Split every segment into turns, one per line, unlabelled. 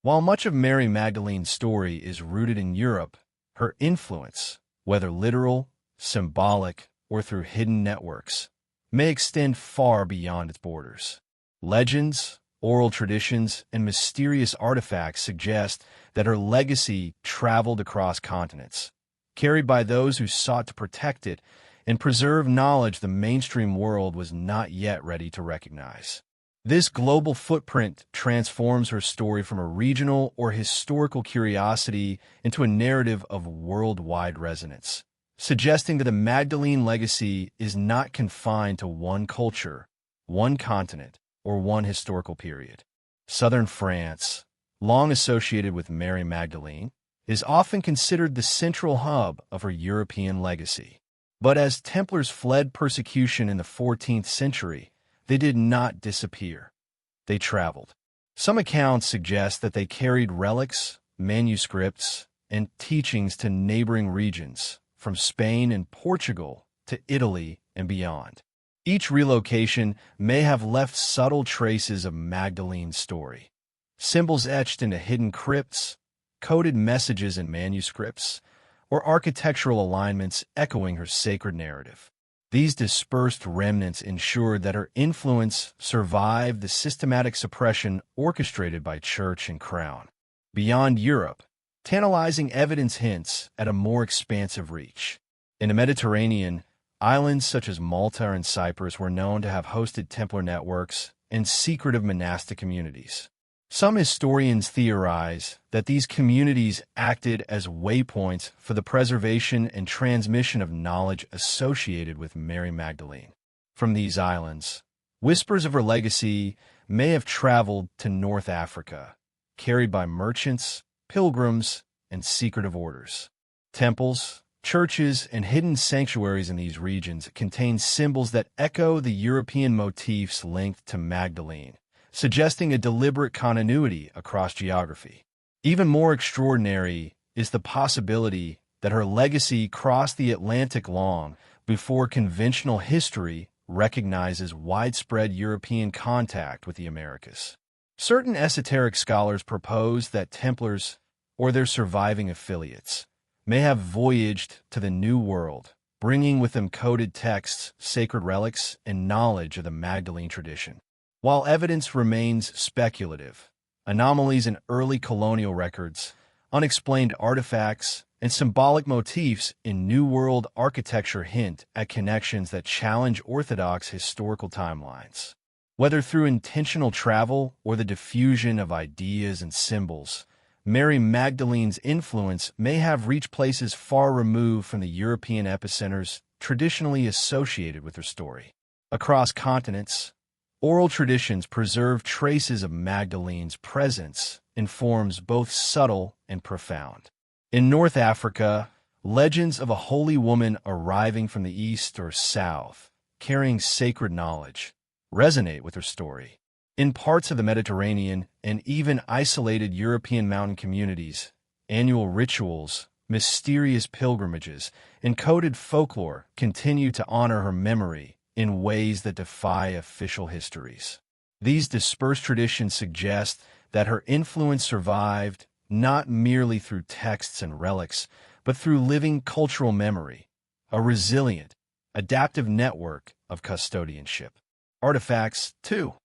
While much of Mary Magdalene's story is rooted in Europe, her influence, whether literal, symbolic, or through hidden networks, may extend far beyond its borders. Legends, oral traditions, and mysterious artifacts suggest that her legacy traveled across continents, carried by those who sought to protect it and preserve knowledge the mainstream world was not yet ready to recognize. This global footprint transforms her story from a regional or historical curiosity into a narrative of worldwide resonance, suggesting that the Magdalene legacy is not confined to one culture, one continent, or one historical period. Southern France, long associated with Mary Magdalene, is often considered the central hub of her European legacy. But as Templars fled persecution in the 14th century, they did not disappear. They traveled. Some accounts suggest that they carried relics, manuscripts, and teachings to neighboring regions, from Spain and Portugal to Italy and beyond. Each relocation may have left subtle traces of Magdalene's story. Symbols etched into hidden crypts, coded messages in manuscripts, or architectural alignments echoing her sacred narrative. These dispersed remnants ensured that her influence survived the systematic suppression orchestrated by church and crown. Beyond Europe, tantalizing evidence hints at a more expansive reach. In the Mediterranean, islands such as Malta and Cyprus were known to have hosted Templar networks and secretive monastic communities. Some historians theorize that these communities acted as waypoints for the preservation and transmission of knowledge associated with Mary Magdalene. From these islands, whispers of her legacy may have traveled to North Africa, carried by merchants, pilgrims, and secretive orders. Temples, churches, and hidden sanctuaries in these regions contain symbols that echo the European motifs linked to Magdalene, suggesting a deliberate continuity across geography. Even more extraordinary is the possibility that her legacy crossed the Atlantic long before conventional history recognizes widespread European contact with the Americas. Certain esoteric scholars propose that Templars, or their surviving affiliates, may have voyaged to the New World, bringing with them coded texts, sacred relics, and knowledge of the Magdalene tradition. While evidence remains speculative, anomalies in early colonial records, unexplained artifacts, and symbolic motifs in New World architecture hint at connections that challenge orthodox historical timelines. Whether through intentional travel or the diffusion of ideas and symbols, Mary Magdalene's influence may have reached places far removed from the European epicenters traditionally associated with her story. Across continents, oral traditions preserve traces of Magdalene's presence in forms both subtle and profound. In North Africa, legends of a holy woman arriving from the east or south, carrying sacred knowledge, resonate with her story. In parts of the Mediterranean and even isolated European mountain communities, annual rituals, mysterious pilgrimages, and coded folklore continue to honor her memory in ways that defy official histories. These dispersed traditions suggest that her influence survived not merely through texts and relics, but through living cultural memory, a resilient, adaptive network of custodianship. Artifacts, too,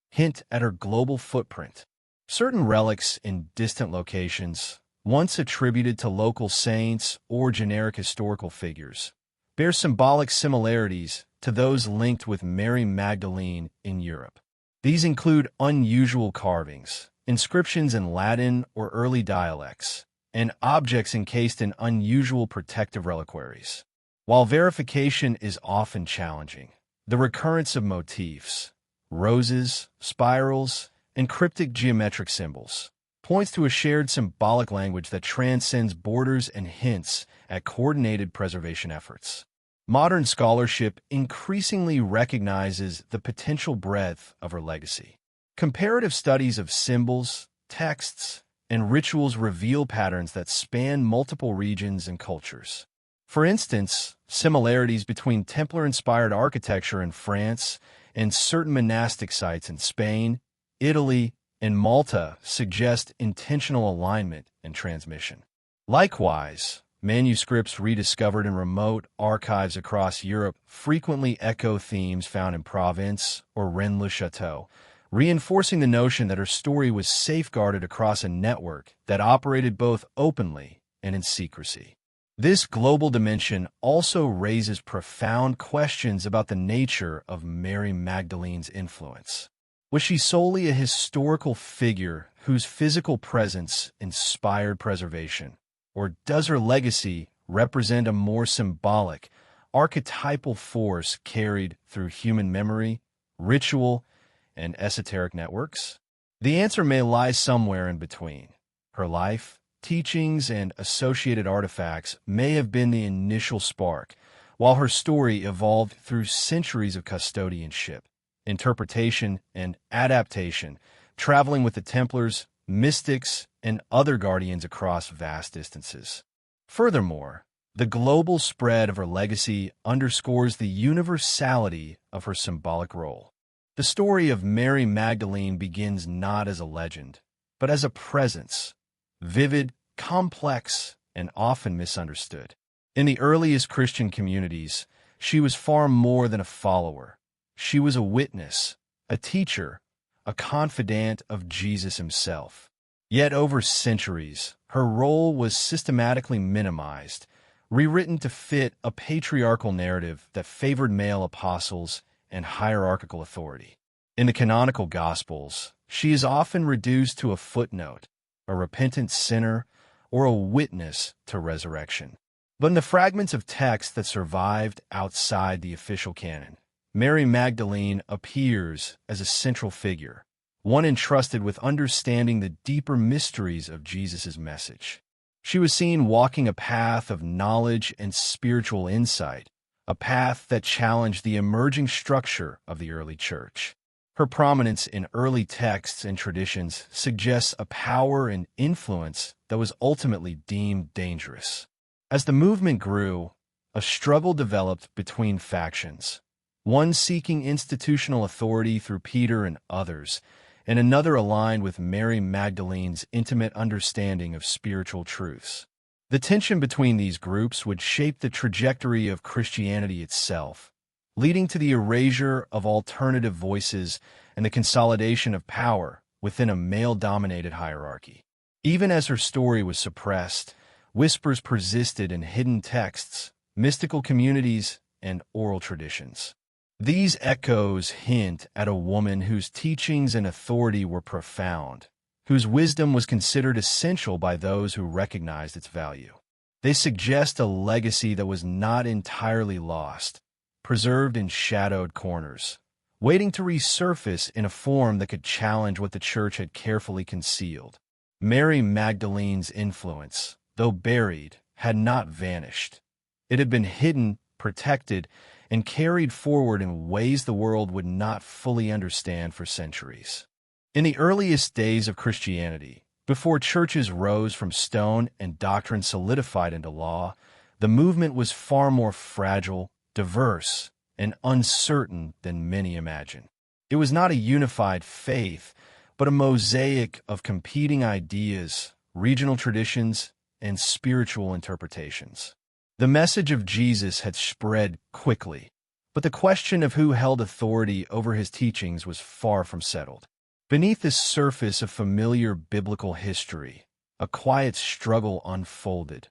hint at her global footprint. Certain relics in distant locations, once attributed to local saints or generic historical figures, bear symbolic similarities to those linked with Mary Magdalene in Europe. These include unusual carvings, inscriptions in Latin or early dialects, and objects encased in unusual protective reliquaries. While verification is often challenging, the recurrence of motifs, roses, spirals, and cryptic geometric symbols points to a shared symbolic language that transcends borders and hints at coordinated preservation efforts. Modern scholarship increasingly recognizes the potential breadth of her legacy. Comparative studies of symbols, texts, and rituals reveal patterns that span multiple regions and cultures. For instance, similarities between Templar-inspired architecture in France and certain monastic sites in Spain, Italy, and Malta suggest intentional alignment and transmission. Likewise, manuscripts rediscovered in remote archives across Europe frequently echo themes found in Provence or Rennes-le-Château, reinforcing the notion that her story was safeguarded across a network that operated both openly and in secrecy. This global dimension also raises profound questions about the nature of Mary Magdalene's influence. Was she solely a historical figure whose physical presence inspired preservation, or does her legacy represent a more symbolic, archetypal force carried through human memory, ritual, and esoteric networks? The answer may lie somewhere in between. Her life, teachings, and associated artifacts may have been the initial spark, while her story evolved through centuries of custodianship, interpretation, and adaptation, traveling with the Templars, mystics, and other guardians across vast distances. Furthermore, the global spread of her legacy underscores the universality of her symbolic role. The story of Mary Magdalene begins not as a legend, but as a presence, vivid, complex, and often misunderstood. In the earliest Christian communities, she was far more than a follower. She was a witness, a teacher, a confidant of Jesus himself. Yet over centuries, her role was systematically minimized, rewritten to fit a patriarchal narrative that favored male apostles and hierarchical authority. In the canonical Gospels, she is often reduced to a footnote, a repentant sinner, or a witness to resurrection. But in the fragments of text that survived outside the official canon, Mary Magdalene appears as a central figure, one entrusted with understanding the deeper mysteries of Jesus' message. She was seen walking a path of knowledge and spiritual insight, a path that challenged the emerging structure of the early church. Her prominence in early texts and traditions suggests a power and influence that was ultimately deemed dangerous. As the movement grew, a struggle developed between factions, one seeking institutional authority through Peter and others, and another aligned with Mary Magdalene's intimate understanding of spiritual truths. The tension between these groups would shape the trajectory of Christianity itself, leading to the erasure of alternative voices and the consolidation of power within a male-dominated hierarchy. Even as her story was suppressed, whispers persisted in hidden texts, mystical communities, and oral traditions. These echoes hint at a woman whose teachings and authority were profound, whose wisdom was considered essential by those who recognized its value. They suggest a legacy that was not entirely lost, preserved in shadowed corners, waiting to resurface in a form that could challenge what the Church had carefully concealed. Mary Magdalene's influence, though buried, had not vanished. It had been hidden, protected, and carried forward in ways the world would not fully understand for centuries. In the earliest days of Christianity, before churches rose from stone and doctrine solidified into law, the movement was far more fragile, diverse, and uncertain than many imagine. It was not a unified faith, but a mosaic of competing ideas, regional traditions, and spiritual interpretations. The message of Jesus had spread quickly, but the question of who held authority over his teachings was far from settled. Beneath this surface of familiar biblical history, a quiet struggle unfolded,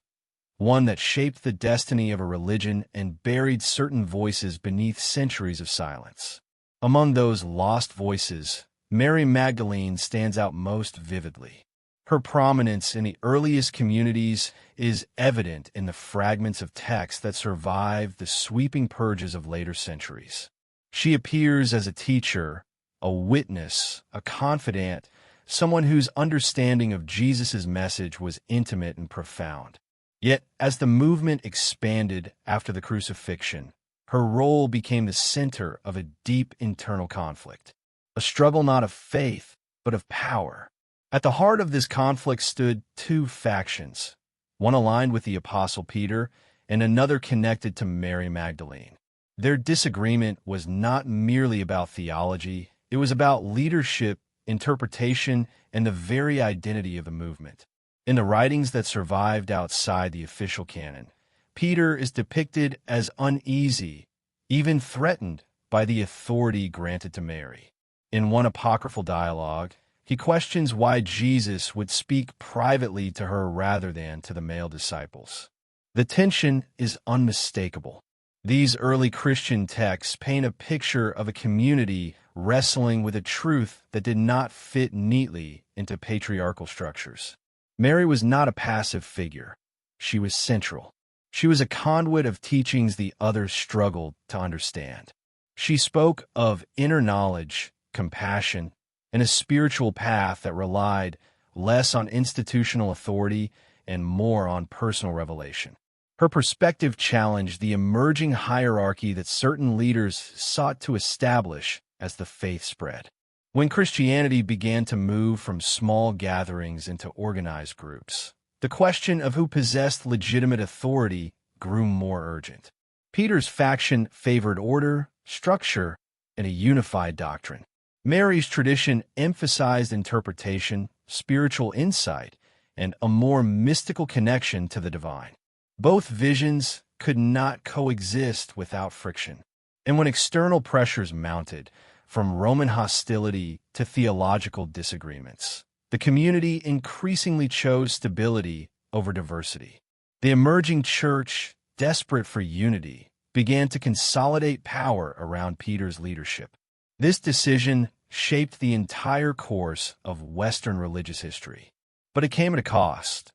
one that shaped the destiny of a religion and buried certain voices beneath centuries of silence. Among those lost voices, Mary Magdalene stands out most vividly. Her prominence in the earliest communities is evident in the fragments of text that survive the sweeping purges of later centuries. She appears as a teacher, a witness, a confidant, someone whose understanding of Jesus' message was intimate and profound. Yet, as the movement expanded after the crucifixion, her role became the center of a deep internal conflict, a struggle not of faith, but of power. At the heart of this conflict stood two factions, one aligned with the Apostle Peter and another connected to Mary Magdalene. Their disagreement was not merely about theology, it was about leadership interpretation, and the very identity of the movement. In the writings that survived outside the official canon, Peter is depicted as uneasy, even threatened by the authority granted to Mary. In one apocryphal dialogue, he questions why Jesus would speak privately to her rather than to the male disciples. The tension is unmistakable. These early Christian texts paint a picture of a community wrestling with a truth that did not fit neatly into patriarchal structures. Mary was not a passive figure. She was central. She was a conduit of teachings the others struggled to understand. She spoke of inner knowledge, compassion, and a spiritual path that relied less on institutional authority and more on personal revelation. Her perspective challenged the emerging hierarchy that certain leaders sought to establish as the faith spread. When Christianity began to move from small gatherings into organized groups, the question of who possessed legitimate authority grew more urgent. Peter's faction favored order, structure, and a unified doctrine. Mary's tradition emphasized interpretation, spiritual insight, and a more mystical connection to the divine. Both visions could not coexist without friction. And when external pressures mounted, from Roman hostility to theological disagreements, the community increasingly chose stability over diversity. The emerging church, desperate for unity, began to consolidate power around Peter's leadership. This decision shaped the entire course of Western religious history. But it came at a cost.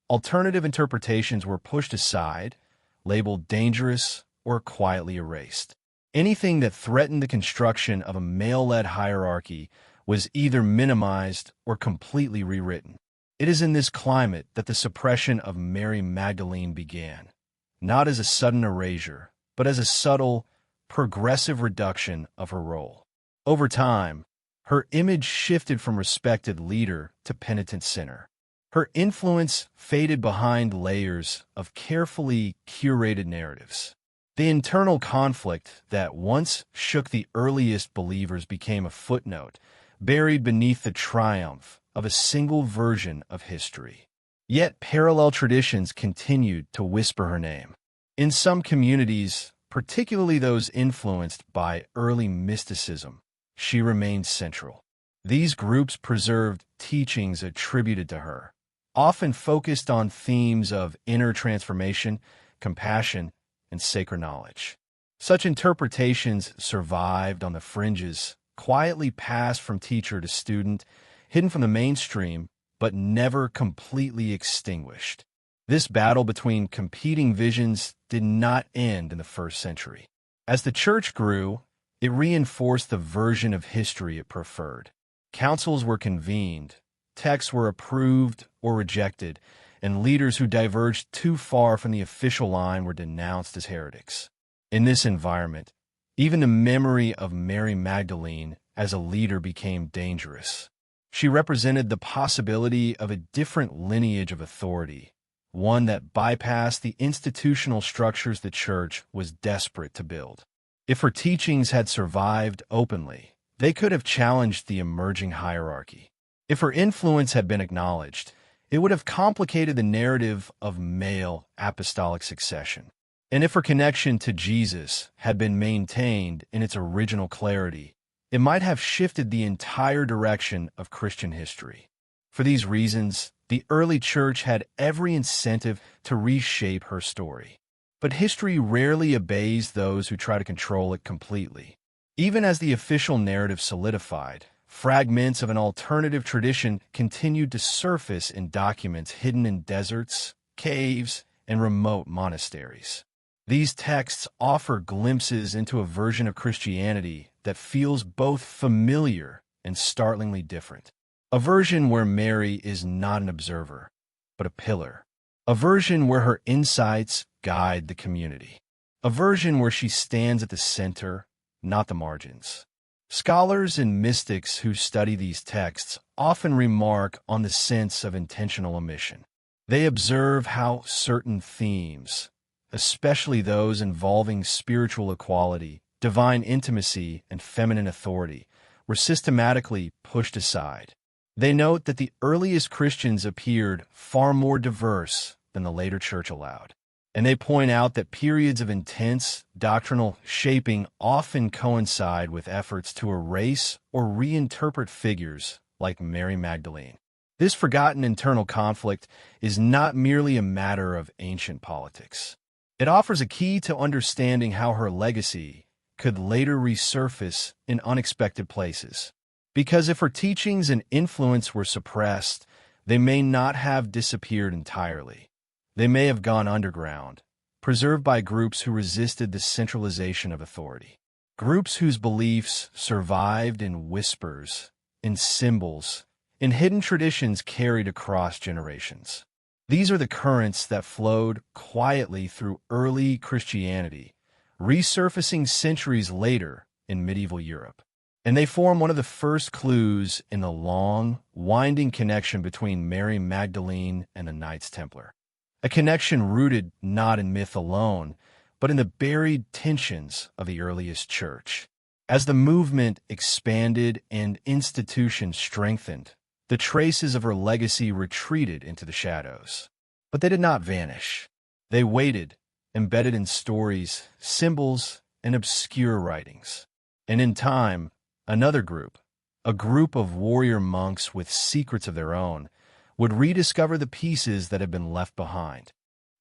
Alternative interpretations were pushed aside, labeled dangerous, or quietly erased. Anything that threatened the construction of a male-led hierarchy was either minimized or completely rewritten. It is in this climate that the suppression of Mary Magdalene began, not as a sudden erasure, but as a subtle, progressive reduction of her role. Over time, her image shifted from respected leader to penitent sinner. Her influence faded behind layers of carefully curated narratives. The internal conflict that once shook the earliest believers became a footnote, buried beneath the triumph of a single version of history. Yet parallel traditions continued to whisper her name. In some communities, particularly those influenced by early mysticism, she remained central. These groups preserved teachings attributed to her, often focused on themes of inner transformation, compassion, and sacred knowledge. Such interpretations survived on the fringes, quietly passed from teacher to student, hidden from the mainstream, but never completely extinguished. This battle between competing visions did not end in the first century. As the church grew, it reinforced the version of history it preferred. Councils were convened, texts were approved or rejected, and leaders who diverged too far from the official line were denounced as heretics. In this environment, even the memory of Mary Magdalene as a leader became dangerous. She represented the possibility of a different lineage of authority, one that bypassed the institutional structures the church was desperate to build. If her teachings had survived openly, they could have challenged the emerging hierarchy. If her influence had been acknowledged, it would have complicated the narrative of male apostolic succession. And if her connection to Jesus had been maintained in its original clarity, it might have shifted the entire direction of Christian history. For these reasons, the early church had every incentive to reshape her story. But history rarely obeys those who try to control it completely. Even as the official narrative solidified, fragments of an alternative tradition continued to surface in documents hidden in deserts, caves, and remote monasteries. These texts offer glimpses into a version of Christianity that feels both familiar and startlingly different. A version where Mary is not an observer, but a pillar. A version where her insights guide the community. A version where she stands at the center, not the margins. Scholars and mystics who study these texts often remark on the sense of intentional omission. They observe how certain themes, especially those involving spiritual equality, divine intimacy, and feminine authority, were systematically pushed aside. They note that the earliest Christians appeared far more diverse than the later church allowed. And they point out that periods of intense doctrinal shaping often coincide with efforts to erase or reinterpret figures like Mary Magdalene. This forgotten internal conflict is not merely a matter of ancient politics. It offers a key to understanding how her legacy could later resurface in unexpected places. Because if her teachings and influence were suppressed, they may not have disappeared entirely. They may have gone underground, preserved by groups who resisted the centralization of authority. Groups whose beliefs survived in whispers, in symbols, in hidden traditions carried across generations. These are the currents that flowed quietly through early Christianity, resurfacing centuries later in medieval Europe. And they form one of the first clues in the long, winding connection between Mary Magdalene and the Knights Templar. A connection rooted not in myth alone, but in the buried tensions of the earliest church. As the movement expanded and institutions strengthened, the traces of her legacy retreated into the shadows. But they did not vanish. They waited, embedded in stories, symbols, and obscure writings. And in time, another group, a group of warrior monks with secrets of their own, would rediscover the pieces that had been left behind.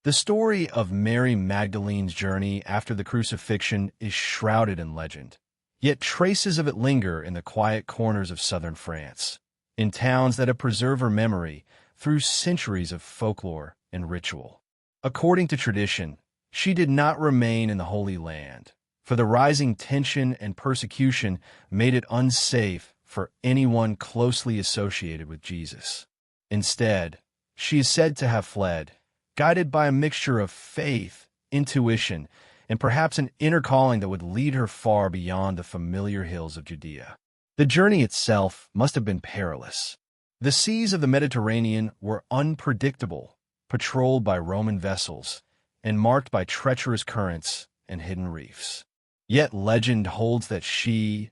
The story of Mary Magdalene's journey after the crucifixion is shrouded in legend, yet traces of it linger in the quiet corners of southern France, in towns that have preserved her memory through centuries of folklore and ritual. According to tradition, she did not remain in the Holy Land, for the rising tension and persecution made it unsafe for anyone closely associated with Jesus. Instead, she is said to have fled, guided by a mixture of faith, intuition, and perhaps an inner calling that would lead her far beyond the familiar hills of Judea. The journey itself must have been perilous. The seas of the Mediterranean were unpredictable, patrolled by Roman vessels, and marked by treacherous currents and hidden reefs. Yet legend holds that she,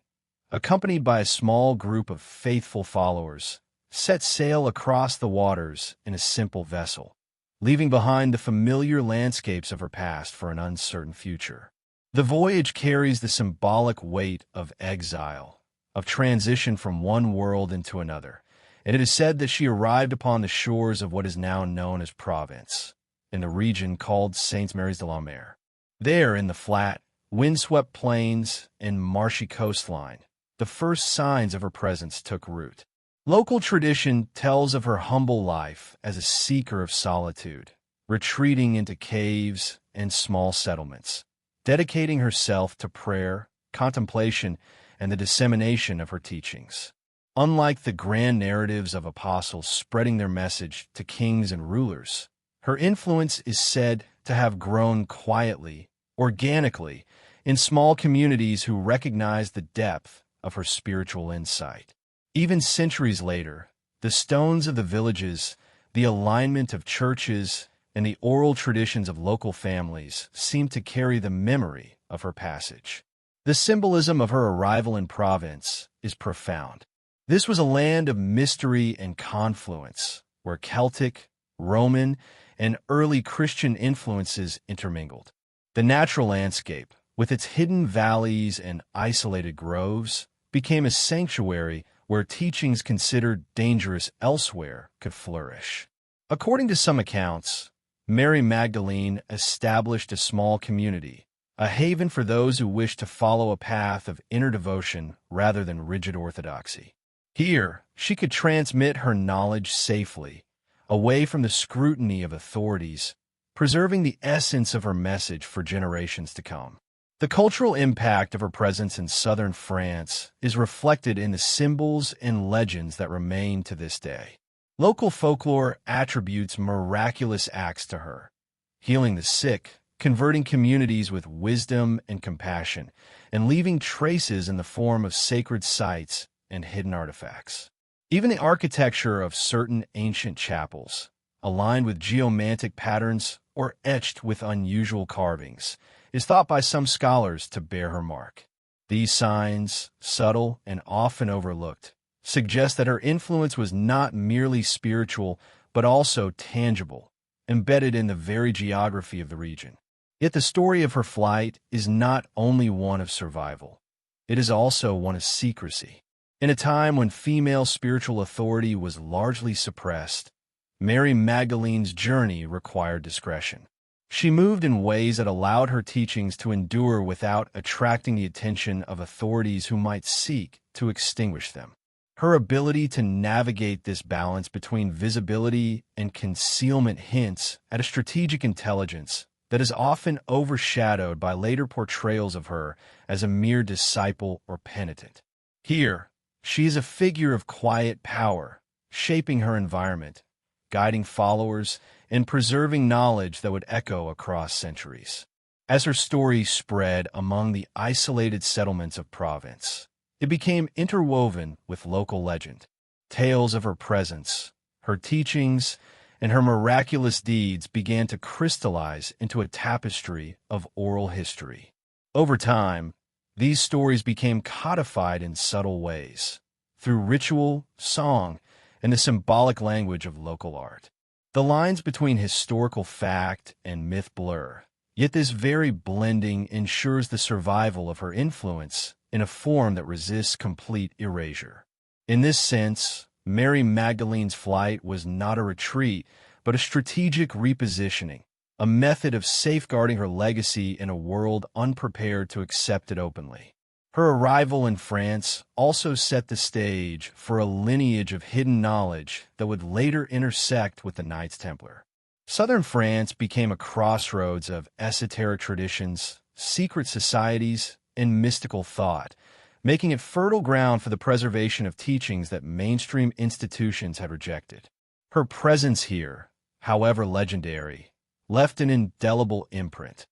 accompanied by a small group of faithful followers, set sail across the waters in a simple vessel, leaving behind the familiar landscapes of her past for an uncertain future. The voyage carries the symbolic weight of exile, of transition from one world into another, and it is said that she arrived upon the shores of what is now known as Provence, in the region called Sainte-Marie-de-la-Mer. There, in the flat, windswept plains and marshy coastline, the first signs of her presence took root. Local tradition tells of her humble life as a seeker of solitude, retreating into caves and small settlements, dedicating herself to prayer, contemplation, and the dissemination of her teachings. Unlike the grand narratives of apostles spreading their message to kings and rulers, her influence is said to have grown quietly, organically, in small communities who recognize the depth of her spiritual insight. Even centuries later, the stones of the villages, the alignment of churches, and the oral traditions of local families seem to carry the memory of her passage. The symbolism of her arrival in Provence is profound. This was a land of mystery and confluence, where Celtic, Roman, and early Christian influences intermingled. The natural landscape, with its hidden valleys and isolated groves, became a sanctuary where teachings considered dangerous elsewhere could flourish. According to some accounts, Mary Magdalene established a small community, a haven for those who wished to follow a path of inner devotion rather than rigid orthodoxy. Here, she could transmit her knowledge safely, away from the scrutiny of authorities, preserving the essence of her message for generations to come. The cultural impact of her presence in southern France is reflected in the symbols and legends that remain to this day. Local folklore attributes miraculous acts to her, healing the sick, converting communities with wisdom and compassion, and leaving traces in the form of sacred sites and hidden artifacts. Even the architecture of certain ancient chapels, aligned with geomantic patterns or etched with unusual carvings, is thought by some scholars to bear her mark. These signs, subtle and often overlooked, suggest that her influence was not merely spiritual but also tangible, embedded in the very geography of the region. Yet the story of her flight is not only one of survival, it is also one of secrecy. In a time when female spiritual authority was largely suppressed, Mary Magdalene's journey required discretion. She moved in ways that allowed her teachings to endure without attracting the attention of authorities who might seek to extinguish them. Her ability to navigate this balance between visibility and concealment hints at a strategic intelligence that is often overshadowed by later portrayals of her as a mere disciple or penitent. Here, she is a figure of quiet power, shaping her environment, guiding followers, and preserving knowledge that would echo across centuries. As her story spread among the isolated settlements of Provence, it became interwoven with local legend. Tales of her presence, her teachings, and her miraculous deeds began to crystallize into a tapestry of oral history. Over time, these stories became codified in subtle ways, through ritual, song, and the symbolic language of local art. The lines between historical fact and myth blur, yet this very blending ensures the survival of her influence in a form that resists complete erasure. In this sense, Mary Magdalene's flight was not a retreat, but a strategic repositioning, a method of safeguarding her legacy in a world unprepared to accept it openly. Her arrival in France also set the stage for a lineage of hidden knowledge that would later intersect with the Knights Templar. Southern France became a crossroads of esoteric traditions, secret societies, and mystical thought, making it fertile ground for the preservation of teachings that mainstream institutions had rejected. Her presence here, however legendary, left an indelible imprint,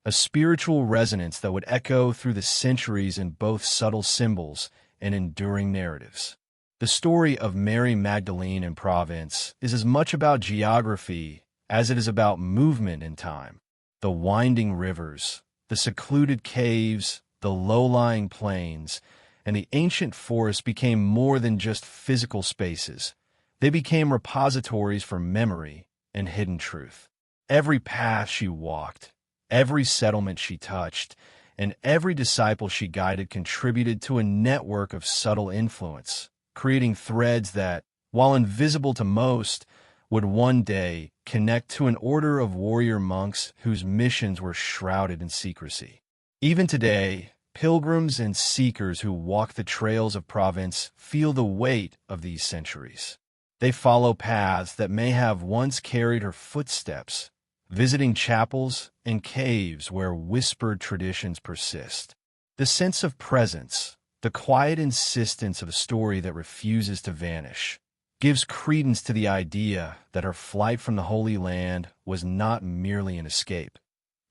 a spiritual resonance that would echo through the centuries in both subtle symbols and enduring narratives. The story of Mary Magdalene in Provence is as much about geography as it is about movement in time. The winding rivers, the secluded caves, the low-lying plains, and the ancient forests became more than just physical spaces. They became repositories for memory and hidden truth. Every path she walked, every settlement she touched, and every disciple she guided contributed to a network of subtle influence, creating threads that, while invisible to most, would one day connect to an order of warrior monks whose missions were shrouded in secrecy. Even today, pilgrims and seekers who walk the trails of Provence feel the weight of these centuries. They follow paths that may have once carried her footsteps, visiting chapels and caves where whispered traditions persist. The sense of presence, the quiet insistence of a story that refuses to vanish, gives credence to the idea that her flight from the Holy Land was not merely an escape.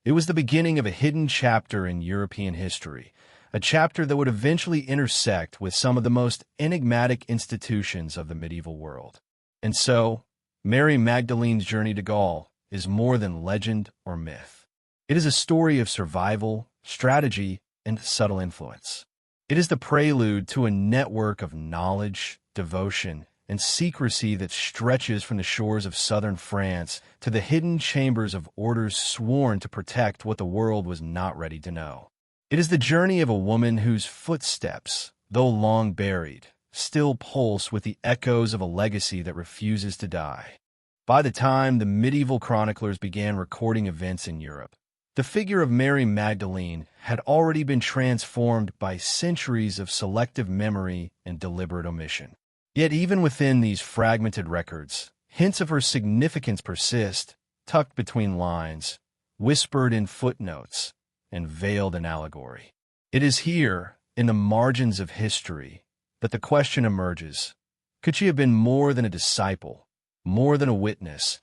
It was the beginning of a hidden chapter in European history, a chapter that would eventually intersect with some of the most enigmatic institutions of the medieval world. And so, Mary Magdalene's journey to Gaul is more than legend or myth. It is a story of survival, strategy, and subtle influence. It is the prelude to a network of knowledge, devotion, and secrecy that stretches from the shores of southern France to the hidden chambers of orders sworn to protect what the world was not ready to know. It is the journey of a woman whose footsteps, though long buried, still pulse with the echoes of a legacy that refuses to die. By the time the medieval chroniclers began recording events in Europe, the figure of Mary Magdalene had already been transformed by centuries of selective memory and deliberate omission. Yet even within these fragmented records, hints of her significance persist, tucked between lines, whispered in footnotes, and veiled in allegory. It is here, in the margins of history, that the question emerges: could she have been more than a disciple, more than a witness,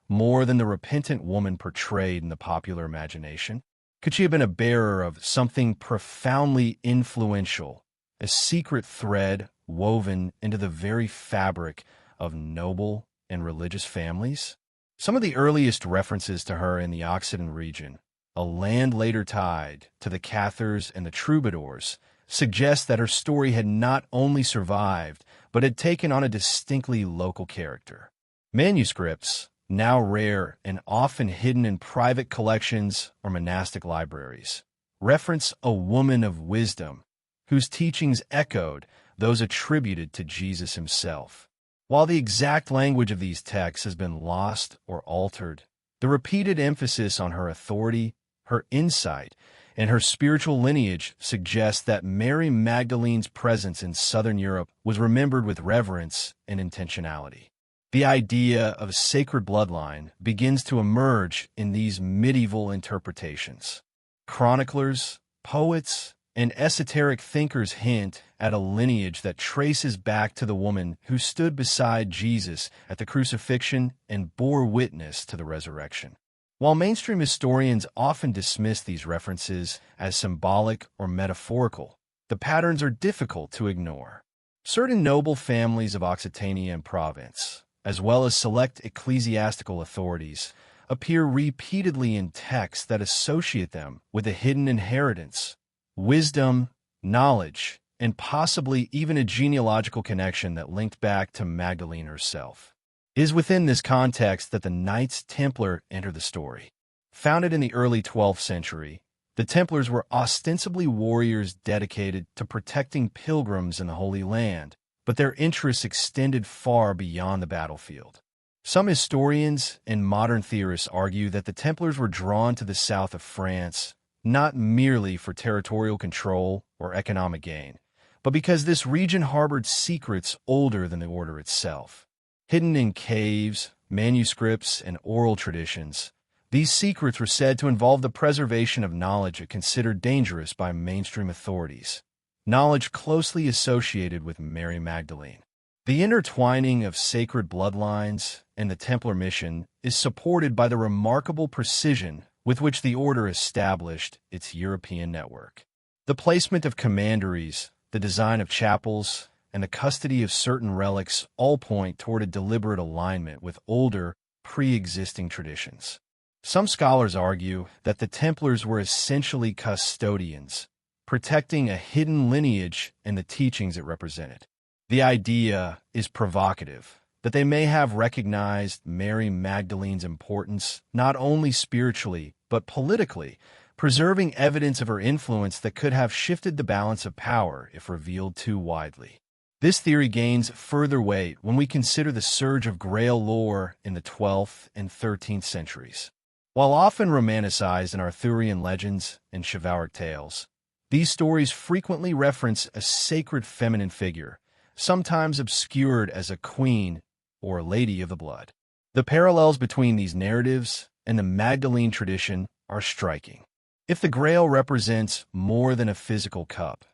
more than the repentant woman portrayed in the popular imagination? Could she have been a bearer of something profoundly influential, a secret thread woven into the very fabric of noble and religious families? Some of the earliest references to her in the Occitan region a land later tied to the Cathars and the Troubadours, suggests that her story had not only survived, but had taken on a distinctly local character. Manuscripts, now rare and often hidden in private collections or monastic libraries, reference a woman of wisdom whose teachings echoed those attributed to Jesus himself. While the exact language of these texts has been lost or altered, the repeated emphasis on her authority, her insight, and her spiritual lineage suggests that Mary Magdalene's presence in Southern Europe was remembered with reverence and intentionality. The idea of sacred bloodline begins to emerge in these medieval interpretations. Chroniclers, poets, and esoteric thinkers hint at a lineage that traces back to the woman who stood beside Jesus at the crucifixion and bore witness to the resurrection. While mainstream historians often dismiss these references as symbolic or metaphorical, the patterns are difficult to ignore. Certain noble families of Occitania and Provence, as well as select ecclesiastical authorities, appear repeatedly in texts that associate them with a hidden inheritance, wisdom, knowledge, and possibly even a genealogical connection that linked back to Magdalene herself. It is within this context that the Knights Templar enter the story. Founded in the early 12th century, the Templars were ostensibly warriors dedicated to protecting pilgrims in the Holy Land, but their interests extended far beyond the battlefield. Some historians and modern theorists argue that the Templars were drawn to the south of France not merely for territorial control or economic gain, but because this region harbored secrets older than the order itself. Hidden in caves, manuscripts, and oral traditions, these secrets were said to involve the preservation of knowledge considered dangerous by mainstream authorities, knowledge closely associated with Mary Magdalene. The intertwining of sacred bloodlines and the Templar mission is supported by the remarkable precision with which the order established its European network. The placement of commanderies, the design of chapels, and the custody of certain relics all point toward a deliberate alignment with older, pre-existing traditions. Some scholars argue that the Templars were essentially custodians, protecting a hidden lineage and the teachings it represented. The idea is provocative, that they may have recognized Mary Magdalene's importance not only spiritually, but politically, preserving evidence of her influence that could have shifted the balance of power if revealed too widely. This theory gains further weight when we consider the surge of Grail lore in the 12th and 13th centuries. While often romanticized in Arthurian legends and chivalric tales, these stories frequently reference a sacred feminine figure, sometimes obscured as a queen or lady of the blood. The parallels between these narratives and the Magdalene tradition are striking. If the Grail represents more than a physical cup,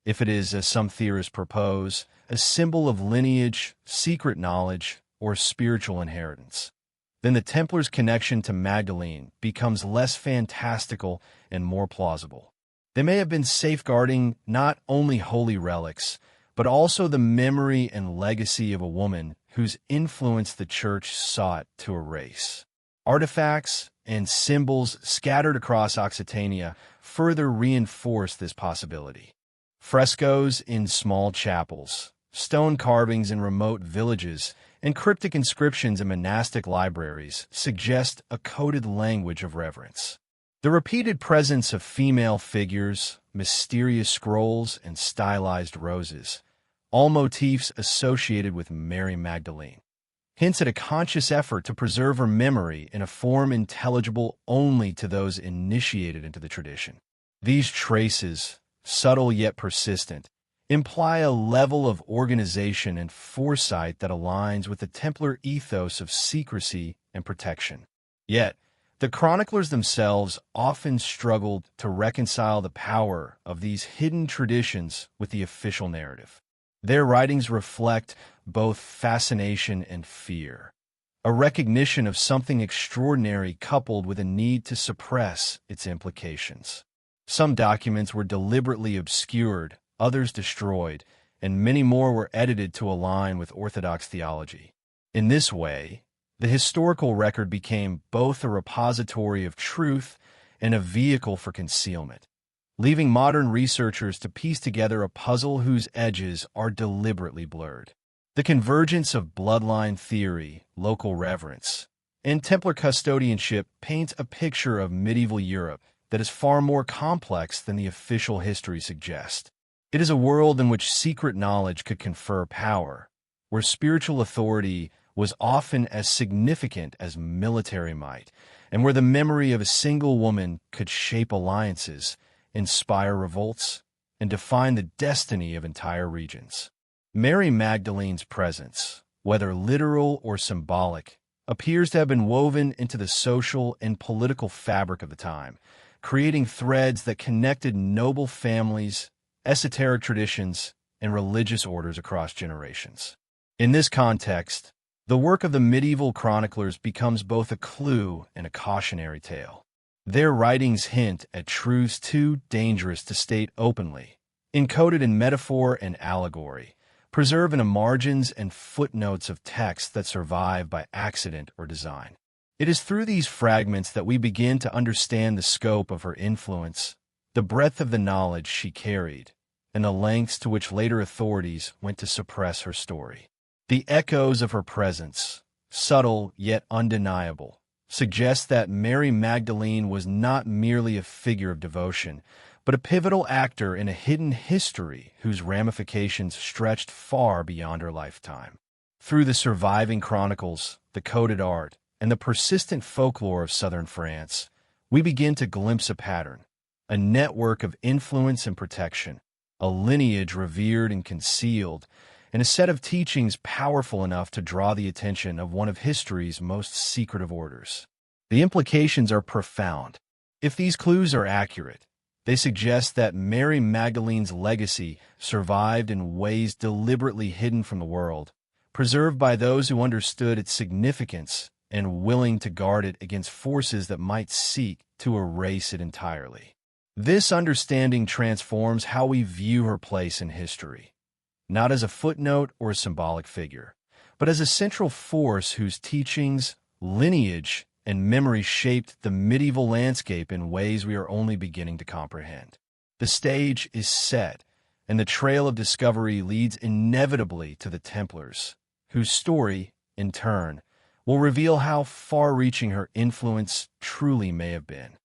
if it is, as some theorists propose, a symbol of lineage, secret knowledge, or spiritual inheritance, then the Templars' connection to Magdalene becomes less fantastical and more plausible. They may have been safeguarding not only holy relics, but also the memory and legacy of a woman whose influence the Church sought to erase. Artifacts and symbols scattered across Occitania further reinforce this possibility. Frescoes in small chapels, stone carvings in remote villages, and cryptic inscriptions in monastic libraries suggest a coded language of reverence. The repeated presence of female figures, mysterious scrolls, and stylized roses, all motifs associated with Mary Magdalene, hints at a conscious effort to preserve her memory in a form intelligible only to those initiated into the tradition. These traces, subtle yet persistent, imply a level of organization and foresight that aligns with the Templar ethos of secrecy and protection. Yet, the chroniclers themselves often struggled to reconcile the power of these hidden traditions with the official narrative. Their writings reflect both fascination and fear, a recognition of something extraordinary coupled with a need to suppress its implications. Some documents were deliberately obscured, others destroyed, and many more were edited to align with Orthodox theology. In this way, the historical record became both a repository of truth and a vehicle for concealment, leaving modern researchers to piece together a puzzle whose edges are deliberately blurred. The convergence of bloodline theory, local reverence, and Templar custodianship paints a picture of medieval Europe that is far more complex than the official history suggests. It is a world in which secret knowledge could confer power, where spiritual authority was often as significant as military might, and where the memory of a single woman could shape alliances, inspire revolts, and define the destiny of entire regions. Mary Magdalene's presence, whether literal or symbolic, appears to have been woven into the social and political fabric of the time, creating threads that connected noble families, esoteric traditions, and religious orders across generations. In this context, the work of the medieval chroniclers becomes both a clue and a cautionary tale. Their writings hint at truths too dangerous to state openly, encoded in metaphor and allegory, preserved in the margins and footnotes of texts that survive by accident or design. It is through these fragments that we begin to understand the scope of her influence, the breadth of the knowledge she carried, and the lengths to which later authorities went to suppress her story. The echoes of her presence, subtle yet undeniable, suggest that Mary Magdalene was not merely a figure of devotion, but a pivotal actor in a hidden history whose ramifications stretched far beyond her lifetime. Through the surviving chronicles, the coded art, and the persistent folklore of southern France, we begin to glimpse a pattern, a network of influence and protection, a lineage revered and concealed, and a set of teachings powerful enough to draw the attention of one of history's most secretive orders. The implications are profound. If these clues are accurate, they suggest that Mary Magdalene's legacy survived in ways deliberately hidden from the world, preserved by those who understood its significance and willing to guard it against forces that might seek to erase it entirely. This understanding transforms how we view her place in history, not as a footnote or a symbolic figure, but as a central force whose teachings, lineage, and memory shaped the medieval landscape in ways we are only beginning to comprehend. The stage is set, and the trail of discovery leads inevitably to the Templars, whose story, in turn, will reveal how far-reaching her influence truly may have been.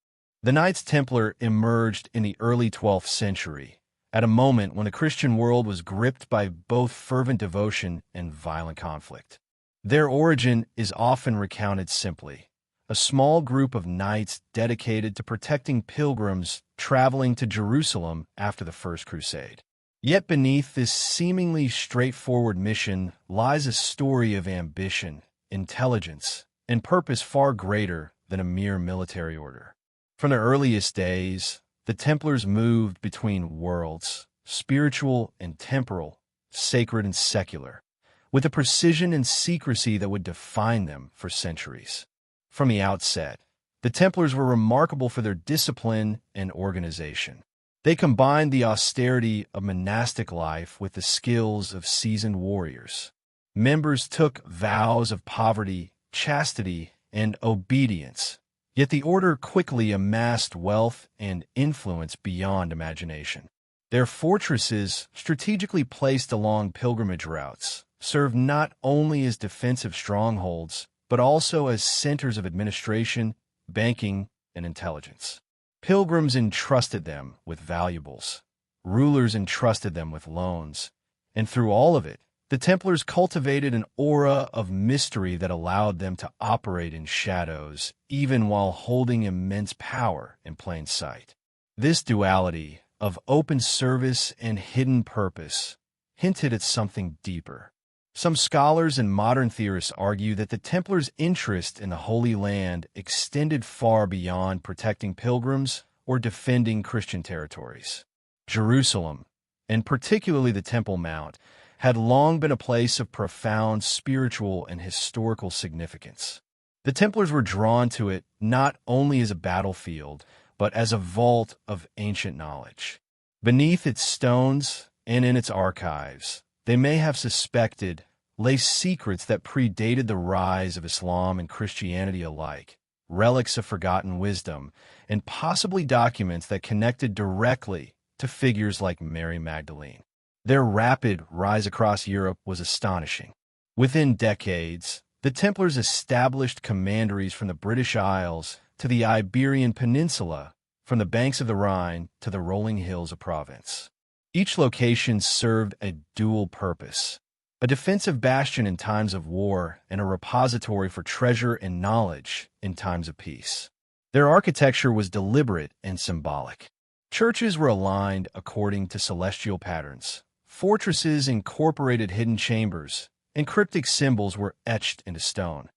The Knights Templar emerged in the early 12th century, at a moment when the Christian world was gripped by both fervent devotion and violent conflict. Their origin is often recounted simply: a small group of knights dedicated to protecting pilgrims traveling to Jerusalem after the First Crusade. Yet beneath this seemingly straightforward mission lies a story of ambition, intelligence, and purpose far greater than a mere military order. From their earliest days, the Templars moved between worlds, spiritual and temporal, sacred and secular, with a precision and secrecy that would define them for centuries. From the outset, the Templars were remarkable for their discipline and organization. They combined the austerity of monastic life with the skills of seasoned warriors. Members took vows of poverty, chastity, and obedience, yet the order quickly amassed wealth and influence beyond imagination. Their fortresses, strategically placed along pilgrimage routes, served not only as defensive strongholds, but also as centers of administration, banking, and intelligence. Pilgrims entrusted them with valuables. Rulers entrusted them with loans. And through all of it, the Templars cultivated an aura of mystery that allowed them to operate in shadows, even while holding immense power in plain sight. This duality of open service and hidden purpose hinted at something deeper. Some scholars and modern theorists argue that the Templars' interest in the Holy Land extended far beyond protecting pilgrims or defending Christian territories. Jerusalem, and particularly the Temple Mount, had long been a place of profound spiritual and historical significance. The Templars were drawn to it not only as a battlefield, but as a vault of ancient knowledge. Beneath its stones and in its archives, they may have suspected lay secrets that predated the rise of Islam and Christianity alike, relics of forgotten wisdom, and possibly documents that connected directly to figures like Mary Magdalene. Their rapid rise across Europe was astonishing. Within decades, the Templars established commanderies from the British Isles to the Iberian Peninsula, from the banks of the Rhine to the rolling hills of Provence. Each location served a dual purpose: a defensive bastion in times of war and a repository for treasure and knowledge in times of peace. Their architecture was deliberate and symbolic. Churches were aligned according to celestial patterns. Fortresses incorporated hidden chambers, and cryptic symbols were etched into stone,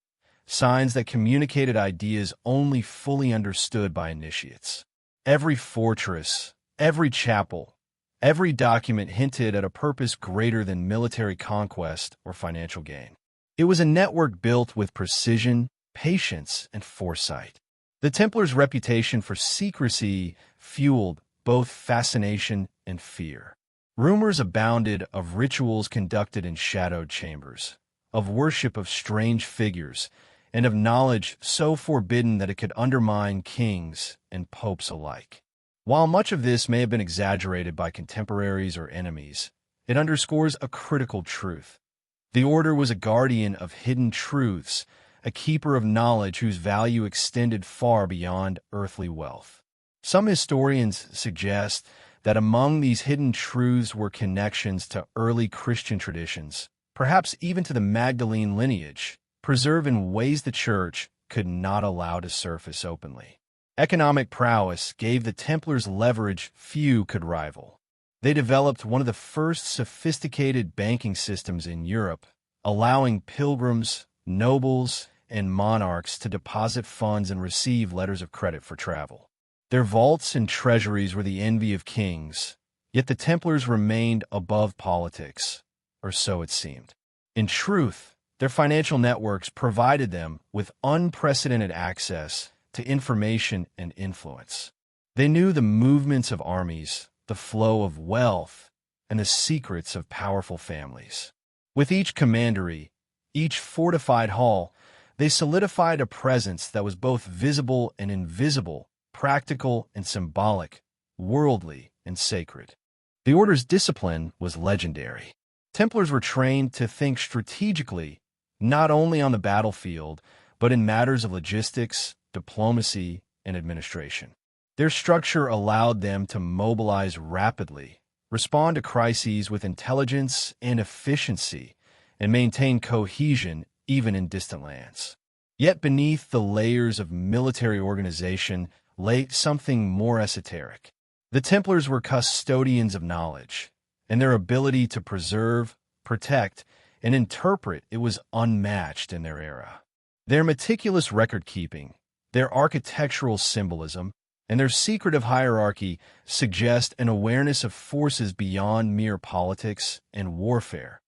signs that communicated ideas only fully understood by initiates. Every fortress, every chapel, every document hinted at a purpose greater than military conquest or financial gain. It was a network built with precision, patience, and foresight. The Templars' reputation for secrecy fueled both fascination and fear. Rumors abounded of rituals conducted in shadowed chambers, of worship of strange figures, and of knowledge so forbidden that it could undermine kings and popes alike. While much of this may have been exaggerated by contemporaries or enemies, it underscores a critical truth. The order was a guardian of hidden truths, a keeper of knowledge whose value extended far beyond earthly wealth. Some historians suggest that among these hidden truths were connections to early Christian traditions, perhaps even to the Magdalene lineage, preserved in ways the Church could not allow to surface openly. Economic prowess gave the Templars leverage few could rival. They developed one of the first sophisticated banking systems in Europe, allowing pilgrims, nobles, and monarchs to deposit funds and receive letters of credit for travel. Their vaults and treasuries were the envy of kings, yet the Templars remained above politics, or so it seemed. In truth, their financial networks provided them with unprecedented access to information and influence. They knew the movements of armies, the flow of wealth, and the secrets of powerful families. With each commandery, each fortified hall, they solidified a presence that was both visible and invisible, practical and symbolic, worldly and sacred. The order's discipline was legendary. Templars were trained to think strategically, not only on the battlefield, but in matters of logistics, diplomacy, and administration. Their structure allowed them to mobilize rapidly, respond to crises with intelligence and efficiency, and maintain cohesion even in distant lands. Yet beneath the layers of military organization lay something more esoteric. The Templars were custodians of knowledge, and their ability to preserve, protect, and interpret it was unmatched in their era. Their meticulous record-keeping, their architectural symbolism, and their secretive hierarchy suggest an awareness of forces beyond mere politics and warfare,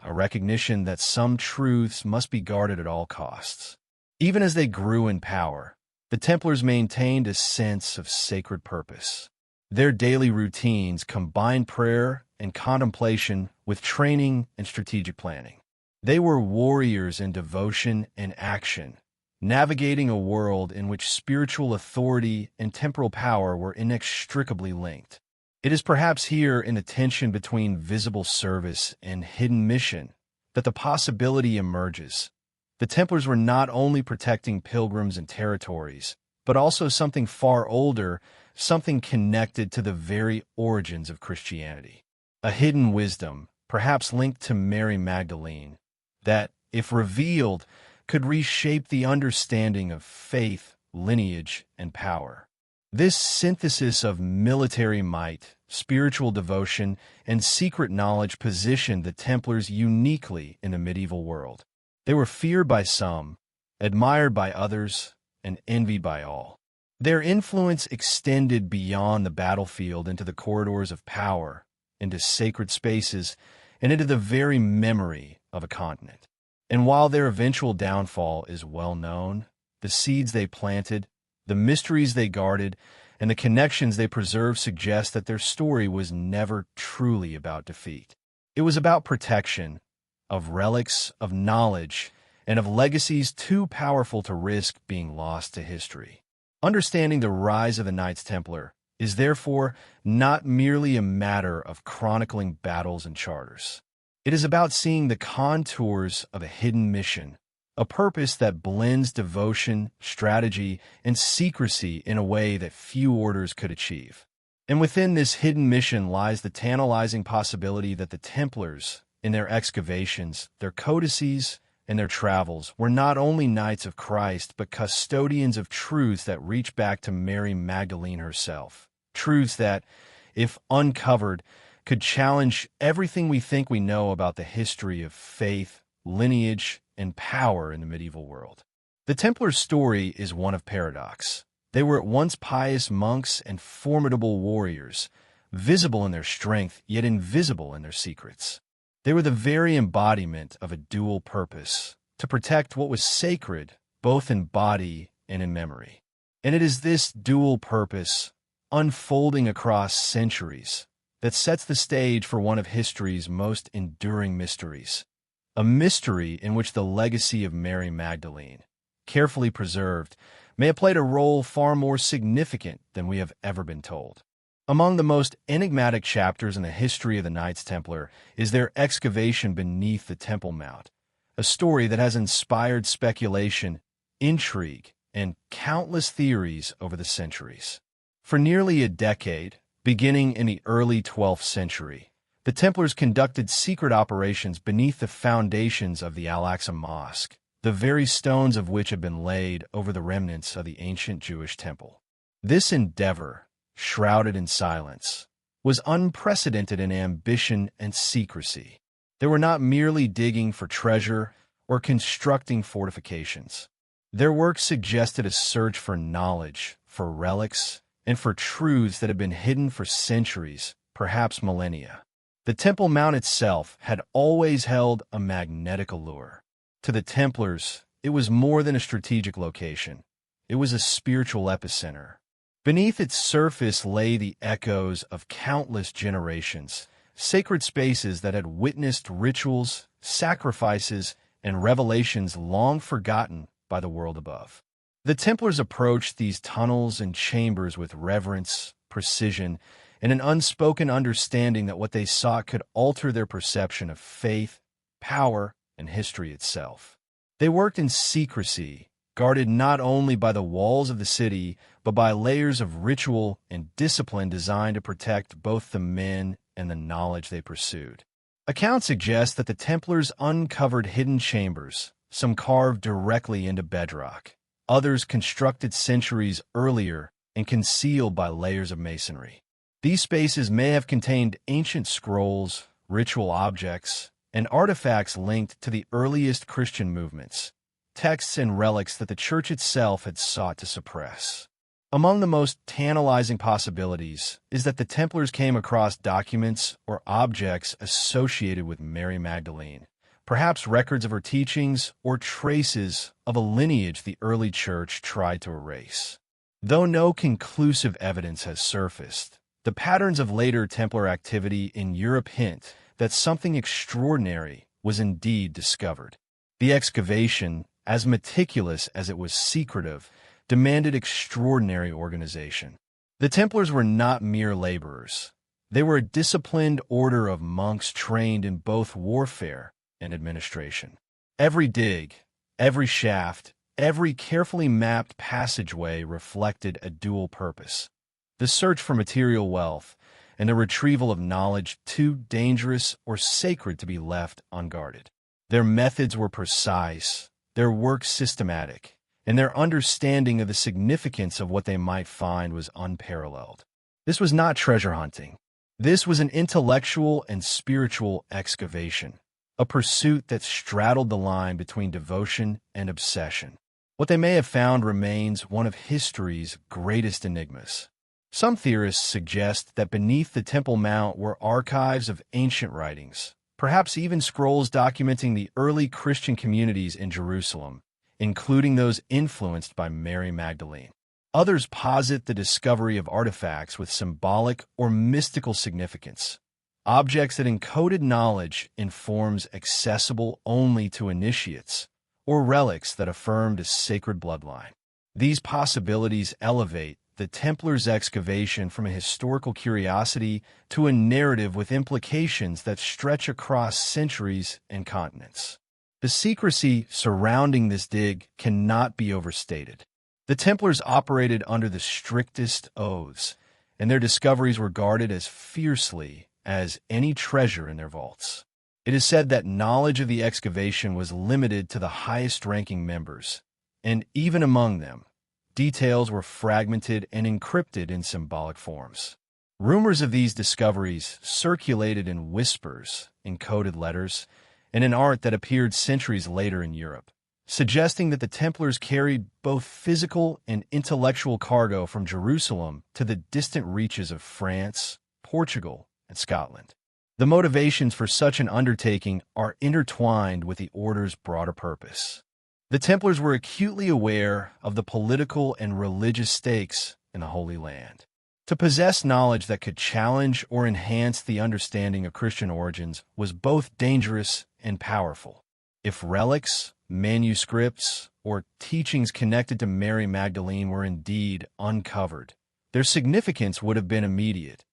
a recognition that some truths must be guarded at all costs. Even as they grew in power, the Templars maintained a sense of sacred purpose. Their daily routines combined prayer and contemplation with training and strategic planning. They were warriors in devotion and action, navigating a world in which spiritual authority and temporal power were inextricably linked. It is perhaps here in the tension between visible service and hidden mission that the possibility emerges. The Templars were not only protecting pilgrims and territories, but also something far older, something connected to the very origins of Christianity. A hidden wisdom, perhaps linked to Mary Magdalene, that, if revealed, could reshape the understanding of faith, lineage, and power. This synthesis of military might, spiritual devotion, and secret knowledge positioned the Templars uniquely in the medieval world. They were feared by some, admired by others, and envied by all. Their influence extended beyond the battlefield into the corridors of power, into sacred spaces, and into the very memory of a continent. And while their eventual downfall is well known, the seeds they planted, the mysteries they guarded, and the connections they preserved suggest that their story was never truly about defeat. It was about protection, of relics, of knowledge, and of legacies too powerful to risk being lost to history. Understanding the rise of the Knights Templar is therefore not merely a matter of chronicling battles and charters. It is about seeing the contours of a hidden mission, a purpose that blends devotion, strategy, and secrecy in a way that few orders could achieve. And within this hidden mission lies the tantalizing possibility that the Templars, in their excavations, their codices, and their travels, were not only Knights of Christ, but custodians of truths that reach back to Mary Magdalene herself. Truths that, if uncovered, could challenge everything we think we know about the history of faith, lineage, and power in the medieval world. The Templars' story is one of paradox. They were at once pious monks and formidable warriors, visible in their strength, yet invisible in their secrets. They were the very embodiment of a dual purpose, to protect what was sacred, both in body and in memory. And it is this dual purpose, unfolding across centuries, that sets the stage for one of history's most enduring mysteries. A mystery in which the legacy of Mary Magdalene, carefully preserved, may have played a role far more significant than we have ever been told. Among the most enigmatic chapters in the history of the Knights Templar is their excavation beneath the Temple Mount, a story that has inspired speculation, intrigue, and countless theories over the centuries. For nearly a decade, beginning in the early 12th century, the Templars conducted secret operations beneath the foundations of the Al-Aqsa Mosque, the very stones of which had been laid over the remnants of the ancient Jewish temple. This endeavor, shrouded in silence, was unprecedented in ambition and secrecy. They were not merely digging for treasure or constructing fortifications. Their work suggested a search for knowledge, for relics, and for truths that had been hidden for centuries, perhaps millennia. The Temple Mount itself had always held a magnetic allure. To the Templars, it was more than a strategic location. It was a spiritual epicenter. Beneath its surface lay the echoes of countless generations, sacred spaces that had witnessed rituals, sacrifices, and revelations long forgotten by the world above. The Templars approached these tunnels and chambers with reverence, precision, and an unspoken understanding that what they sought could alter their perception of faith, power, and history itself. They worked in secrecy, guarded not only by the walls of the city, but by layers of ritual and discipline designed to protect both the men and the knowledge they pursued. Accounts suggest that the Templars uncovered hidden chambers, some carved directly into bedrock, others constructed centuries earlier and concealed by layers of masonry. These spaces may have contained ancient scrolls, ritual objects, and artifacts linked to the earliest Christian movements, texts and relics that the Church itself had sought to suppress. Among the most tantalizing possibilities is that the Templars came across documents or objects associated with Mary Magdalene, perhaps records of her teachings or traces of a lineage the early Church tried to erase. Though no conclusive evidence has surfaced, the patterns of later Templar activity in Europe hint that something extraordinary was indeed discovered. The excavation, as meticulous as it was secretive, demanded extraordinary organization. The Templars were not mere laborers. They were a disciplined order of monks trained in both warfare and administration. Every dig, every shaft, every carefully mapped passageway reflected a dual purpose: the search for material wealth and the retrieval of knowledge too dangerous or sacred to be left unguarded. Their methods were precise, their work systematic, and their understanding of the significance of what they might find was unparalleled. This was not treasure hunting. This was an intellectual and spiritual excavation, a pursuit that straddled the line between devotion and obsession. What they may have found remains one of history's greatest enigmas. Some theorists suggest that beneath the Temple Mount were archives of ancient writings, perhaps even scrolls documenting the early Christian communities in Jerusalem, including those influenced by Mary Magdalene. Others posit the discovery of artifacts with symbolic or mystical significance, objects that encoded knowledge in forms accessible only to initiates, or relics that affirmed a sacred bloodline. These possibilities elevate the Templars' excavation from a historical curiosity to a narrative with implications that stretch across centuries and continents. The secrecy surrounding this dig cannot be overstated. The Templars operated under the strictest oaths, and their discoveries were guarded as fiercely as any treasure in their vaults. It is said that knowledge of the excavation was limited to the highest-ranking members, and even among them, details were fragmented and encrypted in symbolic forms. Rumors of these discoveries circulated in whispers, in coded letters, and in art that appeared centuries later in Europe, suggesting that the Templars carried both physical and intellectual cargo from Jerusalem to the distant reaches of France, Portugal, and Scotland. The motivations for such an undertaking are intertwined with the order's broader purpose. The Templars were acutely aware of the political and religious stakes in the Holy Land. To possess knowledge that could challenge or enhance the understanding of Christian origins was both dangerous and powerful. If relics, manuscripts, or teachings connected to Mary Magdalene were indeed uncovered, their significance would have been immediate.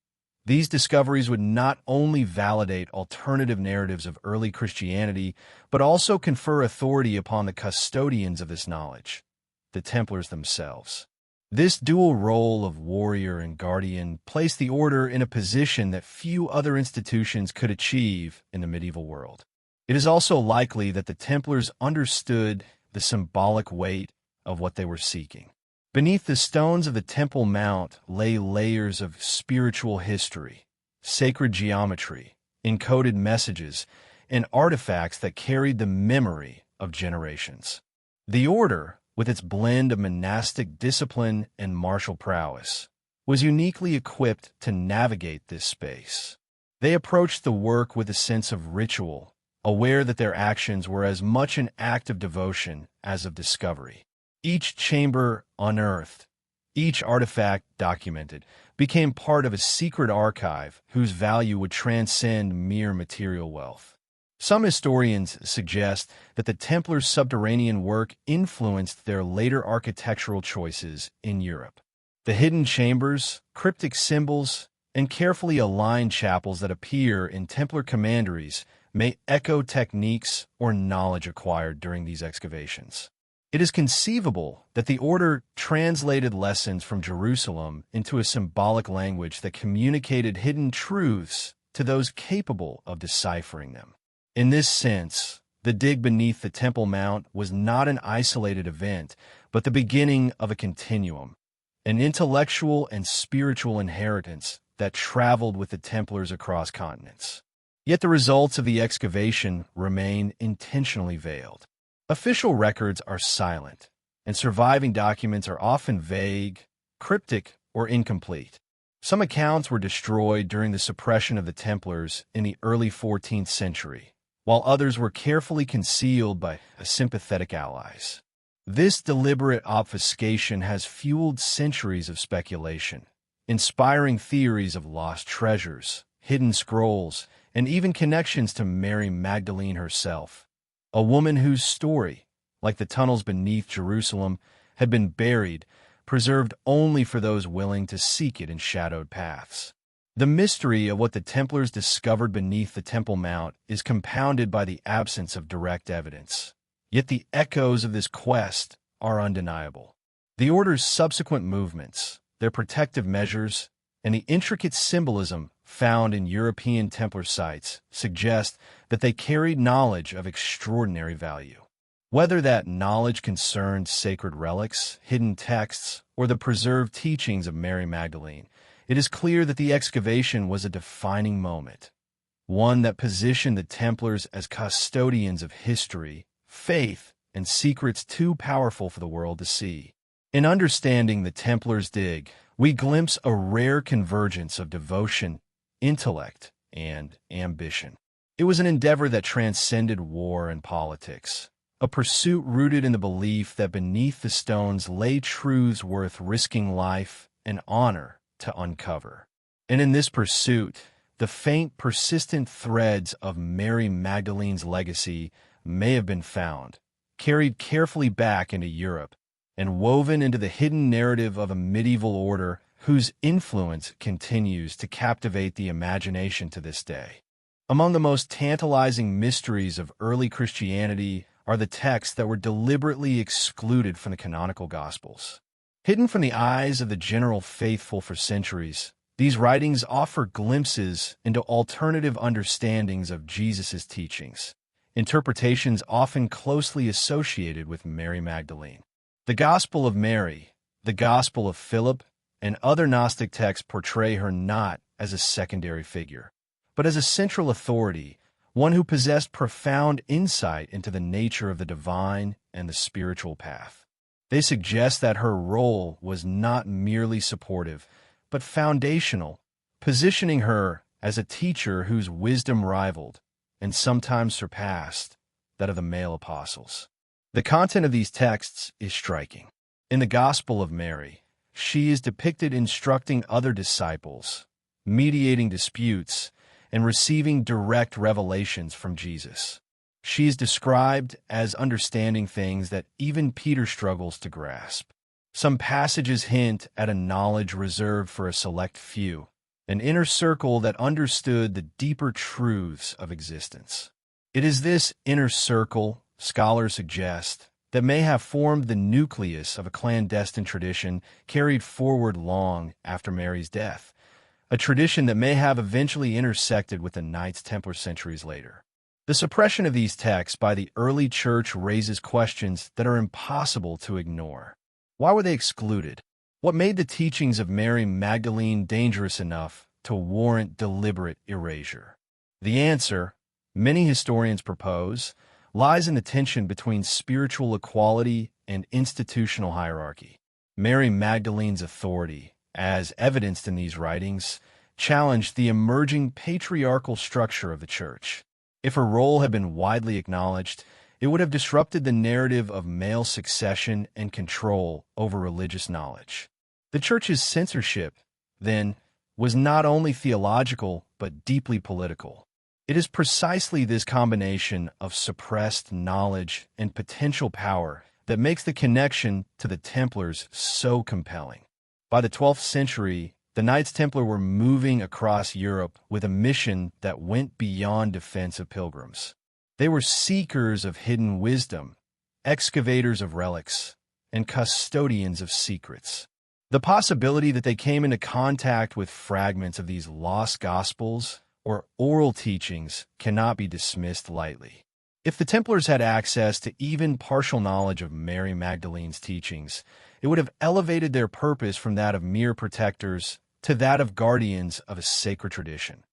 These discoveries would not only validate alternative narratives of early Christianity, but also confer authority upon the custodians of this knowledge, the Templars themselves. This dual role of warrior and guardian placed the order in a position that few other institutions could achieve in the medieval world. It is also likely that the Templars understood the symbolic weight of what they were seeking. Beneath the stones of the Temple Mount lay layers of spiritual history, sacred geometry, encoded messages, and artifacts that carried the memory of generations. The order, with its blend of monastic discipline and martial prowess, was uniquely equipped to navigate this space. They approached the work with a sense of ritual, aware that their actions were as much an act of devotion as of discovery. Each chamber unearthed, each artifact documented, became part of a secret archive whose value would transcend mere material wealth. Some historians suggest that the Templars' subterranean work influenced their later architectural choices in Europe. The hidden chambers, cryptic symbols, and carefully aligned chapels that appear in Templar commanderies may echo techniques or knowledge acquired during these excavations. It is conceivable that the order translated lessons from Jerusalem into a symbolic language that communicated hidden truths to those capable of deciphering them. In this sense, the dig beneath the Temple Mount was not an isolated event, but the beginning of a continuum, an intellectual and spiritual inheritance that traveled with the Templars across continents. Yet the results of the excavation remain intentionally veiled. Official records are silent, and surviving documents are often vague, cryptic, or incomplete. Some accounts were destroyed during the suppression of the Templars in the early 14th century, while others were carefully concealed by sympathetic allies. This deliberate obfuscation has fueled centuries of speculation, inspiring theories of lost treasures, hidden scrolls, and even connections to Mary Magdalene herself, a woman whose story, like the tunnels beneath Jerusalem, had been buried, preserved only for those willing to seek it in shadowed paths. The mystery of what the Templars discovered beneath the Temple Mount is compounded by the absence of direct evidence. Yet the echoes of this quest are undeniable. The Order's subsequent movements, their protective measures, and the intricate symbolism found in European Templar sites suggest that they carried knowledge of extraordinary value. Whether that knowledge concerned sacred relics, hidden texts, or the preserved teachings of Mary Magdalene, it is clear that the excavation was a defining moment, one that positioned the Templars as custodians of history, faith, and secrets too powerful for the world to see. In understanding the Templars' dig, we glimpse a rare convergence of devotion, intellect, and ambition. It was an endeavor that transcended war and politics, a pursuit rooted in the belief that beneath the stones lay truths worth risking life and honor to uncover. And in this pursuit, the faint, persistent threads of Mary Magdalene's legacy may have been found, carried carefully back into Europe and woven into the hidden narrative of a medieval order whose influence continues to captivate the imagination to this day. Among the most tantalizing mysteries of early Christianity are the texts that were deliberately excluded from the canonical Gospels. Hidden from the eyes of the general faithful for centuries, these writings offer glimpses into alternative understandings of Jesus' teachings, interpretations often closely associated with Mary Magdalene. The Gospel of Mary, the Gospel of Philip, and other Gnostic texts portray her not as a secondary figure, but as a central authority, one who possessed profound insight into the nature of the divine and the spiritual path. They suggest that her role was not merely supportive, but foundational, positioning her as a teacher whose wisdom rivaled, and sometimes surpassed, that of the male apostles. The content of these texts is striking. In the Gospel of Mary, she is depicted instructing other disciples, mediating disputes, and receiving direct revelations from Jesus. She is described as understanding things that even Peter struggles to grasp. Some passages hint at a knowledge reserved for a select few, an inner circle that understood the deeper truths of existence. It is this inner circle, scholars suggest, that may have formed the nucleus of a clandestine tradition carried forward long after Mary's death, a tradition that may have eventually intersected with the Knights Templar centuries later. The suppression of these texts by the early church raises questions that are impossible to ignore. Why were they excluded? What made the teachings of Mary Magdalene dangerous enough to warrant deliberate erasure? The answer, many historians propose, lies in the tension between spiritual equality and institutional hierarchy. Mary Magdalene's authority, as evidenced in these writings, challenged the emerging patriarchal structure of the Church. If her role had been widely acknowledged, it would have disrupted the narrative of male succession and control over religious knowledge. The Church's censorship, then, was not only theological but deeply political. It is precisely this combination of suppressed knowledge and potential power that makes the connection to the Templars so compelling. By the 12th century, the Knights Templar were moving across Europe with a mission that went beyond defense of pilgrims. They were seekers of hidden wisdom, excavators of relics, and custodians of secrets. The possibility that they came into contact with fragments of these lost Gospels or oral teachings cannot be dismissed lightly. If the Templars had access to even partial knowledge of Mary Magdalene's teachings, it would have elevated their purpose from that of mere protectors to that of guardians of a sacred tradition,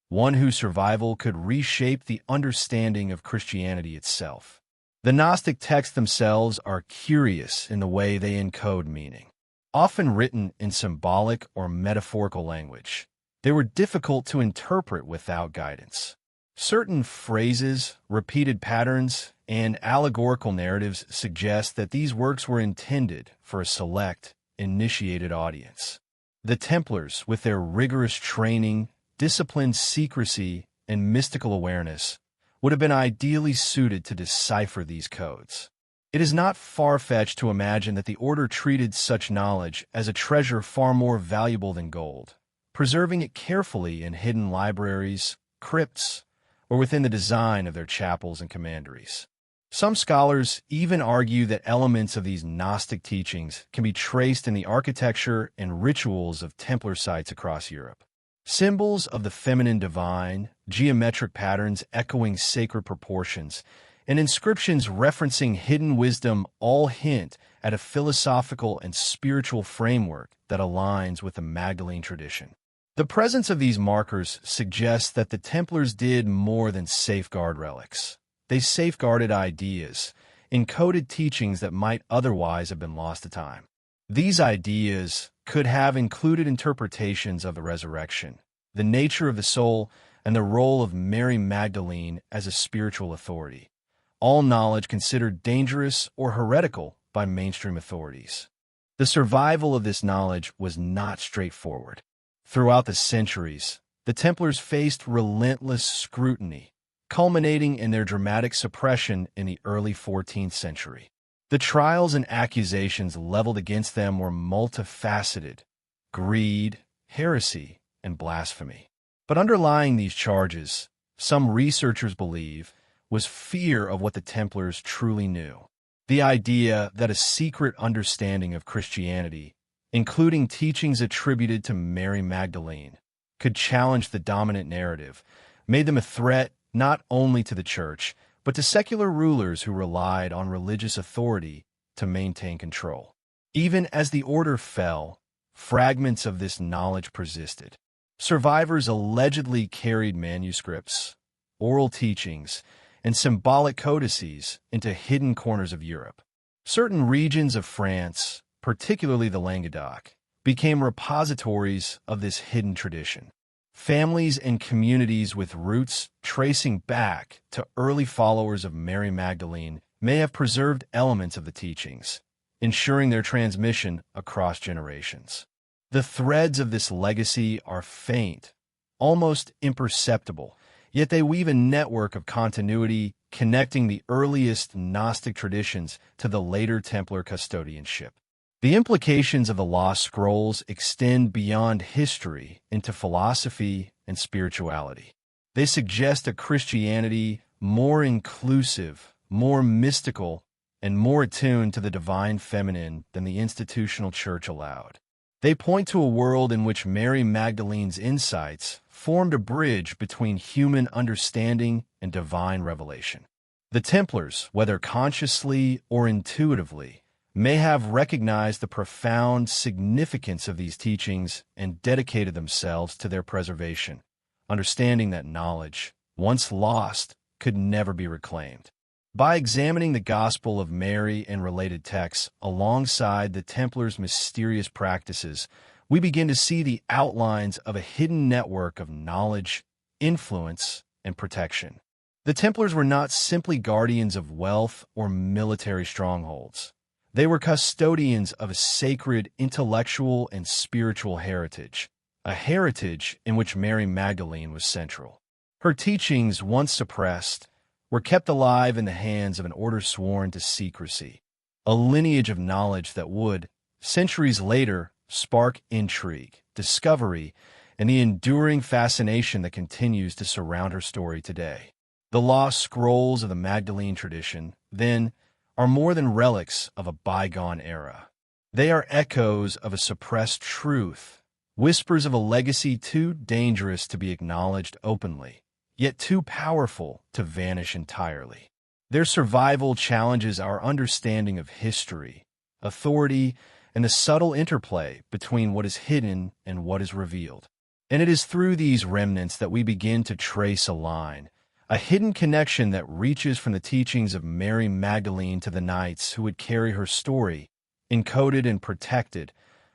one whose survival could reshape the understanding of Christianity itself. The Gnostic texts themselves are curious in the way they encode meaning. Often written in symbolic or metaphorical language, they were difficult to interpret without guidance. Certain phrases, repeated patterns, and allegorical narratives suggest that these works were intended for a select, initiated audience. The Templars, with their rigorous training, disciplined secrecy, and mystical awareness, would have been ideally suited to decipher these codes. It is not far-fetched to imagine that the order treated such knowledge as a treasure far more valuable than gold, preserving it carefully in hidden libraries, crypts, or within the design of their chapels and commanderies. Some scholars even argue that elements of these Gnostic teachings can be traced in the architecture and rituals of Templar sites across Europe. Symbols of the feminine divine, geometric patterns echoing sacred proportions, and inscriptions referencing hidden wisdom all hint at a philosophical and spiritual framework that aligns with the Magdalene tradition. The presence of these markers suggests that the Templars did more than safeguard relics. They safeguarded ideas, encoded teachings that might otherwise have been lost to time. These ideas could have included interpretations of the resurrection, the nature of the soul, and the role of Mary Magdalene as a spiritual authority, all knowledge considered dangerous or heretical by mainstream authorities. The survival of this knowledge was not straightforward. Throughout the centuries, the Templars faced relentless scrutiny, culminating in their dramatic suppression in the early 14th century. The trials and accusations leveled against them were multifaceted: greed, heresy, and blasphemy. But underlying these charges, some researchers believe, was fear of what the Templars truly knew. The idea that a secret understanding of Christianity, including teachings attributed to Mary Magdalene, could challenge the dominant narrative, made them a threat not only to the Church, but to secular rulers who relied on religious authority to maintain control. Even as the order fell, fragments of this knowledge persisted. Survivors allegedly carried manuscripts, oral teachings, and symbolic codices into hidden corners of Europe. Certain regions of France, particularly the Languedoc, became repositories of this hidden tradition. Families and communities with roots tracing back to early followers of Mary Magdalene may have preserved elements of the teachings, ensuring their transmission across generations. The threads of this legacy are faint, almost imperceptible, yet they weave a network of continuity connecting the earliest Gnostic traditions to the later Templar custodianship. The implications of the lost scrolls extend beyond history into philosophy and spirituality. They suggest a Christianity more inclusive, more mystical, and more attuned to the divine feminine than the institutional church allowed. They point to a world in which Mary Magdalene's insights formed a bridge between human understanding and divine revelation. The Templars, whether consciously or intuitively, may have recognized the profound significance of these teachings and dedicated themselves to their preservation, understanding that knowledge, once lost, could never be reclaimed. By examining the Gospel of Mary and related texts alongside the Templars' mysterious practices, we begin to see the outlines of a hidden network of knowledge, influence, and protection. The Templars were not simply guardians of wealth or military strongholds. They were custodians of a sacred intellectual and spiritual heritage, a heritage in which Mary Magdalene was central. Her teachings, once suppressed, were kept alive in the hands of an order sworn to secrecy, a lineage of knowledge that would, centuries later, spark intrigue, discovery, and the enduring fascination that continues to surround her story today. The lost scrolls of the Magdalene tradition, then, are more than relics of a bygone era. They are echoes of a suppressed truth, whispers of a legacy too dangerous to be acknowledged openly, yet too powerful to vanish entirely. Their survival challenges our understanding of history, authority, and the subtle interplay between what is hidden and what is revealed. And it is through these remnants that we begin to trace a line, a hidden connection that reaches from the teachings of Mary Magdalene to the knights who would carry her story, encoded and protected,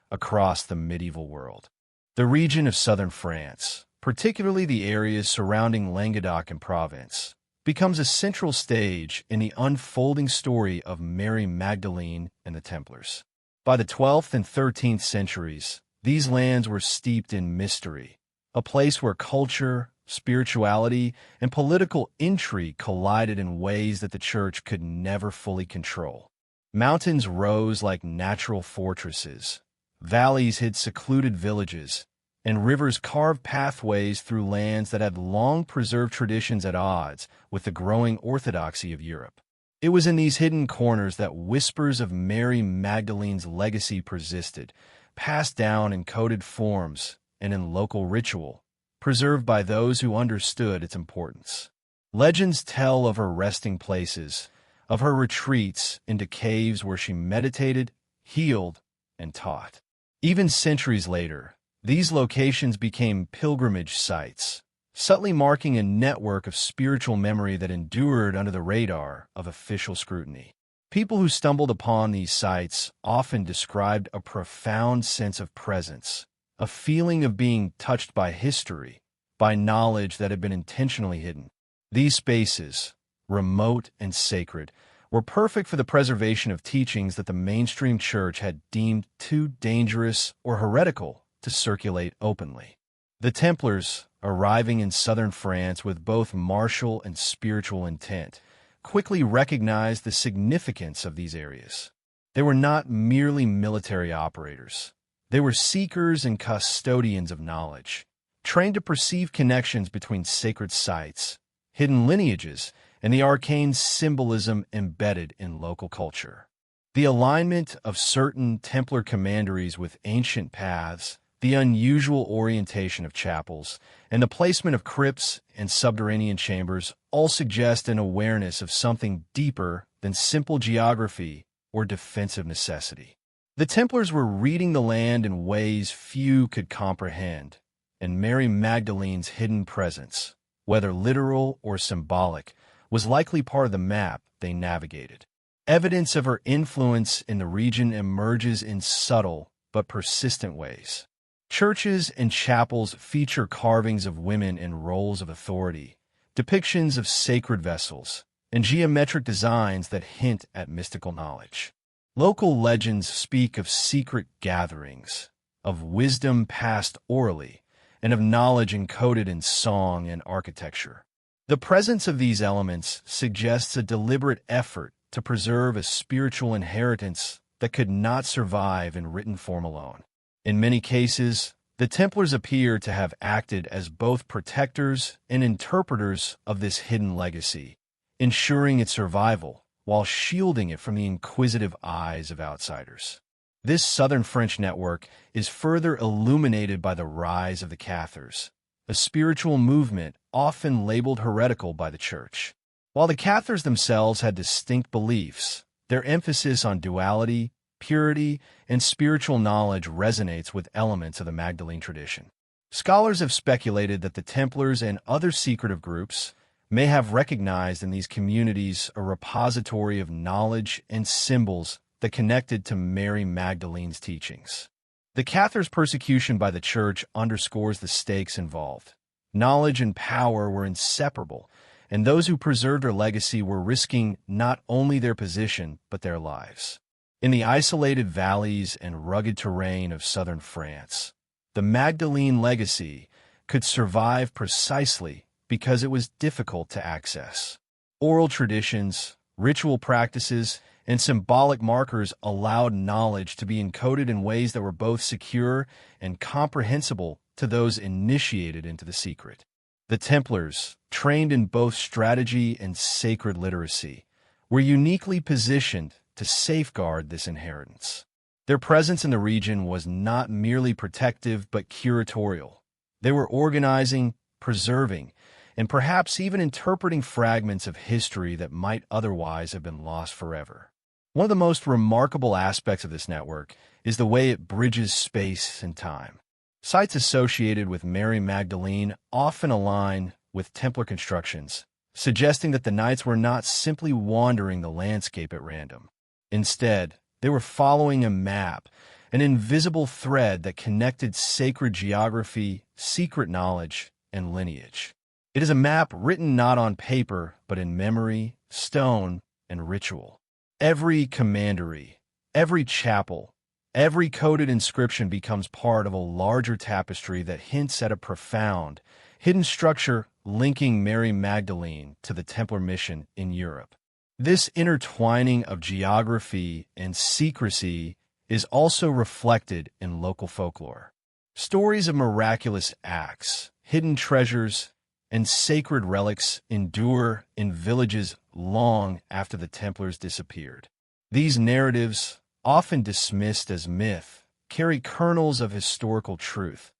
across the medieval world. The region of southern France, particularly the areas surrounding Languedoc and Provence, becomes a central stage in the unfolding story of Mary Magdalene and the Templars. By the 12th and 13th centuries, these lands were steeped in mystery, a place where culture, spirituality, and political intrigue collided in ways that the Church could never fully control. Mountains rose like natural fortresses, valleys hid secluded villages, and rivers carved pathways through lands that had long preserved traditions at odds with the growing orthodoxy of Europe. It was in these hidden corners that whispers of Mary Magdalene's legacy persisted, passed down in coded forms and in local ritual, preserved by those who understood its importance. Legends tell of her resting places, of her retreats into caves where she meditated, healed, and taught. Even centuries later, these locations became pilgrimage sites, subtly marking a network of spiritual memory that endured under the radar of official scrutiny. People who stumbled upon these sites often described a profound sense of presence, a feeling of being touched by history, by knowledge that had been intentionally hidden. These spaces, remote and sacred, were perfect for the preservation of teachings that the mainstream church had deemed too dangerous or heretical to circulate openly. The Templars, arriving in southern France with both martial and spiritual intent, quickly recognized the significance of these areas. They were not merely military operators. They were seekers and custodians of knowledge, trained to perceive connections between sacred sites, hidden lineages, and the arcane symbolism embedded in local culture. The alignment of certain Templar commanderies with ancient paths, the unusual orientation of chapels, and the placement of crypts and subterranean chambers all suggest an awareness of something deeper than simple geography or defensive necessity. The Templars were reading the land in ways few could comprehend, and Mary Magdalene's hidden presence, whether literal or symbolic, was likely part of the map they navigated. Evidence of her influence in the region emerges in subtle but persistent ways. Churches and chapels feature carvings of women in roles of authority, depictions of sacred vessels, and geometric designs that hint at mystical knowledge. Local legends speak of secret gatherings, of wisdom passed orally, and of knowledge encoded in song and architecture. The presence of these elements suggests a deliberate effort to preserve a spiritual inheritance that could not survive in written form alone. In many cases, the Templars appear to have acted as both protectors and interpreters of this hidden legacy, ensuring its survival while shielding it from the inquisitive eyes of outsiders. This southern French network is further illuminated by the rise of the Cathars, a spiritual movement often labeled heretical by the Church. While the Cathars themselves had distinct beliefs, their emphasis on duality, purity, and spiritual knowledge resonates with elements of the Magdalene tradition. Scholars have speculated that the Templars and other secretive groups may have recognized in these communities a repository of knowledge and symbols that connected to Mary Magdalene's teachings. The Cathars' persecution by the Church underscores the stakes involved. Knowledge and power were inseparable, and those who preserved her legacy were risking not only their position but their lives. In the isolated valleys and rugged terrain of southern France, the Magdalene legacy could survive precisely because it was difficult to access. Oral traditions, ritual practices, and symbolic markers allowed knowledge to be encoded in ways that were both secure and comprehensible to those initiated into the secret. The Templars, trained in both strategy and sacred literacy, were uniquely positioned to safeguard this inheritance. Their presence in the region was not merely protective but curatorial. They were organizing, preserving, and perhaps even interpreting fragments of history that might otherwise have been lost forever. One of the most remarkable aspects of this network is the way it bridges space and time. Sites associated with Mary Magdalene often align with Templar constructions, suggesting that the Knights were not simply wandering the landscape at random. Instead, they were following a map, an invisible thread that connected sacred geography, secret knowledge, and lineage. It is a map written not on paper, but in memory, stone, and ritual. Every commandery, every chapel, every coded inscription becomes part of a larger tapestry that hints at a profound, hidden structure linking Mary Magdalene to the Templar mission in Europe. This intertwining of geography and secrecy is also reflected in local folklore. Stories of miraculous acts, hidden treasures, and sacred relics endure in villages long after the Templars disappeared. These narratives, often dismissed as myth, carry kernels of historical truth.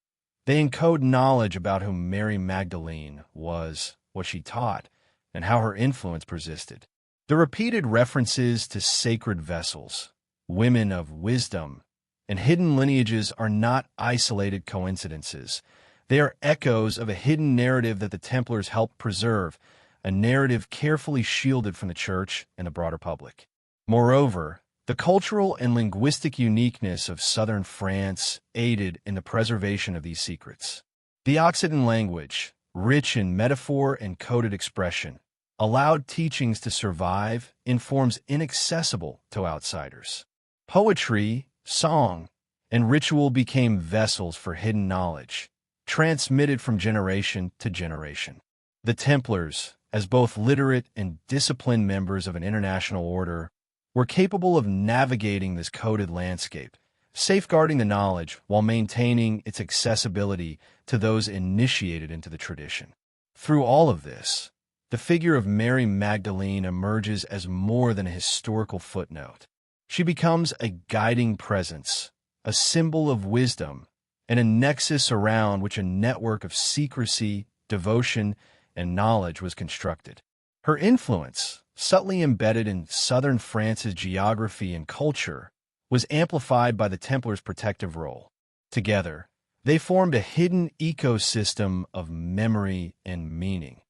They encode knowledge about who Mary Magdalene was, what she taught, and how her influence persisted. The repeated references to sacred vessels, women of wisdom, and hidden lineages are not isolated coincidences. They are echoes of a hidden narrative that the Templars helped preserve, a narrative carefully shielded from the Church and the broader public. Moreover, the cultural and linguistic uniqueness of southern France aided in the preservation of these secrets. The Occitan language, rich in metaphor and coded expression, allowed teachings to survive in forms inaccessible to outsiders. Poetry, song, and ritual became vessels for hidden knowledge, transmitted from generation to generation. The Templars, as both literate and disciplined members of an international order, were capable of navigating this coded landscape, safeguarding the knowledge while maintaining its accessibility to those initiated into the tradition. Through all of this, the figure of Mary Magdalene emerges as more than a historical footnote. She becomes a guiding presence, a symbol of wisdom, and a nexus around which a network of secrecy, devotion, and knowledge was constructed. Her influence, subtly embedded in southern France's geography and culture, was amplified by the Templars' protective role. Together, they formed a hidden ecosystem of memory and meaning,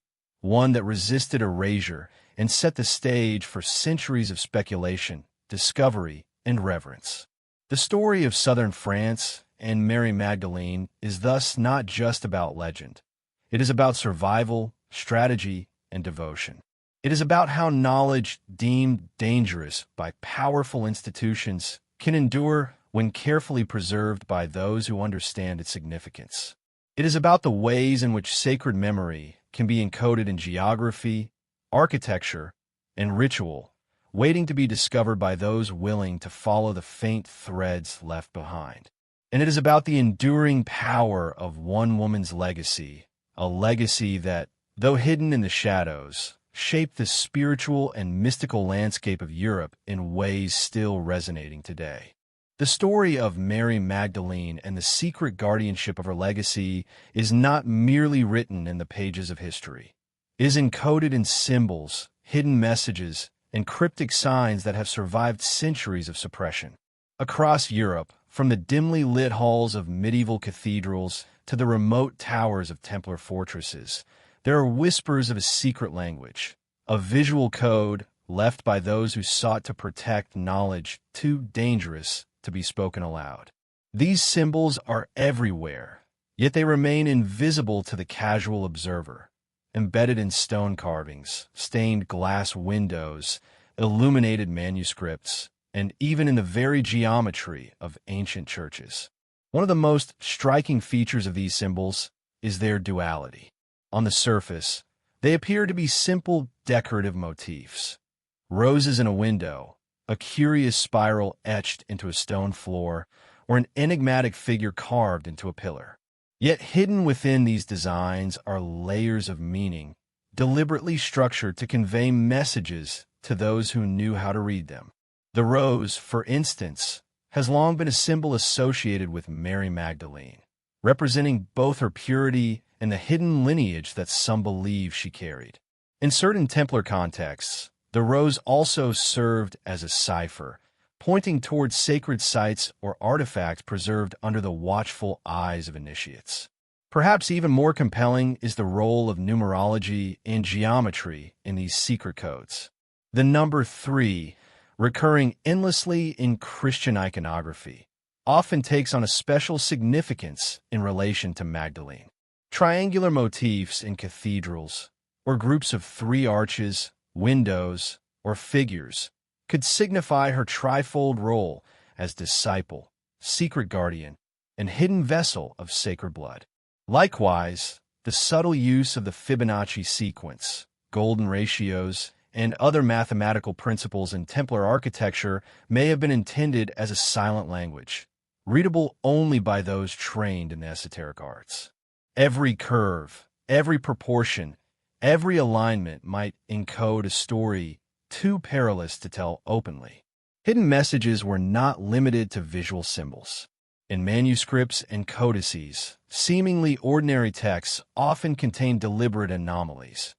one that resisted erasure and set the stage for centuries of speculation, discovery, and reverence. The story of southern France and Mary Magdalene is thus not just about legend. It is about survival, strategy, and devotion. It is about how knowledge deemed dangerous by powerful institutions can endure when carefully preserved by those who understand its significance. It is about the ways in which sacred memory can be encoded in geography, architecture, and ritual, waiting to be discovered by those willing to follow the faint threads left behind. And it is about the enduring power of one woman's legacy, a legacy that, though hidden in the shadows, shaped the spiritual and mystical landscape of Europe in ways still resonating today. The story of Mary Magdalene and the secret guardianship of her legacy is not merely written in the pages of history. It is encoded in symbols, hidden messages, and cryptic signs that have survived centuries of suppression. Across Europe, from the dimly lit halls of medieval cathedrals to the remote towers of Templar fortresses, there are whispers of a secret language, a visual code left by those who sought to protect knowledge too dangerous to be spoken aloud. These symbols are everywhere, yet they remain invisible to the casual observer, embedded in stone carvings, stained glass windows, illuminated manuscripts, and even in the very geometry of ancient churches. One of the most striking features of these symbols is their duality. On the surface, they appear to be simple decorative motifs. Roses in a window, a curious spiral etched into a stone floor, or an enigmatic figure carved into a pillar. Yet hidden within these designs are layers of meaning, deliberately structured to convey messages to those who knew how to read them. The rose, for instance, has long been a symbol associated with Mary Magdalene, representing both her purity and the hidden lineage that some believe she carried. In certain Templar contexts, the rose also served as a cipher, pointing towards sacred sites or artifacts preserved under the watchful eyes of initiates. Perhaps even more compelling is the role of numerology and geometry in these secret codes. The number 3, recurring endlessly in Christian iconography, often takes on a special significance in relation to Magdalene. Triangular motifs in cathedrals, or groups of 3 arches, windows, or figures, could signify her trifold role as disciple, secret guardian, and hidden vessel of sacred blood. Likewise, the subtle use of the Fibonacci sequence, golden ratios, and other mathematical principles in Templar architecture may have been intended as a silent language, readable only by those trained in the esoteric arts. Every curve, every proportion, every alignment might encode a story too perilous to tell openly. Hidden messages were not limited to visual symbols. In manuscripts and codices, seemingly ordinary texts often contain deliberate anomalies,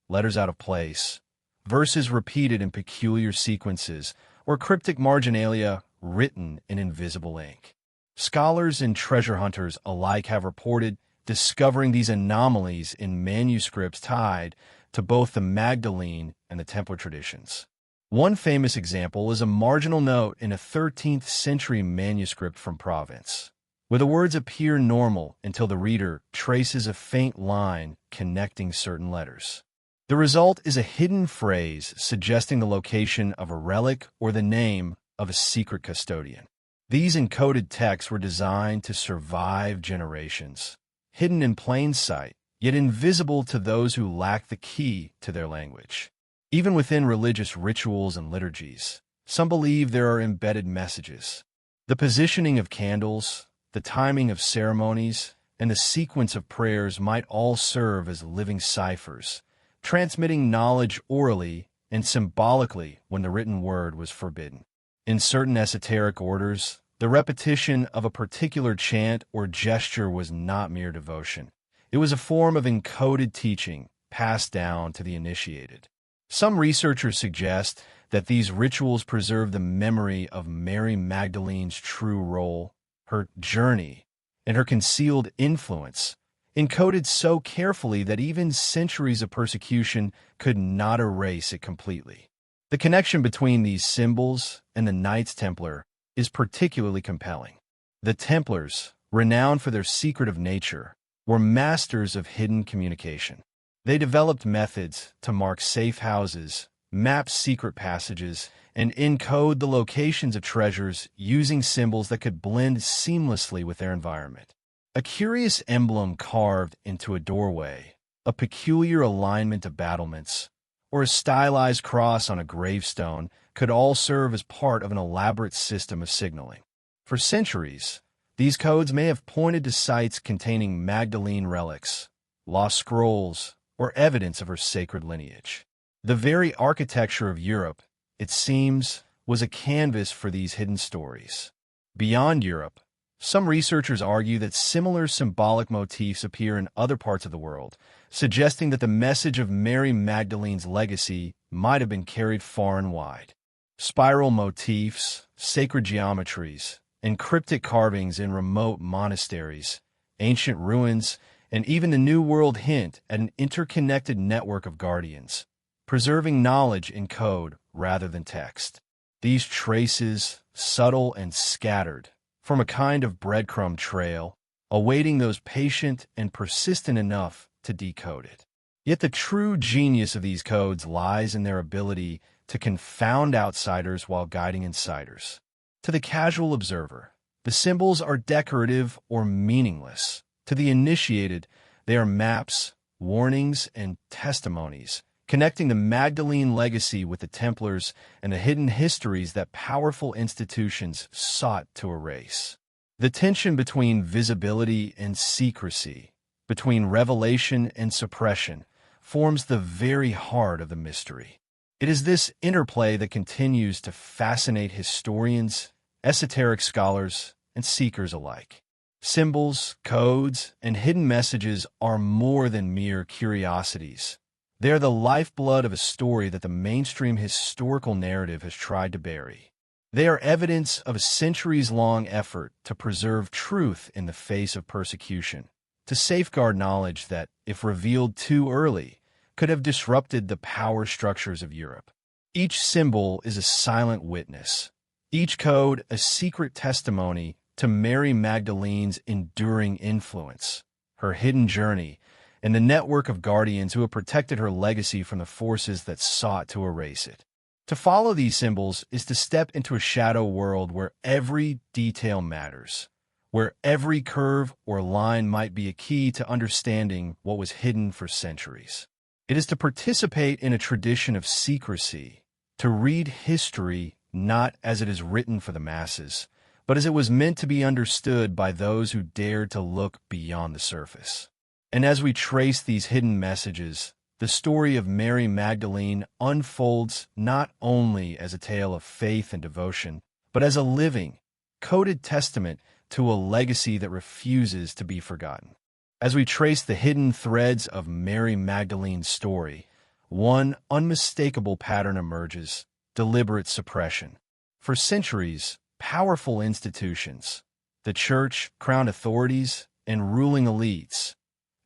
letters out of place, verses repeated in peculiar sequences, or cryptic marginalia written in invisible ink. Scholars and treasure hunters alike have reported discovering these anomalies in manuscripts tied to both the Magdalene and the Templar traditions. One famous example is a marginal note in a 13th century manuscript from Provence, where the words appear normal until the reader traces a faint line connecting certain letters. The result is a hidden phrase suggesting the location of a relic or the name of a secret custodian. These encoded texts were designed to survive generations, hidden in plain sight, yet invisible to those who lack the key to their language. Even within religious rituals and liturgies, some believe there are embedded messages. The positioning of candles, the timing of ceremonies, and the sequence of prayers might all serve as living ciphers, transmitting knowledge orally and symbolically when the written word was forbidden. In certain esoteric orders, the repetition of a particular chant or gesture was not mere devotion. It was a form of encoded teaching passed down to the initiated. Some researchers suggest that these rituals preserve the memory of Mary Magdalene's true role, her journey, and her concealed influence, encoded so carefully that even centuries of persecution could not erase it completely. The connection between these symbols and the Knights Templar is particularly compelling. The Templars, renowned for their secretive nature, were masters of hidden communication. They developed methods to mark safe houses, map secret passages, and encode the locations of treasures using symbols that could blend seamlessly with their environment. A curious emblem carved into a doorway, a peculiar alignment of battlements, or a stylized cross on a gravestone could all serve as part of an elaborate system of signaling. For centuries, these codes may have pointed to sites containing Magdalene relics, lost scrolls, or evidence of her sacred lineage. The very architecture of Europe, it seems, was a canvas for these hidden stories. Beyond Europe, some researchers argue that similar symbolic motifs appear in other parts of the world, suggesting that the message of Mary Magdalene's legacy might have been carried far and wide. Spiral motifs, sacred geometries, and cryptic carvings in remote monasteries, ancient ruins, and even the New World hint at an interconnected network of guardians, preserving knowledge in code rather than text. These traces, subtle and scattered, form a kind of breadcrumb trail, awaiting those patient and persistent enough to decode it. Yet the true genius of these codes lies in their ability to confound outsiders while guiding insiders. To the casual observer, the symbols are decorative or meaningless. To the initiated, they are maps, warnings, and testimonies, connecting the Magdalene legacy with the Templars and the hidden histories that powerful institutions sought to erase. The tension between visibility and secrecy, between revelation and suppression, forms the very heart of the mystery. It is this interplay that continues to fascinate historians, esoteric scholars, and seekers alike. Symbols, codes, and hidden messages are more than mere curiosities. They are the lifeblood of a story that the mainstream historical narrative has tried to bury. They are evidence of a centuries-long effort to preserve truth in the face of persecution, to safeguard knowledge that, if revealed too early, could have disrupted the power structures of Europe. Each symbol is a silent witness, each code a secret testimony to Mary Magdalene's enduring influence, her hidden journey, and the network of guardians who have protected her legacy from the forces that sought to erase it. To follow these symbols is to step into a shadow world where every detail matters, where every curve or line might be a key to understanding what was hidden for centuries. It is to participate in a tradition of secrecy, to read history not as it is written for the masses, but as it was meant to be understood by those who dared to look beyond the surface. And as we trace these hidden messages, the story of Mary Magdalene unfolds not only as a tale of faith and devotion, but as a living, coded testament to a legacy that refuses to be forgotten. As we trace the hidden threads of Mary Magdalene's story, one unmistakable pattern emerges: deliberate suppression. For centuries, powerful institutions, the church, crown authorities, and ruling elites,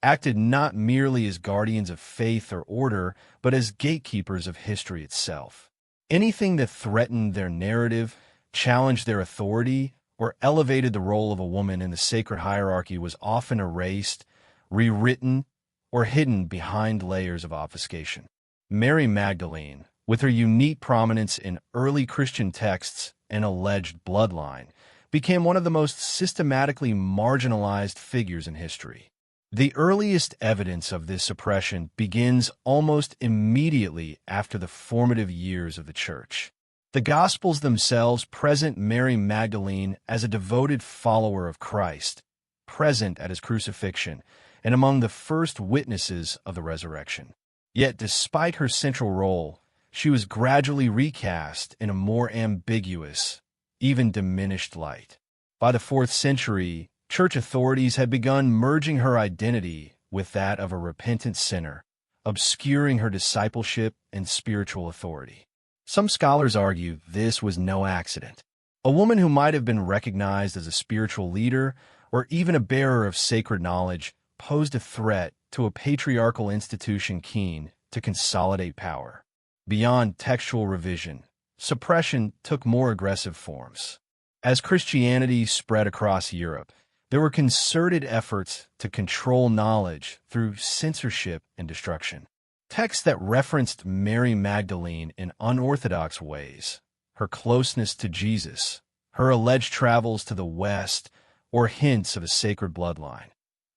acted not merely as guardians of faith or order, but as gatekeepers of history itself. Anything that threatened their narrative, challenged their authority, or elevated the role of a woman in the sacred hierarchy was often erased, rewritten, or hidden behind layers of obfuscation. Mary Magdalene, with her unique prominence in early Christian texts and alleged bloodline, became one of the most systematically marginalized figures in history. The earliest evidence of this suppression begins almost immediately after the formative years of the Church. The Gospels themselves present Mary Magdalene as a devoted follower of Christ, present at his crucifixion, and among the first witnesses of the resurrection. Yet, despite her central role, she was gradually recast in a more ambiguous, even diminished light. By the 4th century, Church authorities had begun merging her identity with that of a repentant sinner, obscuring her discipleship and spiritual authority. Some scholars argue this was no accident. A woman who might have been recognized as a spiritual leader or even a bearer of sacred knowledge posed a threat to a patriarchal institution keen to consolidate power. Beyond textual revision, suppression took more aggressive forms. As Christianity spread across Europe, there were concerted efforts to control knowledge through censorship and destruction. Texts that referenced Mary Magdalene in unorthodox ways, her closeness to Jesus, her alleged travels to the West, or hints of a sacred bloodline,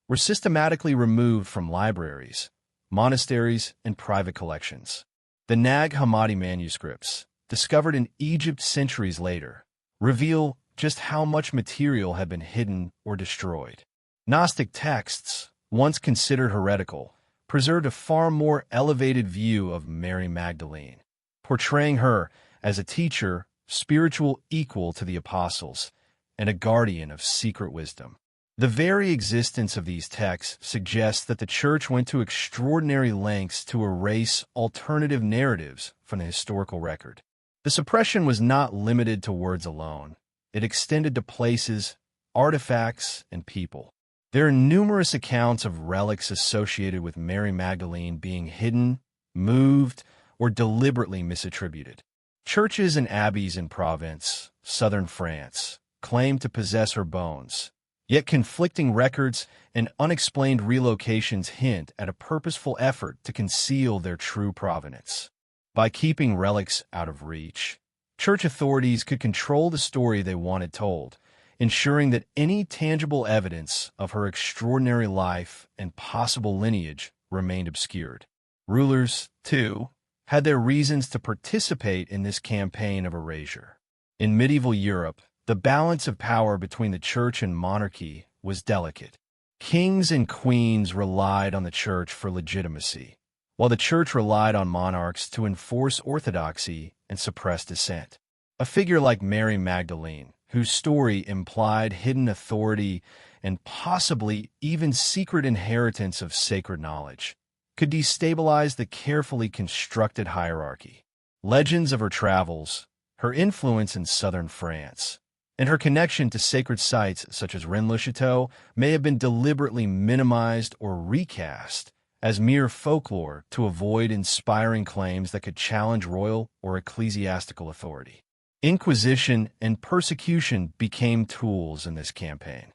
were systematically removed from libraries, monasteries, and private collections. The Nag Hammadi manuscripts, discovered in Egypt centuries later, reveal just how much material had been hidden or destroyed. Gnostic texts, once considered heretical, preserved a far more elevated view of Mary Magdalene, portraying her as a teacher, spiritual equal to the apostles, and a guardian of secret wisdom. The very existence of these texts suggests that the Church went to extraordinary lengths to erase alternative narratives from the historical record. The suppression was not limited to words alone. It extended to places, artifacts, and people. There are numerous accounts of relics associated with Mary Magdalene being hidden, moved, or deliberately misattributed. Churches and abbeys in Provence, southern France, claim to possess her bones, yet conflicting records and unexplained relocations hint at a purposeful effort to conceal their true provenance. By keeping relics out of reach, Church authorities could control the story they wanted told, ensuring that any tangible evidence of her extraordinary life and possible lineage remained obscured. Rulers, too, had their reasons to participate in this campaign of erasure. In medieval Europe, the balance of power between the Church and monarchy was delicate. Kings and queens relied on the Church for legitimacy, while the Church relied on monarchs to enforce orthodoxy and suppress dissent. A figure like Mary Magdalene, whose story implied hidden authority and possibly even secret inheritance of sacred knowledge, could destabilize the carefully constructed hierarchy. Legends of her travels, her influence in southern France, and her connection to sacred sites such as Rennes-le-Château may have been deliberately minimized or recast as mere folklore to avoid inspiring claims that could challenge royal or ecclesiastical authority. Inquisition and persecution became tools in this campaign.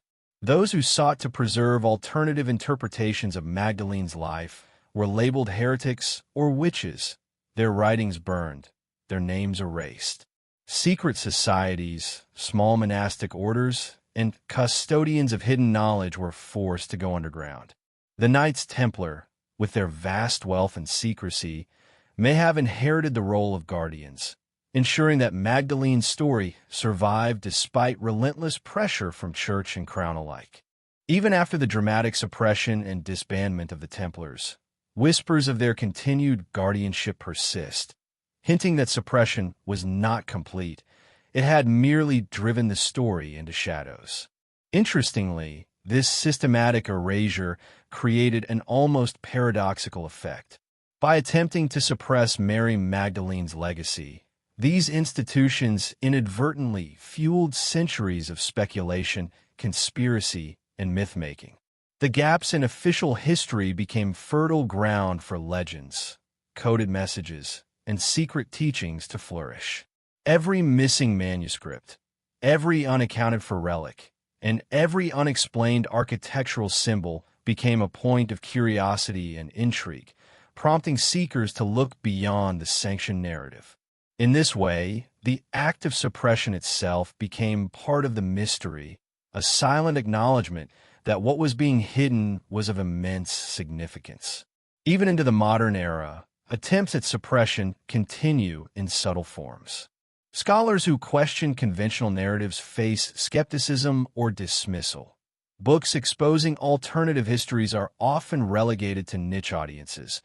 Those who sought to preserve alternative interpretations of Magdalene's life were labeled heretics or witches, their writings burned, their names erased. Secret societies, small monastic orders, and custodians of hidden knowledge were forced to go underground. The Knights Templar, with their vast wealth and secrecy, may have inherited the role of guardians, ensuring that Magdalene's story survived despite relentless pressure from Church and Crown alike. Even after the dramatic suppression and disbandment of the Templars, whispers of their continued guardianship persist, hinting that suppression was not complete. It had merely driven the story into shadows. Interestingly, this systematic erasure created an almost paradoxical effect. By attempting to suppress Mary Magdalene's legacy, these institutions inadvertently fueled centuries of speculation, conspiracy, and myth-making. The gaps in official history became fertile ground for legends, coded messages, and secret teachings to flourish. Every missing manuscript, every unaccounted-for relic, and every unexplained architectural symbol became a point of curiosity and intrigue, prompting seekers to look beyond the sanctioned narrative. In this way, the act of suppression itself became part of the mystery, a silent acknowledgement that what was being hidden was of immense significance. Even into the modern era, attempts at suppression continue in subtle forms. Scholars who question conventional narratives face skepticism or dismissal. Books exposing alternative histories are often relegated to niche audiences.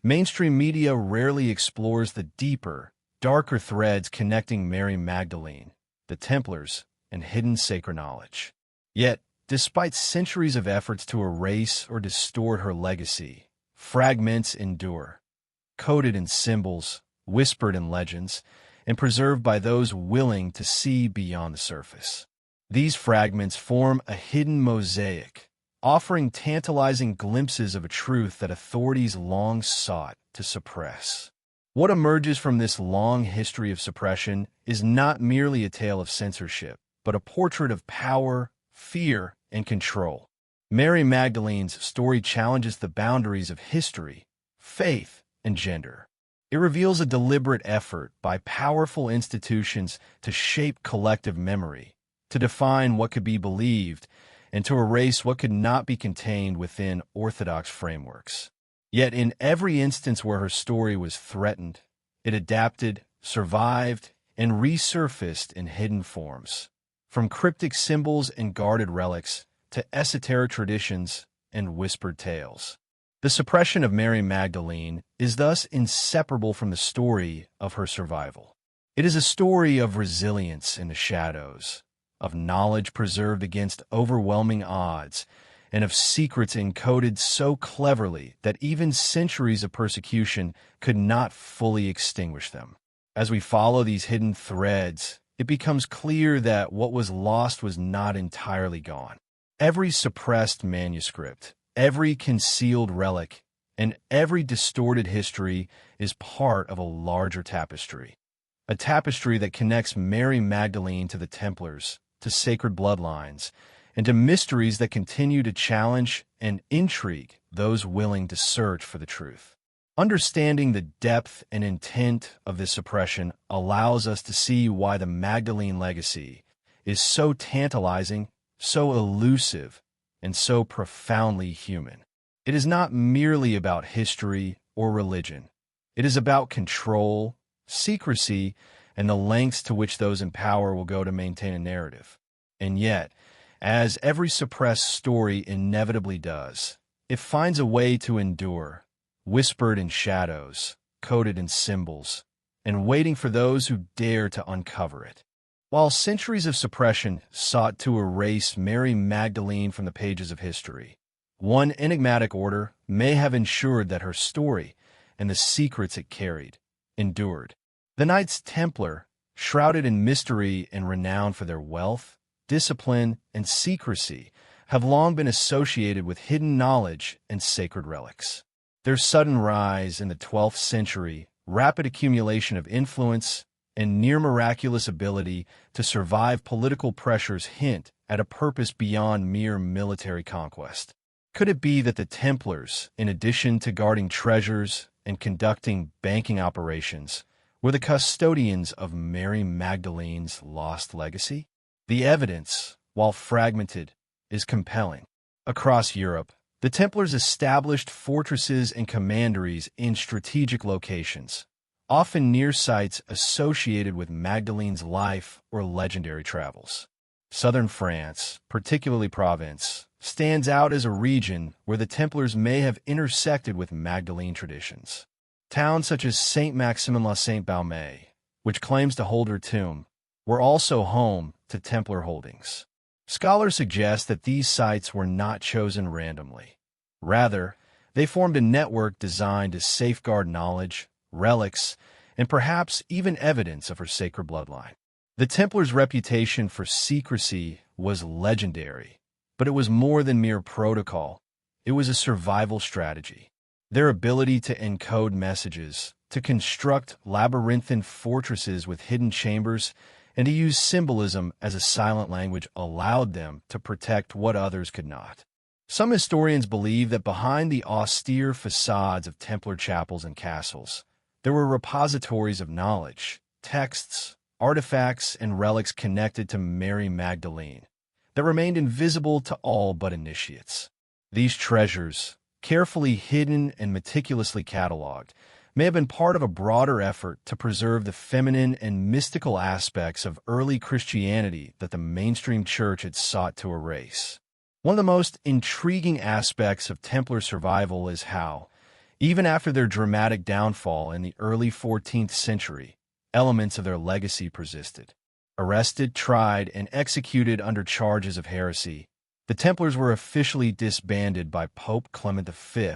Mainstream media rarely explores the deeper, darker threads connecting Mary Magdalene, the Templars, and hidden sacred knowledge. Yet, despite centuries of efforts to erase or distort her legacy, fragments endure, coded in symbols, whispered in legends, and preserved by those willing to see beyond the surface. These fragments form a hidden mosaic, offering tantalizing glimpses of a truth that authorities long sought to suppress. What emerges from this long history of suppression is not merely a tale of censorship, but a portrait of power, fear, and control. Mary Magdalene's story challenges the boundaries of history, faith, and gender. It reveals a deliberate effort by powerful institutions to shape collective memory, to define what could be believed, and to erase what could not be contained within orthodox frameworks. Yet in every instance where her story was threatened, it adapted, survived, and resurfaced in hidden forms, from cryptic symbols and guarded relics to esoteric traditions and whispered tales. The suppression of Mary Magdalene is thus inseparable from the story of her survival. It is a story of resilience in the shadows, of knowledge preserved against overwhelming odds, and of secrets encoded so cleverly that even centuries of persecution could not fully extinguish them. As we follow these hidden threads, it becomes clear that what was lost was not entirely gone. Every suppressed manuscript, every concealed relic, and every distorted history is part of a larger tapestry. A tapestry that connects Mary Magdalene to the Templars, to sacred bloodlines, and to mysteries that continue to challenge and intrigue those willing to search for the truth. Understanding the depth and intent of this suppression allows us to see why the Magdalene legacy is so tantalizing, so elusive, and so profoundly human. It is not merely about history or religion. It is about control, secrecy, and the lengths to which those in power will go to maintain a narrative. And yet, as every suppressed story inevitably does, it finds a way to endure, whispered in shadows, coded in symbols, and waiting for those who dare to uncover it. While centuries of suppression sought to erase Mary Magdalene from the pages of history, one enigmatic order may have ensured that her story and the secrets it carried endured. The Knights Templar, shrouded in mystery and renowned for their wealth, discipline, and secrecy, have long been associated with hidden knowledge and sacred relics. Their sudden rise in the 12th century, rapid accumulation of influence, and near-miraculous ability to survive political pressures hint at a purpose beyond mere military conquest. Could it be that the Templars, in addition to guarding treasures and conducting banking operations, were the custodians of Mary Magdalene's lost legacy? The evidence, while fragmented, is compelling. Across Europe, the Templars established fortresses and commanderies in strategic locations, often near sites associated with Magdalene's life or legendary travels. Southern France, particularly Provence, stands out as a region where the Templars may have intersected with Magdalene traditions. Towns such as Saint-Maximin-la-Saint-Baume, which claims to hold her tomb, were also home to Templar holdings. Scholars suggest that these sites were not chosen randomly. Rather, they formed a network designed to safeguard knowledge, relics, and perhaps even evidence of her sacred bloodline. The Templars' reputation for secrecy was legendary, but it was more than mere protocol. It was a survival strategy. Their ability to encode messages, to construct labyrinthine fortresses with hidden chambers, and to use symbolism as a silent language allowed them to protect what others could not. Some historians believe that behind the austere facades of Templar chapels and castles, there were repositories of knowledge, texts, artifacts, and relics connected to Mary Magdalene, that remained invisible to all but initiates. These treasures, carefully hidden and meticulously cataloged, may have been part of a broader effort to preserve the feminine and mystical aspects of early Christianity that the mainstream church had sought to erase. One of the most intriguing aspects of Templar survival is how, even after their dramatic downfall in the early 14th century, elements of their legacy persisted. Arrested, tried, and executed under charges of heresy, the Templars were officially disbanded by Pope Clement V,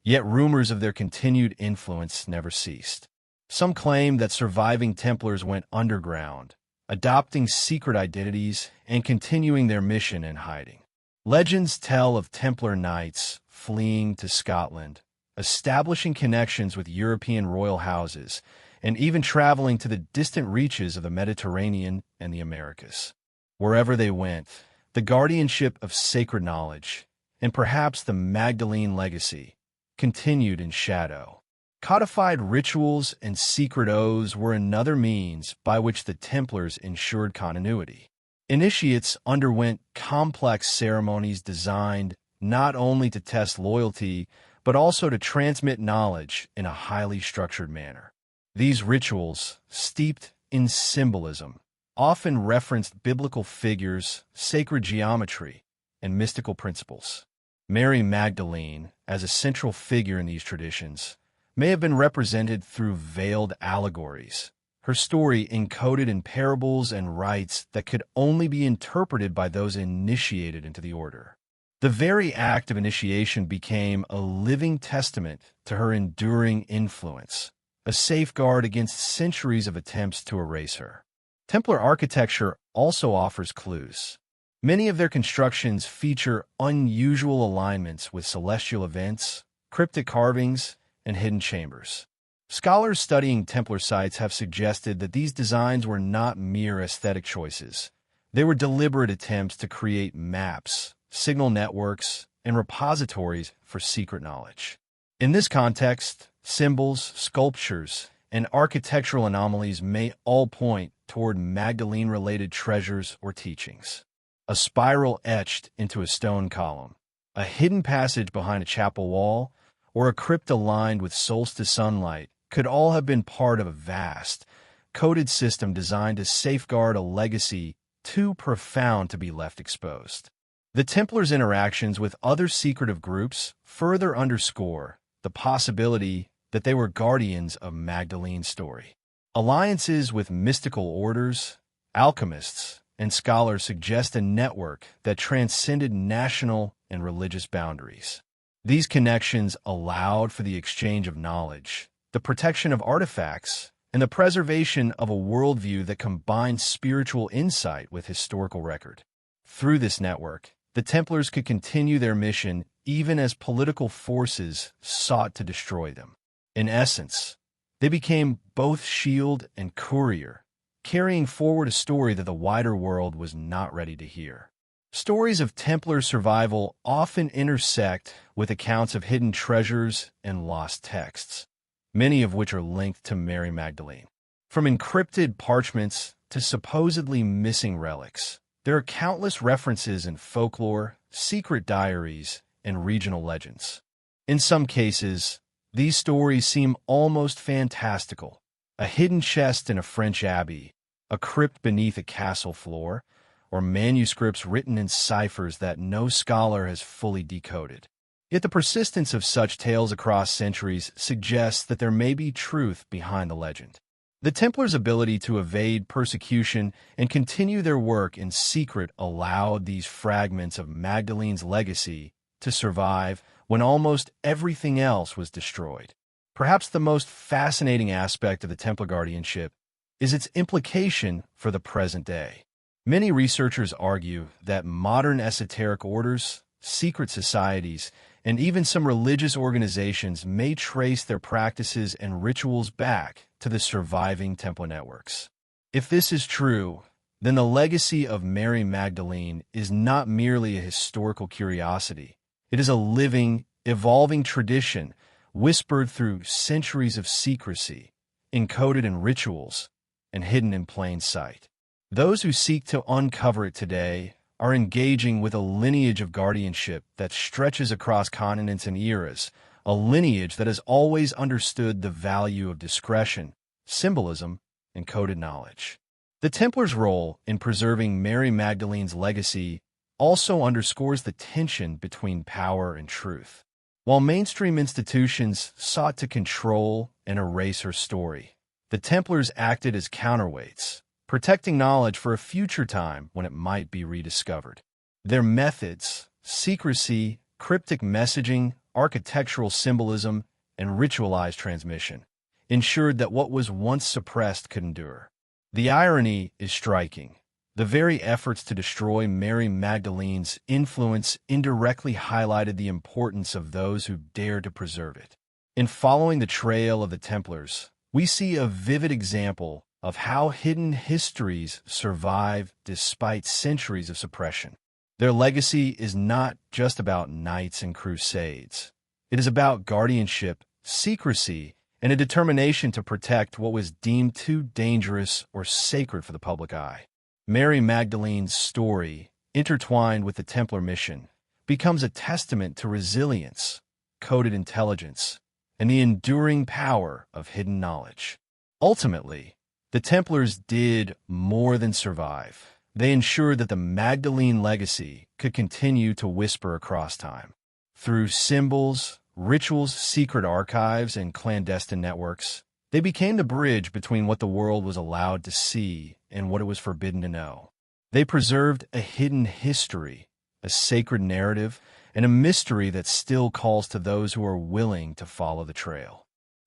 yet rumors of their continued influence never ceased. Some claim that surviving Templars went underground, adopting secret identities and continuing their mission in hiding. Legends tell of Templar knights fleeing to Scotland, establishing connections with European royal houses, and even traveling to the distant reaches of the Mediterranean and the Americas. Wherever they went, the guardianship of sacred knowledge, and perhaps the Magdalene legacy, continued in shadow. Codified rituals and secret oaths were another means by which the Templars ensured continuity. Initiates underwent complex ceremonies designed not only to test loyalty, but also to transmit knowledge in a highly structured manner. These rituals, steeped in symbolism, often referenced biblical figures, sacred geometry, and mystical principles. Mary Magdalene, as a central figure in these traditions, may have been represented through veiled allegories, her story encoded in parables and rites that could only be interpreted by those initiated into the order. The very act of initiation became a living testament to her enduring influence, a safeguard against centuries of attempts to erase her. Templar architecture also offers clues. Many of their constructions feature unusual alignments with celestial events, cryptic carvings, and hidden chambers. Scholars studying Templar sites have suggested that these designs were not mere aesthetic choices. They were deliberate attempts to create maps, signal networks, and repositories for secret knowledge. In this context, symbols, sculptures, and architectural anomalies may all point toward Magdalene-related treasures or teachings. A spiral etched into a stone column, a hidden passage behind a chapel wall, or a crypt aligned with solstice sunlight could all have been part of a vast, coded system designed to safeguard a legacy too profound to be left exposed. The Templars' interactions with other secretive groups further underscore the possibility that they were guardians of Magdalene's story. Alliances with mystical orders, alchemists, and scholars suggest a network that transcended national and religious boundaries. These connections allowed for the exchange of knowledge, the protection of artifacts, and the preservation of a worldview that combined spiritual insight with historical record. Through this network, the Templars could continue their mission even as political forces sought to destroy them. In essence, they became both shield and courier, carrying forward a story that the wider world was not ready to hear. Stories of Templar survival often intersect with accounts of hidden treasures and lost texts, many of which are linked to Mary Magdalene. From encrypted parchments to supposedly missing relics, there are countless references in folklore, secret diaries, and regional legends. In some cases, these stories seem almost fantastical. A hidden chest in a French abbey, a crypt beneath a castle floor, or manuscripts written in ciphers that no scholar has fully decoded. Yet the persistence of such tales across centuries suggests that there may be truth behind the legend. The Templars' ability to evade persecution and continue their work in secret allowed these fragments of Magdalene's legacy to survive when almost everything else was destroyed. Perhaps the most fascinating aspect of the Templar guardianship is its implication for the present day. Many researchers argue that modern esoteric orders, secret societies, and even some religious organizations may trace their practices and rituals back to the surviving Templar networks. If this is true, then the legacy of Mary Magdalene is not merely a historical curiosity. It is a living, evolving tradition whispered through centuries of secrecy, encoded in rituals, and hidden in plain sight. Those who seek to uncover it today are engaging with a lineage of guardianship that stretches across continents and eras, a lineage that has always understood the value of discretion, symbolism, and coded knowledge. The Templars' role in preserving Mary Magdalene's legacy also underscores the tension between power and truth. While mainstream institutions sought to control and erase her story, the Templars acted as counterweights, protecting knowledge for a future time when it might be rediscovered. Their methods, secrecy, cryptic messaging, architectural symbolism, and ritualized transmission, ensured that what was once suppressed could endure. The irony is striking. The very efforts to destroy Mary Magdalene's influence indirectly highlighted the importance of those who dared to preserve it. In following the trail of the Templars, we see a vivid example of how hidden histories survive despite centuries of suppression. Their legacy is not just about knights and crusades. It is about guardianship, secrecy, and a determination to protect what was deemed too dangerous or sacred for the public eye. Mary Magdalene's story, intertwined with the Templar mission, becomes a testament to resilience, coded intelligence, and the enduring power of hidden knowledge. Ultimately, the Templars did more than survive. They ensured that the Magdalene legacy could continue to whisper across time. Through symbols, rituals, secret archives, and clandestine networks, they became the bridge between what the world was allowed to see and what it was forbidden to know. They preserved a hidden history, a sacred narrative, and a mystery that still calls to those who are willing to follow the trail.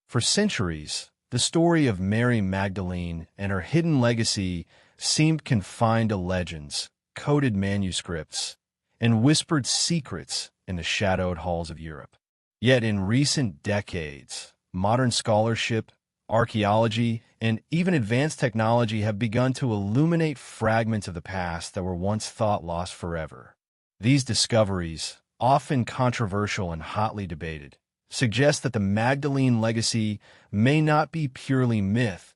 For centuries, the story of Mary Magdalene and her hidden legacy seemed confined to legends, coded manuscripts, and whispered secrets in the shadowed halls of Europe. Yet in recent decades, modern scholarship, archaeology, and even advanced technology have begun to illuminate fragments of the past that were once thought lost forever. These discoveries, often controversial and hotly debated, suggest that the Magdalene legacy may not be purely myth,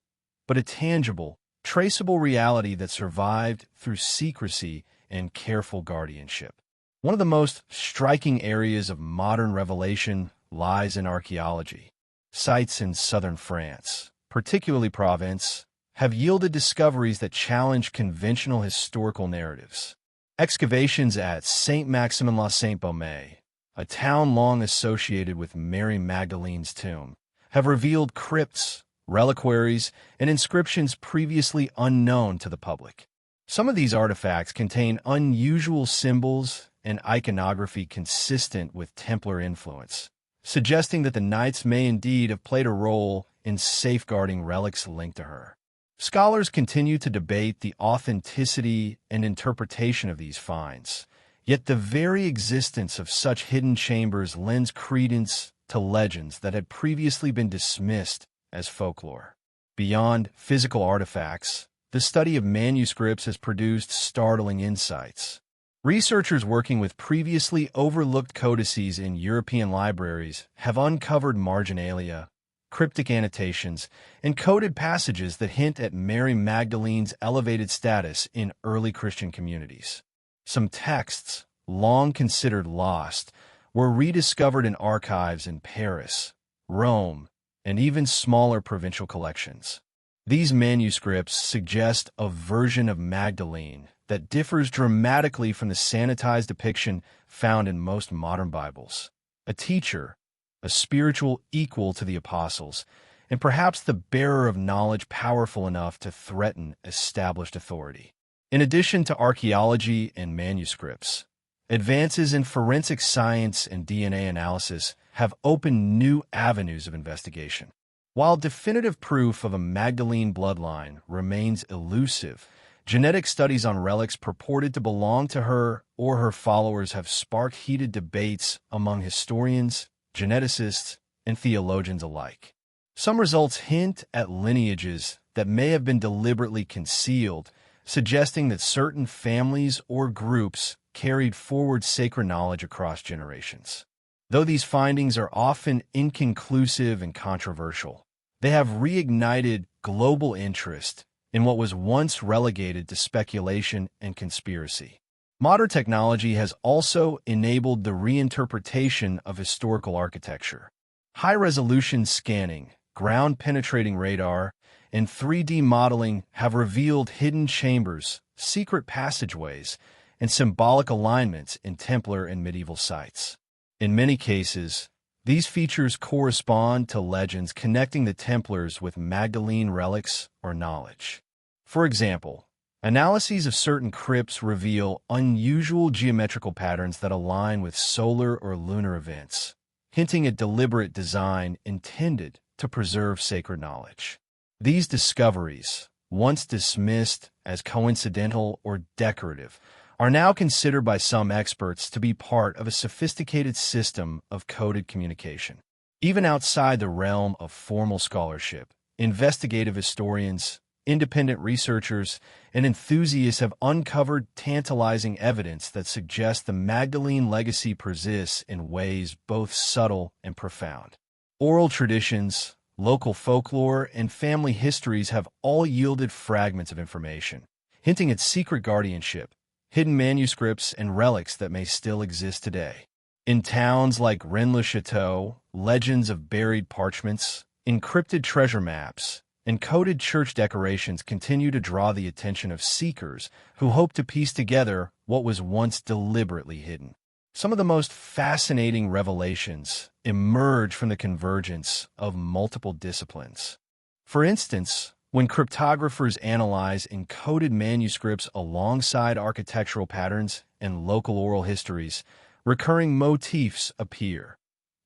but a tangible, traceable reality that survived through secrecy and careful guardianship. One of the most striking areas of modern revelation lies in archaeology. Sites in southern France, particularly Provence, have yielded discoveries that challenge conventional historical narratives. Excavations at Saint-Maximin-la-Saint-Baume, a town long associated with Mary Magdalene's tomb, have revealed crypts, reliquaries, and inscriptions previously unknown to the public. Some of these artifacts contain unusual symbols and iconography consistent with Templar influence, suggesting that the Knights may indeed have played a role in safeguarding relics linked to her. Scholars continue to debate the authenticity and interpretation of these finds, yet the very existence of such hidden chambers lends credence to legends that had previously been dismissed as folklore. Beyond physical artifacts, the study of manuscripts has produced startling insights. Researchers working with previously overlooked codices in European libraries have uncovered marginalia, cryptic annotations, and coded passages that hint at Mary Magdalene's elevated status in early Christian communities. Some texts, long considered lost, were rediscovered in archives in Paris, Rome, and even smaller provincial collections. These manuscripts suggest a version of Magdalene that differs dramatically from the sanitized depiction found in most modern Bibles. A teacher, a spiritual equal to the apostles, and perhaps the bearer of knowledge powerful enough to threaten established authority. In addition to archaeology and manuscripts, advances in forensic science and DNA analysis have opened new avenues of investigation. While definitive proof of a Magdalene bloodline remains elusive, genetic studies on relics purported to belong to her or her followers have sparked heated debates among historians, geneticists, and theologians alike. Some results hint at lineages that may have been deliberately concealed, suggesting that certain families or groups carried forward sacred knowledge across generations. Though these findings are often inconclusive and controversial, they have reignited global interest in what was once relegated to speculation and conspiracy. Modern technology has also enabled the reinterpretation of historical architecture. High-resolution scanning, ground-penetrating radar, and 3D modeling have revealed hidden chambers, secret passageways, and symbolic alignments in Templar and medieval sites. In many cases, these features correspond to legends connecting the Templars with Magdalene relics or knowledge. For example, analyses of certain crypts reveal unusual geometrical patterns that align with solar or lunar events, hinting at deliberate design intended to preserve sacred knowledge. These discoveries, once dismissed as coincidental or decorative, are now considered by some experts to be part of a sophisticated system of coded communication. Even outside the realm of formal scholarship, investigative historians, independent researchers, and enthusiasts have uncovered tantalizing evidence that suggests the Magdalene legacy persists in ways both subtle and profound. Oral traditions, local folklore, and family histories have all yielded fragments of information, hinting at secret guardianship, hidden manuscripts, and relics that may still exist today. In towns like Rennes-le-Château, legends of buried parchments, encrypted treasure maps, and coded church decorations continue to draw the attention of seekers who hope to piece together what was once deliberately hidden. Some of the most fascinating revelations emerge from the convergence of multiple disciplines. For instance, when cryptographers analyze encoded manuscripts alongside architectural patterns and local oral histories, recurring motifs appear,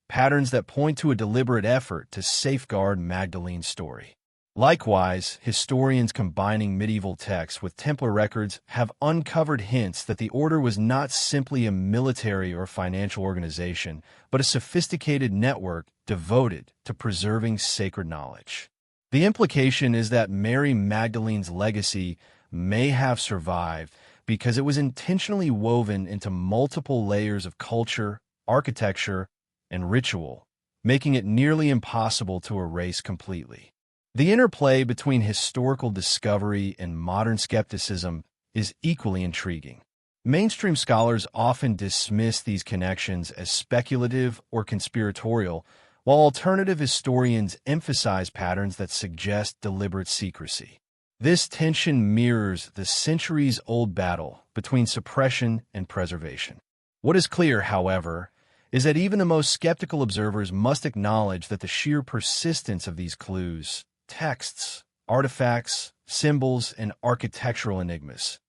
patterns that point to a deliberate effort to safeguard Magdalene's story. Likewise, historians combining medieval texts with Templar records have uncovered hints that the order was not simply a military or financial organization, but a sophisticated network devoted to preserving sacred knowledge. The implication is that Mary Magdalene's legacy may have survived because it was intentionally woven into multiple layers of culture, architecture, and ritual, making it nearly impossible to erase completely. The interplay between historical discovery and modern skepticism is equally intriguing. Mainstream scholars often dismiss these connections as speculative or conspiratorial, while alternative historians emphasize patterns that suggest deliberate secrecy. This tension mirrors the centuries-old battle between suppression and preservation. What is clear, however, is that even the most skeptical observers must acknowledge that the sheer persistence of these clues, texts, artifacts, symbols, and architectural enigmas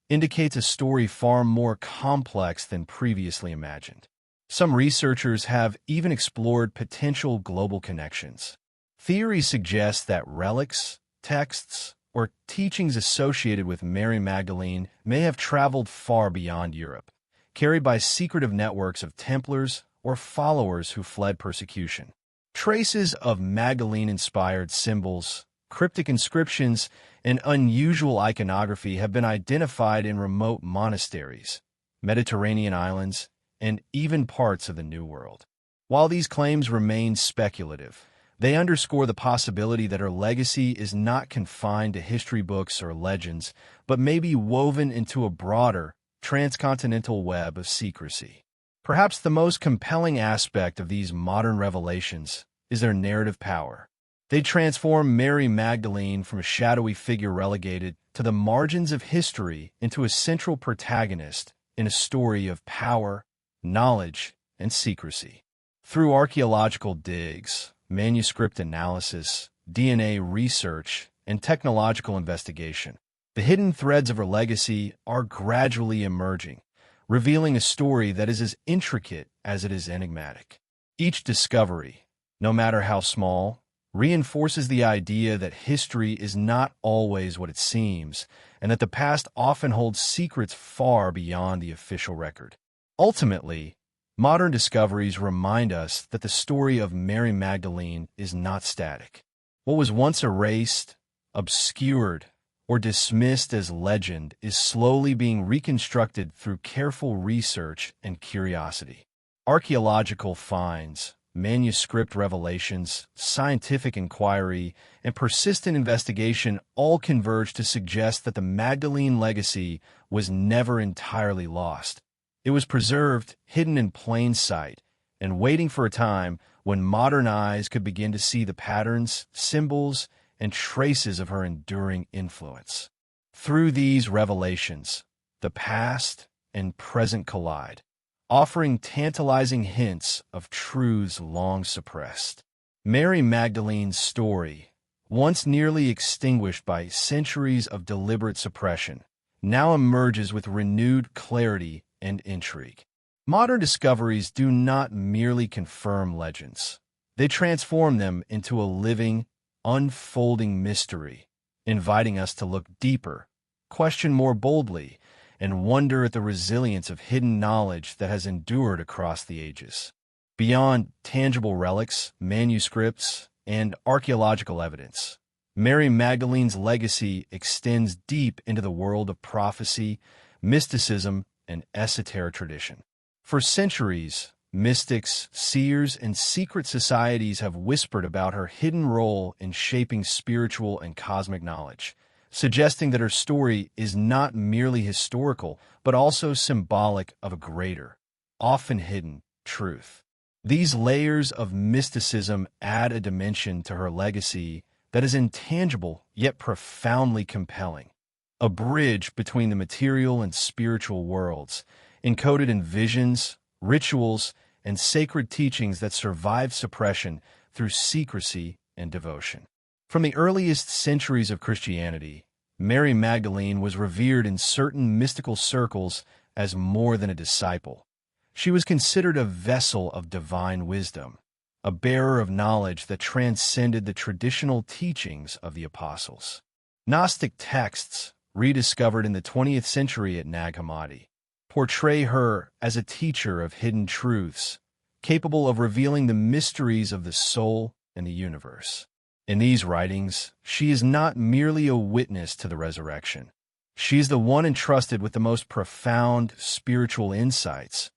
indicates a story far more complex than previously imagined. Some researchers have even explored potential global connections. Theories suggest that relics, texts, or teachings associated with Mary Magdalene may have traveled far beyond Europe, carried by secretive networks of Templars or followers who fled persecution. Traces of Magdalene-inspired symbols, cryptic inscriptions, and unusual iconography have been identified in remote monasteries, Mediterranean islands, and even parts of the New World. While these claims remain speculative, they underscore the possibility that her legacy is not confined to history books or legends, but may be woven into a broader, transcontinental web of secrecy. Perhaps the most compelling aspect of these modern revelations is their narrative power. They transform Mary Magdalene from a shadowy figure relegated to the margins of history into a central protagonist in a story of power, knowledge, and secrecy. Through archaeological digs, manuscript analysis, DNA research, and technological investigation, the hidden threads of her legacy are gradually emerging, revealing a story that is as intricate as it is enigmatic. Each discovery, no matter how small, reinforces the idea that history is not always what it seems, and that the past often holds secrets far beyond the official record. Ultimately, modern discoveries remind us that the story of Mary Magdalene is not static. What was once erased, obscured, or dismissed as legend is slowly being reconstructed through careful research and curiosity. Archaeological finds, manuscript revelations, scientific inquiry, and persistent investigation all converge to suggest that the Magdalene legacy was never entirely lost. It was preserved, hidden in plain sight, and waiting for a time when modern eyes could begin to see the patterns, symbols, and traces of her enduring influence. Through these revelations, the past and present collide, offering tantalizing hints of truths long suppressed. Mary Magdalene's story, once nearly extinguished by centuries of deliberate suppression, now emerges with renewed clarity and intrigue. Modern discoveries do not merely confirm legends. They transform them into a living, unfolding mystery, inviting us to look deeper, question more boldly, and wonder at the resilience of hidden knowledge that has endured across the ages. Beyond tangible relics, manuscripts, and archaeological evidence, Mary Magdalene's legacy extends deep into the world of prophecy, mysticism, and esoteric tradition. For centuries, mystics, seers, and secret societies have whispered about her hidden role in shaping spiritual and cosmic knowledge, suggesting that her story is not merely historical, but also symbolic of a greater, often hidden, truth. These layers of mysticism add a dimension to her legacy that is intangible yet profoundly compelling. A bridge between the material and spiritual worlds, encoded in visions, rituals, and sacred teachings that survive suppression through secrecy and devotion. From the earliest centuries of Christianity, Mary Magdalene was revered in certain mystical circles as more than a disciple. She was considered a vessel of divine wisdom, a bearer of knowledge that transcended the traditional teachings of the apostles. Gnostic texts, rediscovered in the 20th century at Nag Hammadi, portray her as a teacher of hidden truths, capable of revealing the mysteries of the soul and the universe. In these writings, she is not merely a witness to the resurrection. She is the one entrusted with the most profound spiritual insights,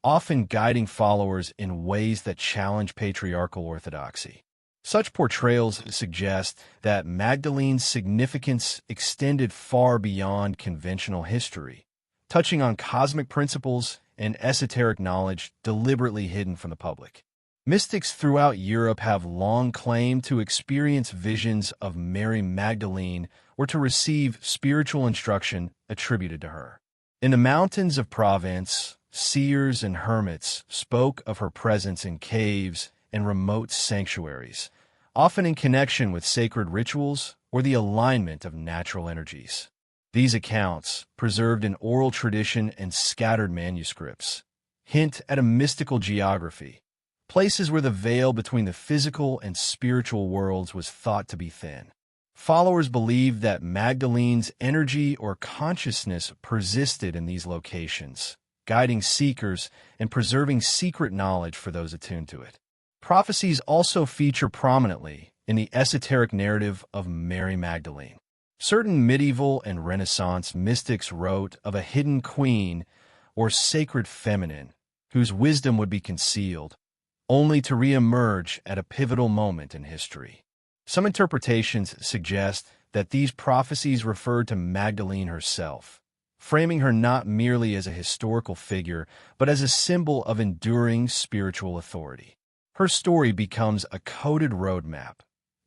often guiding followers in ways that challenge patriarchal orthodoxy. Such portrayals suggest that Magdalene's significance extended far beyond conventional history, touching on cosmic principles and esoteric knowledge deliberately hidden from the public. Mystics throughout Europe have long claimed to experience visions of Mary Magdalene or to receive spiritual instruction attributed to her. In the mountains of Provence, seers and hermits spoke of her presence in caves and remote sanctuaries, often in connection with sacred rituals or the alignment of natural energies. These accounts, preserved in oral tradition and scattered manuscripts, hint at a mystical geography, places where the veil between the physical and spiritual worlds was thought to be thin. Followers believed that Magdalene's energy or consciousness persisted in these locations, guiding seekers and preserving secret knowledge for those attuned to it. Prophecies also feature prominently in the esoteric narrative of Mary Magdalene. Certain medieval and Renaissance mystics wrote of a hidden queen or sacred feminine whose wisdom would be concealed, only to re-emerge at a pivotal moment in history. Some interpretations suggest that these prophecies referred to Magdalene herself, framing her not merely as a historical figure, but as a symbol of enduring spiritual authority. Her story becomes a coded roadmap,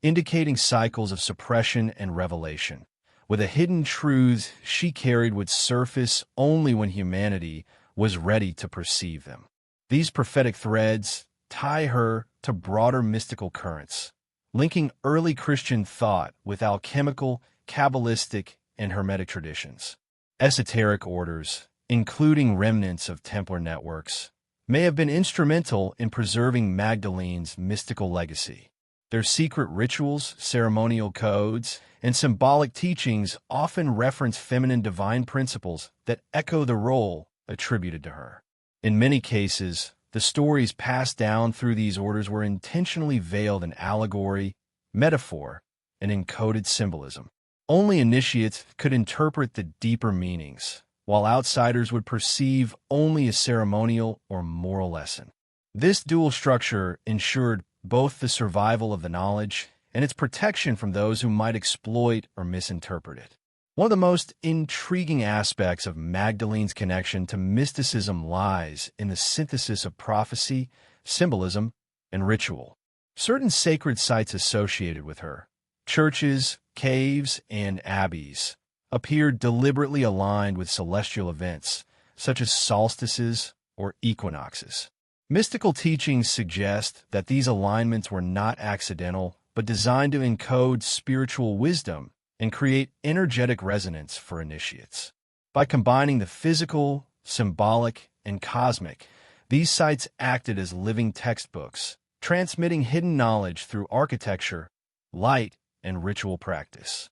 indicating cycles of suppression and revelation, with the hidden truths she carried would surface only when humanity was ready to perceive them. These prophetic threads tie her to broader mystical currents, linking early Christian thought with alchemical, Kabbalistic, and Hermetic traditions. Esoteric orders, including remnants of Templar networks, may have been instrumental in preserving Magdalene's mystical legacy. Their secret rituals, ceremonial codes, and symbolic teachings often reference feminine divine principles that echo the role attributed to her. In many cases, the stories passed down through these orders were intentionally veiled in allegory, metaphor, and encoded symbolism. Only initiates could interpret the deeper meanings, while outsiders would perceive only a ceremonial or moral lesson. This dual structure ensured both the survival of the knowledge and its protection from those who might exploit or misinterpret it. One of the most intriguing aspects of Magdalene's connection to mysticism lies in the synthesis of prophecy, symbolism, and ritual. Certain sacred sites associated with her, churches, caves, and abbeys, appeared deliberately aligned with celestial events, such as solstices or equinoxes. Mystical teachings suggest that these alignments were not accidental, but designed to encode spiritual wisdom and create energetic resonance for initiates. By combining the physical, symbolic, and cosmic, these sites acted as living textbooks, transmitting hidden knowledge through architecture, light, and ritual practice.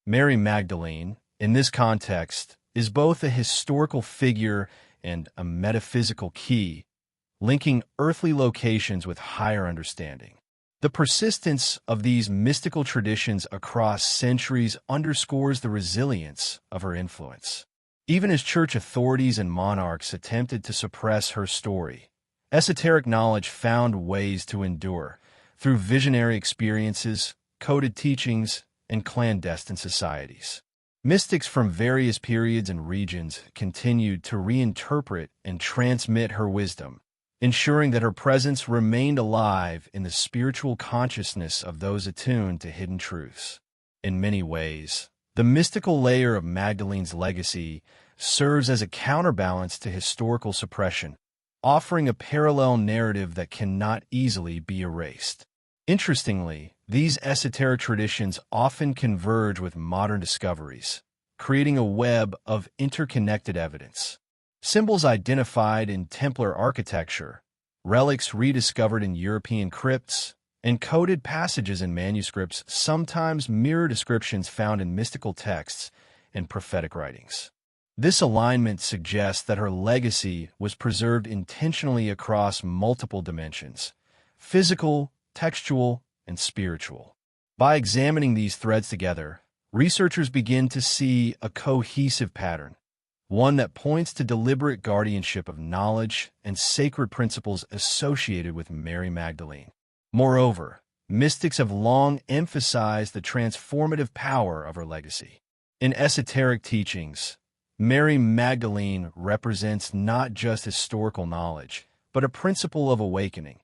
Mary Magdalene, in this context, is both a historical figure and a metaphysical key, linking earthly locations with higher understanding. The persistence of these mystical traditions across centuries underscores the resilience of her influence. Even as church authorities and monarchs attempted to suppress her story, esoteric knowledge found ways to endure through visionary experiences, coded teachings, and clandestine societies. Mystics from various periods and regions continued to reinterpret and transmit her wisdom, ensuring that her presence remained alive in the spiritual consciousness of those attuned to hidden truths. In many ways, the mystical layer of Magdalene's legacy serves as a counterbalance to historical suppression, offering a parallel narrative that cannot easily be erased. Interestingly, these esoteric traditions often converge with modern discoveries, creating a web of interconnected evidence. Symbols identified in Templar architecture, relics rediscovered in European crypts, and coded passages in manuscripts sometimes mirror descriptions found in mystical texts and prophetic writings. This alignment suggests that her legacy was preserved intentionally across multiple dimensions: physical, textual, and spiritual. By examining these threads together, researchers begin to see a cohesive pattern, one that points to deliberate guardianship of knowledge and sacred principles associated with Mary Magdalene. Moreover, mystics have long emphasized the transformative power of her legacy. In esoteric teachings, Mary Magdalene represents not just historical knowledge, but a principle of awakening,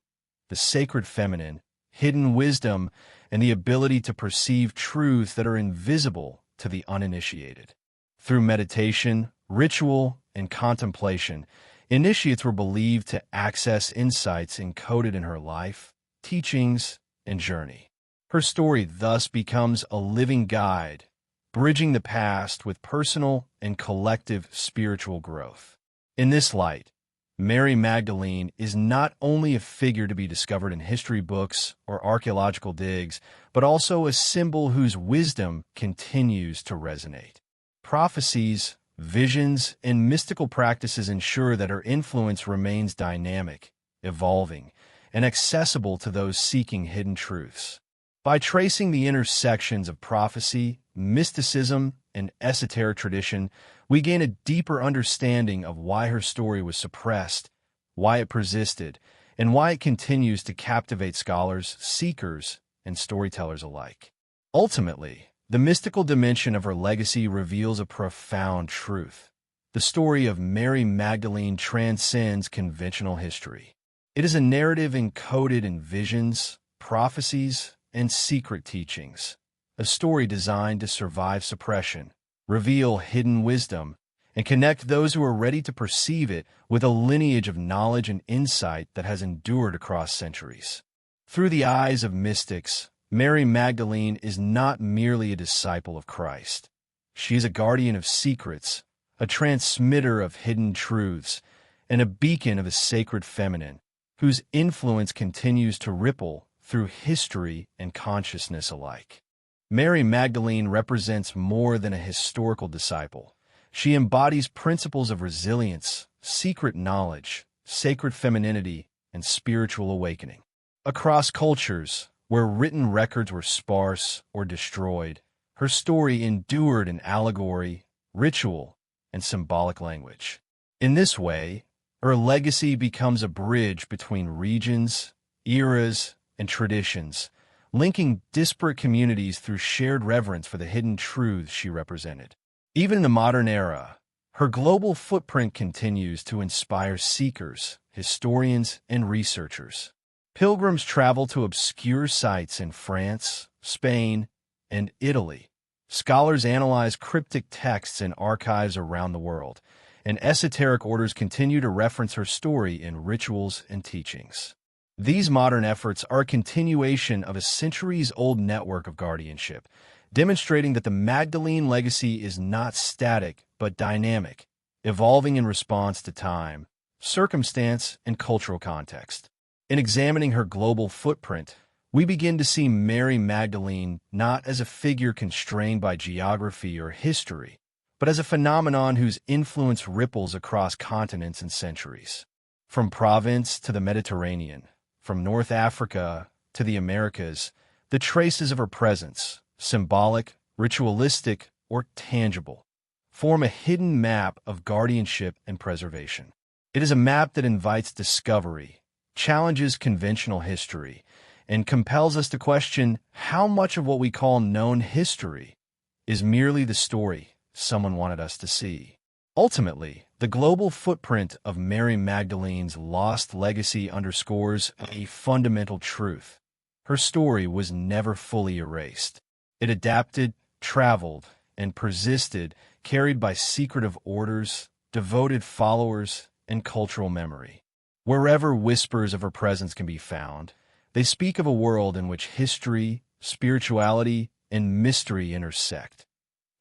the sacred feminine, hidden wisdom, and the ability to perceive truths that are invisible to the uninitiated. Through meditation, ritual, and contemplation, initiates were believed to access insights encoded in her life, teachings, and journey. Her story thus becomes a living guide, bridging the past with personal and collective spiritual growth. In this light, Mary Magdalene is not only a figure to be discovered in history books or archaeological digs, but also a symbol whose wisdom continues to resonate. Prophecies, visions, and mystical practices ensure that her influence remains dynamic, evolving, and accessible to those seeking hidden truths. By tracing the intersections of prophecy, mysticism, and esoteric tradition, we gain a deeper understanding of why her story was suppressed, why it persisted, and why it continues to captivate scholars, seekers, and storytellers alike. Ultimately, the mystical dimension of her legacy reveals a profound truth. The story of Mary Magdalene transcends conventional history. It is a narrative encoded in visions, prophecies, and secret teachings, a story designed to survive suppression, reveal hidden wisdom, and connect those who are ready to perceive it with a lineage of knowledge and insight that has endured across centuries. Through the eyes of mystics, Mary Magdalene is not merely a disciple of Christ. She is a guardian of secrets, a transmitter of hidden truths, and a beacon of a sacred feminine, whose influence continues to ripple through history and consciousness alike. Mary Magdalene represents more than a historical disciple. She embodies principles of resilience, secret knowledge, sacred femininity, and spiritual awakening. Across cultures, where written records were sparse or destroyed, her story endured in allegory, ritual, and symbolic language. In this way, Her legacy becomes a bridge between regions, eras, and traditions, linking disparate communities through shared reverence for the hidden truths she represented. Even in the modern era, her global footprint continues to inspire seekers, historians, and researchers. Pilgrims travel to obscure sites in France, Spain, and Italy. Scholars analyze cryptic texts in archives around the world, and esoteric orders continue to reference her story in rituals and teachings. These modern efforts are a continuation of a centuries-old network of guardianship, demonstrating that the Magdalene legacy is not static but dynamic, evolving in response to time, circumstance, and cultural context. In examining her global footprint, we begin to see Mary Magdalene not as a figure constrained by geography or history, but as a phenomenon whose influence ripples across continents and centuries. From Provence to the Mediterranean, from North Africa to the Americas, the traces of her presence, symbolic, ritualistic, or tangible, form a hidden map of guardianship and preservation. It is a map that invites discovery, challenges conventional history, and compels us to question how much of what we call known history is merely the story someone wanted us to see. Ultimately, the global footprint of Mary Magdalene's lost legacy underscores a fundamental truth. Her story was never fully erased. It adapted, traveled, and persisted, carried by secretive orders, devoted followers, and cultural memory. Wherever whispers of her presence can be found, they speak of a world in which history, spirituality, and mystery intersect,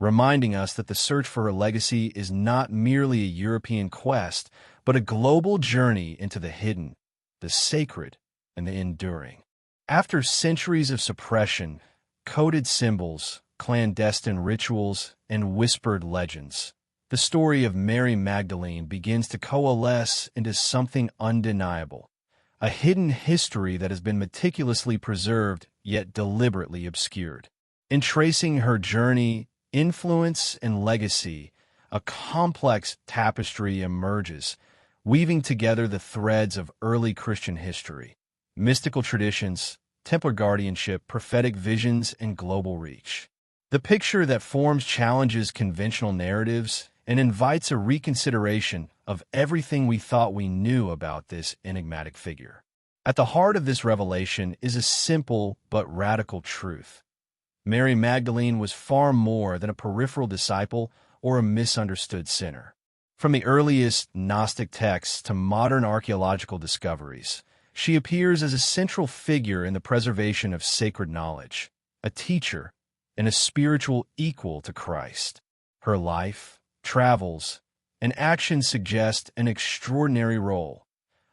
reminding us that the search for her legacy is not merely a European quest, but a global journey into the hidden, the sacred, and the enduring. After centuries of suppression, coded symbols, clandestine rituals, and whispered legends, the story of Mary Magdalene begins to coalesce into something undeniable, a hidden history that has been meticulously preserved yet deliberately obscured. In tracing her journey, influence, and legacy, a complex tapestry emerges, weaving together the threads of early Christian history, mystical traditions, Templar guardianship, prophetic visions, and global reach. The picture that forms challenges conventional narratives and invites a reconsideration of everything we thought we knew about this enigmatic figure. At the heart of this revelation is a simple but radical truth. Mary Magdalene was far more than a peripheral disciple or a misunderstood sinner. From the earliest Gnostic texts to modern archaeological discoveries, she appears as a central figure in the preservation of sacred knowledge, a teacher, and a spiritual equal to Christ. Her life, travels, and actions suggest an extraordinary role,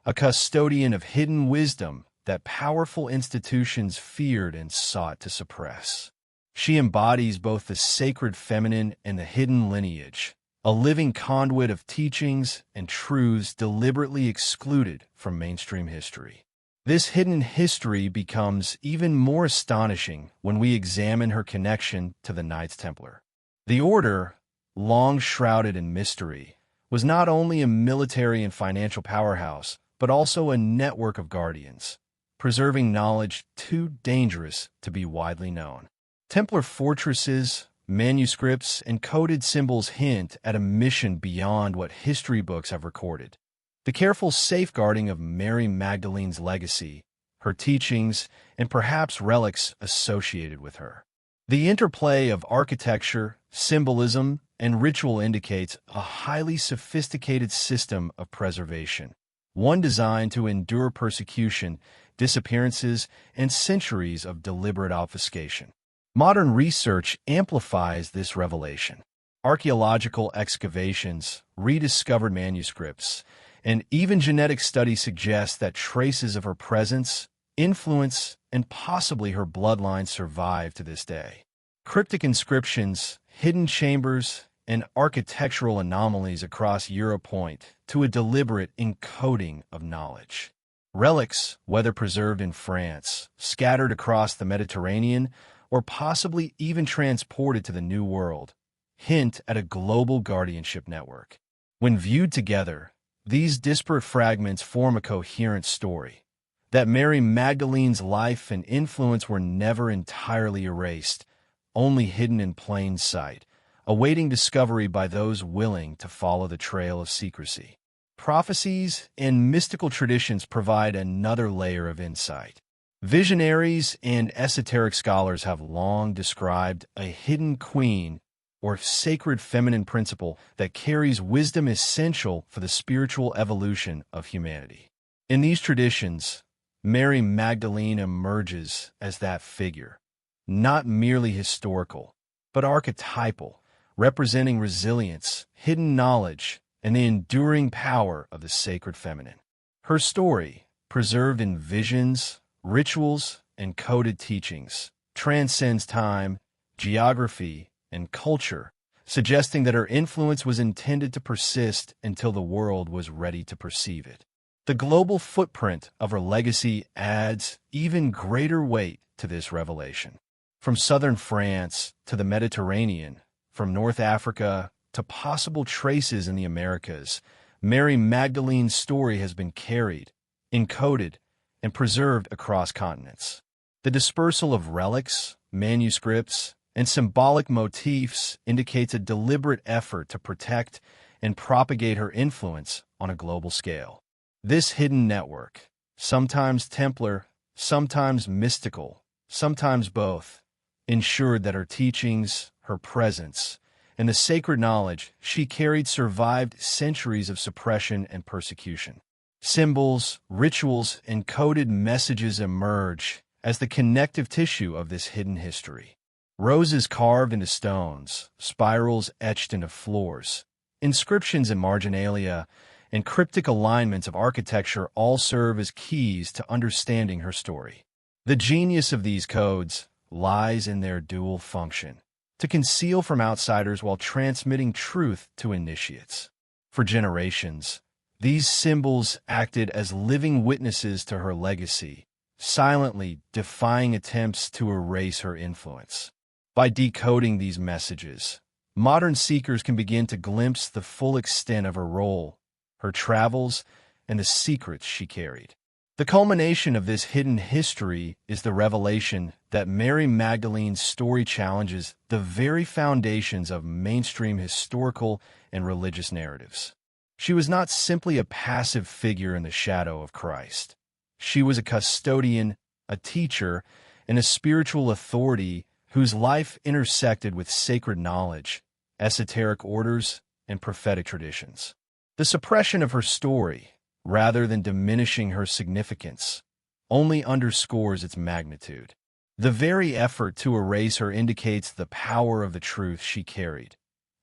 a custodian of hidden wisdom that powerful institutions feared and sought to suppress. She embodies both the sacred feminine and the hidden lineage, a living conduit of teachings and truths deliberately excluded from mainstream history. This hidden history becomes even more astonishing when we examine her connection to the Knights Templar. The order, long shrouded in mystery, was not only a military and financial powerhouse, but also a network of guardians, preserving knowledge too dangerous to be widely known. Templar fortresses, manuscripts, and coded symbols hint at a mission beyond what history books have recorded. The careful safeguarding of Mary Magdalene's legacy, her teachings, and perhaps relics associated with her. The interplay of architecture, symbolism, and ritual indicates a highly sophisticated system of preservation, one designed to endure persecution, disappearances, and centuries of deliberate obfuscation. Modern research amplifies this revelation. Archaeological excavations, rediscovered manuscripts, and even genetic studies suggest that traces of her presence, influence, and possibly her bloodline survive to this day. Cryptic inscriptions, hidden chambers, and architectural anomalies across Europe point to a deliberate encoding of knowledge. Relics, whether preserved in France, scattered across the Mediterranean, or possibly even transported to the New World, hint at a global guardianship network. When viewed together, These disparate fragments form a coherent story, that Mary Magdalene's life and influence were never entirely erased, only hidden in plain sight, awaiting discovery by those willing to follow the trail of secrecy. Prophecies and mystical traditions provide another layer of insight. Visionaries and esoteric scholars have long described a hidden queen or sacred feminine principle that carries wisdom essential for the spiritual evolution of humanity. In these traditions, Mary Magdalene emerges as that figure, not merely historical, but archetypal, representing resilience, hidden knowledge, and the enduring power of the sacred feminine. Her story, preserved in visions, rituals, and coded teachings, transcends time, geography, and culture, suggesting that her influence was intended to persist until the world was ready to perceive it. The global footprint of her legacy adds even greater weight to this revelation. From southern France to the Mediterranean, from North Africa to possible traces in the Americas, Mary Magdalene's story has been carried, encoded, and preserved across continents. The dispersal of relics, manuscripts, and symbolic motifs indicates a deliberate effort to protect and propagate her influence on a global scale. This hidden network, sometimes Templar, sometimes mystical, sometimes both, ensured that her teachings, her presence, and the sacred knowledge she carried survived centuries of suppression and persecution. Symbols, rituals, and coded messages emerge as the connective tissue of this hidden history. Roses carved into stones, spirals etched into floors, inscriptions in marginalia, and cryptic alignments of architecture all serve as keys to understanding her story. The genius of these codes lies in their dual function, to conceal from outsiders while transmitting truth to initiates. For generations, these symbols acted as living witnesses to her legacy, silently defying attempts to erase her influence. By decoding these messages, modern seekers can begin to glimpse the full extent of her role, her travels, and the secrets she carried. The culmination of this hidden history is the revelation that Mary Magdalene's story challenges the very foundations of mainstream historical and religious narratives. She was not simply a passive figure in the shadow of Christ. She was a custodian, a teacher, and a spiritual authority whose life intersected with sacred knowledge, esoteric orders, and prophetic traditions. The suppression of her story, rather than diminishing her significance, only underscores its magnitude. The very effort to erase her indicates the power of the truth she carried,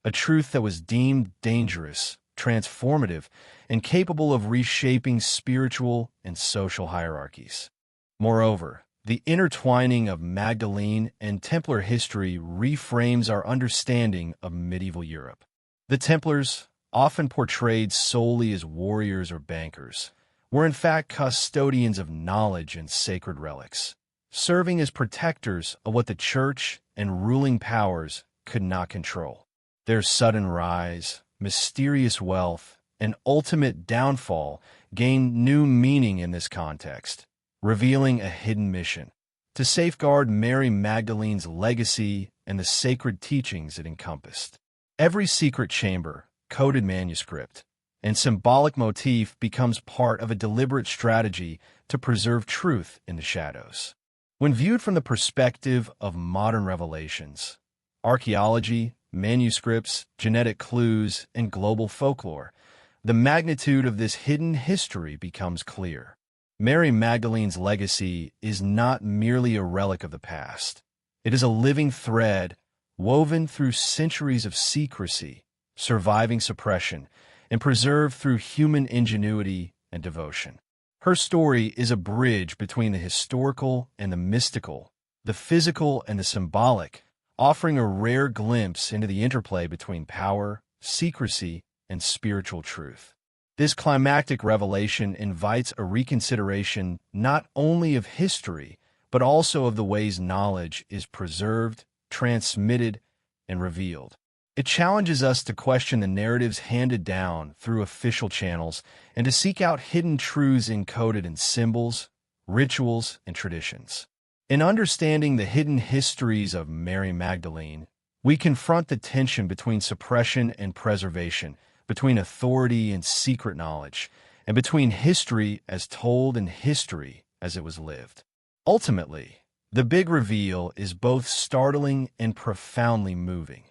a truth that was deemed dangerous, transformative, and capable of reshaping spiritual and social hierarchies. Moreover, the intertwining of Magdalene and Templar history reframes our understanding of medieval Europe. The Templars, often portrayed solely as warriors or bankers, were in fact custodians of knowledge and sacred relics, serving as protectors of what the church and ruling powers could not control. Their sudden rise, mysterious wealth, and ultimate downfall gained new meaning in this context, revealing a hidden mission to safeguard Mary Magdalene's legacy and the sacred teachings it encompassed. Every secret chamber, coded manuscript, and symbolic motif becomes part of a deliberate strategy to preserve truth in the shadows. When viewed from the perspective of modern revelations, archaeology, manuscripts, genetic clues, and global folklore, the magnitude of this hidden history becomes clear. Mary Magdalene's legacy is not merely a relic of the past. It is a living thread woven through centuries of secrecy, surviving suppression, and preserved through human ingenuity and devotion. Her story is a bridge between the historical and the mystical, the physical and the symbolic, offering a rare glimpse into the interplay between power, secrecy, and spiritual truth. This climactic revelation invites a reconsideration not only of history, but also of the ways knowledge is preserved, transmitted, and revealed. It challenges us to question the narratives handed down through official channels and to seek out hidden truths encoded in symbols, rituals, and traditions. In understanding the hidden histories of Mary Magdalene, we confront the tension between suppression and preservation, between authority and secret knowledge, and between history as told and history as it was lived. Ultimately, the big reveal is both startling and profoundly moving.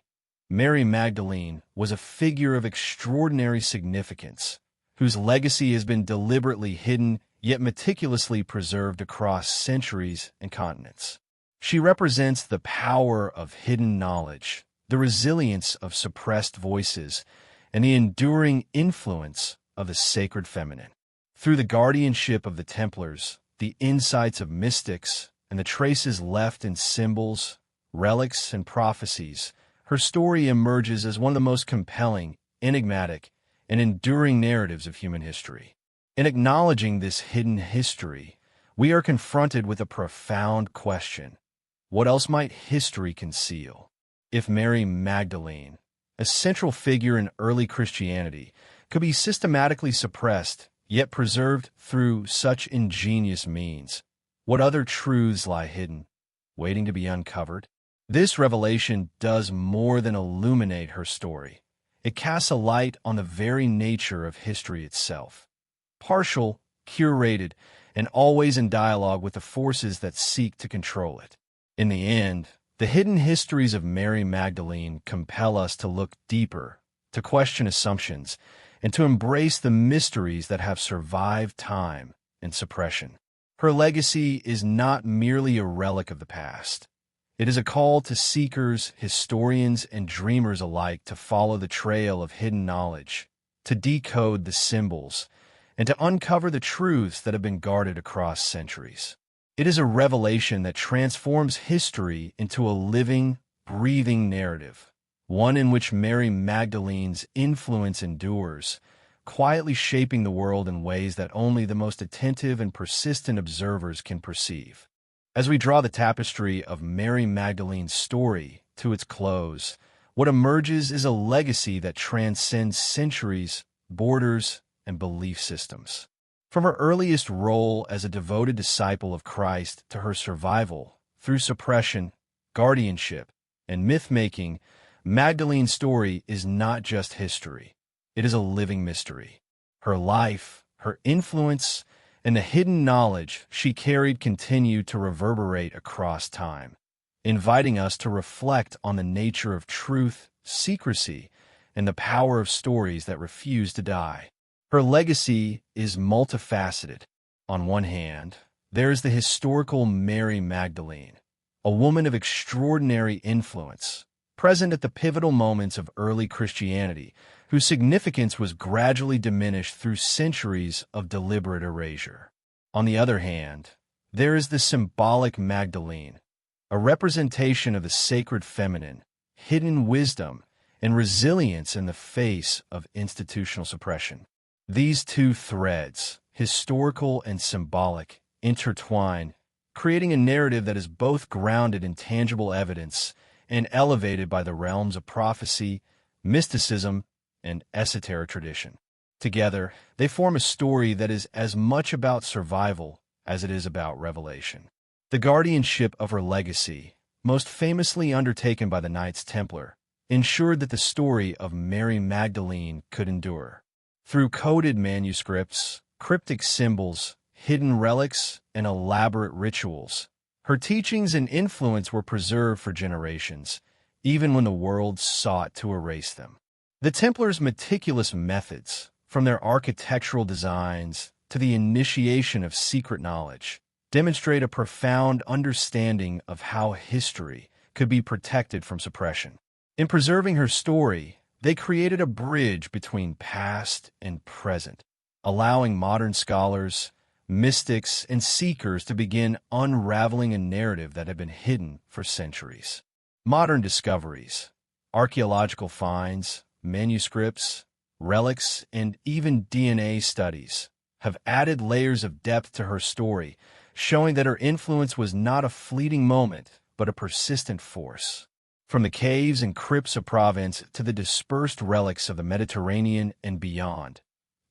Mary Magdalene was a figure of extraordinary significance, whose legacy has been deliberately hidden yet meticulously preserved across centuries and continents. She represents the power of hidden knowledge, the resilience of suppressed voices, and the enduring influence of the sacred feminine. Through the guardianship of the Templars, the insights of mystics, and the traces left in symbols, relics, and prophecies, her story emerges as one of the most compelling, enigmatic, and enduring narratives of human history. In acknowledging this hidden history, we are confronted with a profound question. What else might history conceal? If Mary Magdalene, a central figure in early Christianity, could be systematically suppressed, yet preserved through such ingenious means, what other truths lie hidden, waiting to be uncovered? This revelation does more than illuminate her story. It casts a light on the very nature of history itself. Partial, curated, and always in dialogue with the forces that seek to control it. In the end, the hidden histories of Mary Magdalene compel us to look deeper, to question assumptions, and to embrace the mysteries that have survived time and suppression. Her legacy is not merely a relic of the past. It is a call to seekers, historians, and dreamers alike to follow the trail of hidden knowledge, to decode the symbols, and to uncover the truths that have been guarded across centuries. It is a revelation that transforms history into a living, breathing narrative, one in which Mary Magdalene's influence endures, quietly shaping the world in ways that only the most attentive and persistent observers can perceive. As we draw the tapestry of Mary Magdalene's story to its close, what emerges is a legacy that transcends centuries, borders, and belief systems. From her earliest role as a devoted disciple of Christ to her survival through suppression, guardianship, and myth-making, Magdalene's story is not just history. It is a living mystery. Her life, her influence, and the hidden knowledge she carried continue to reverberate across time, inviting us to reflect on the nature of truth, secrecy, and the power of stories that refuse to die. Her legacy is multifaceted. On one hand, there is the historical Mary Magdalene, a woman of extraordinary influence, present at the pivotal moments of early Christianity, whose significance was gradually diminished through centuries of deliberate erasure. On the other hand, there is the symbolic Magdalene, a representation of the sacred feminine, hidden wisdom, and resilience in the face of institutional suppression. These two threads, historical and symbolic, intertwine, creating a narrative that is both grounded in tangible evidence and elevated by the realms of prophecy, mysticism, and esoteric tradition. Together, they form a story that is as much about survival as it is about revelation. The guardianship of her legacy, most famously undertaken by the Knights Templar, ensured that the story of Mary Magdalene could endure. Through coded manuscripts, cryptic symbols, hidden relics, and elaborate rituals, her teachings and influence were preserved for generations, even when the world sought to erase them. The Templars' meticulous methods, from their architectural designs to the initiation of secret knowledge, demonstrate a profound understanding of how history could be protected from suppression. In preserving her story, they created a bridge between past and present, allowing modern scholars, mystics, and seekers to begin unraveling a narrative that had been hidden for centuries. Modern discoveries, archaeological finds, manuscripts, relics, and even DNA studies have added layers of depth to her story, showing that her influence was not a fleeting moment, but a persistent force. From the caves and crypts of Provence to the dispersed relics of the Mediterranean and beyond,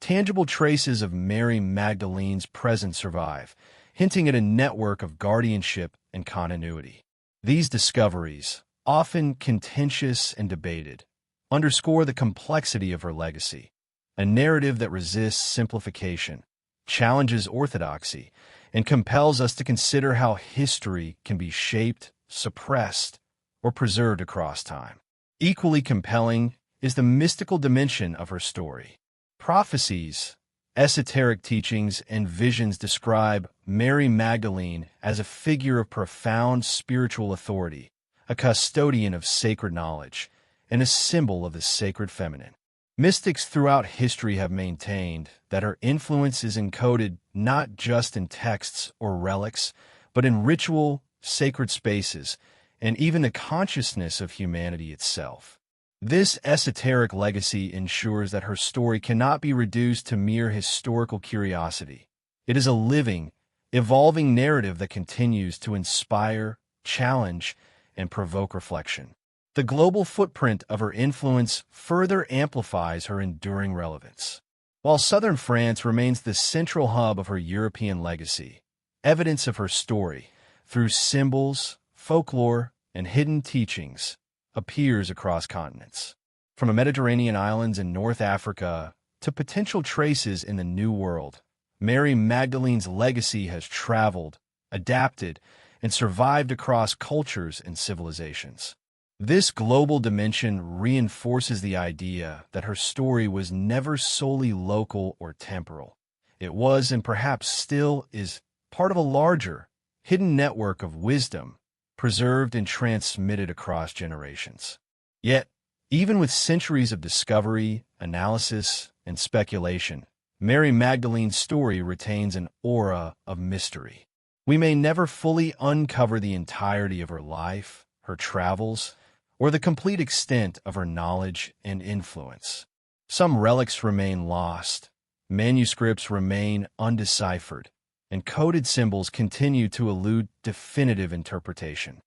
tangible traces of Mary Magdalene's presence survive, hinting at a network of guardianship and continuity. These discoveries, often contentious and debated, underscore the complexity of her legacy, a narrative that resists simplification, challenges orthodoxy, and compels us to consider how history can be shaped, suppressed, or preserved across time. Equally compelling is the mystical dimension of her story. Prophecies, esoteric teachings, and visions describe Mary Magdalene as a figure of profound spiritual authority, a custodian of sacred knowledge, and a symbol of the sacred feminine. Mystics throughout history have maintained that her influence is encoded not just in texts or relics, but in ritual, sacred spaces, and even the consciousness of humanity itself. This esoteric legacy ensures that her story cannot be reduced to mere historical curiosity. It is a living, evolving narrative that continues to inspire, challenge, and provoke reflection. The global footprint of her influence further amplifies her enduring relevance. While southern France remains the central hub of her European legacy, evidence of her story, through symbols, folklore, and hidden teachings, appears across continents. From the Mediterranean islands in North Africa to potential traces in the New World, Mary Magdalene's legacy has traveled, adapted, and survived across cultures and civilizations. This global dimension reinforces the idea that her story was never solely local or temporal. It was, and perhaps still is, part of a larger, hidden network of wisdom, preserved and transmitted across generations. Yet, even with centuries of discovery, analysis, and speculation, Mary Magdalene's story retains an aura of mystery. We may never fully uncover the entirety of her life, her travels, or the complete extent of her knowledge and influence. Some relics remain lost, manuscripts remain undeciphered, and coded symbols continue to elude definitive interpretation.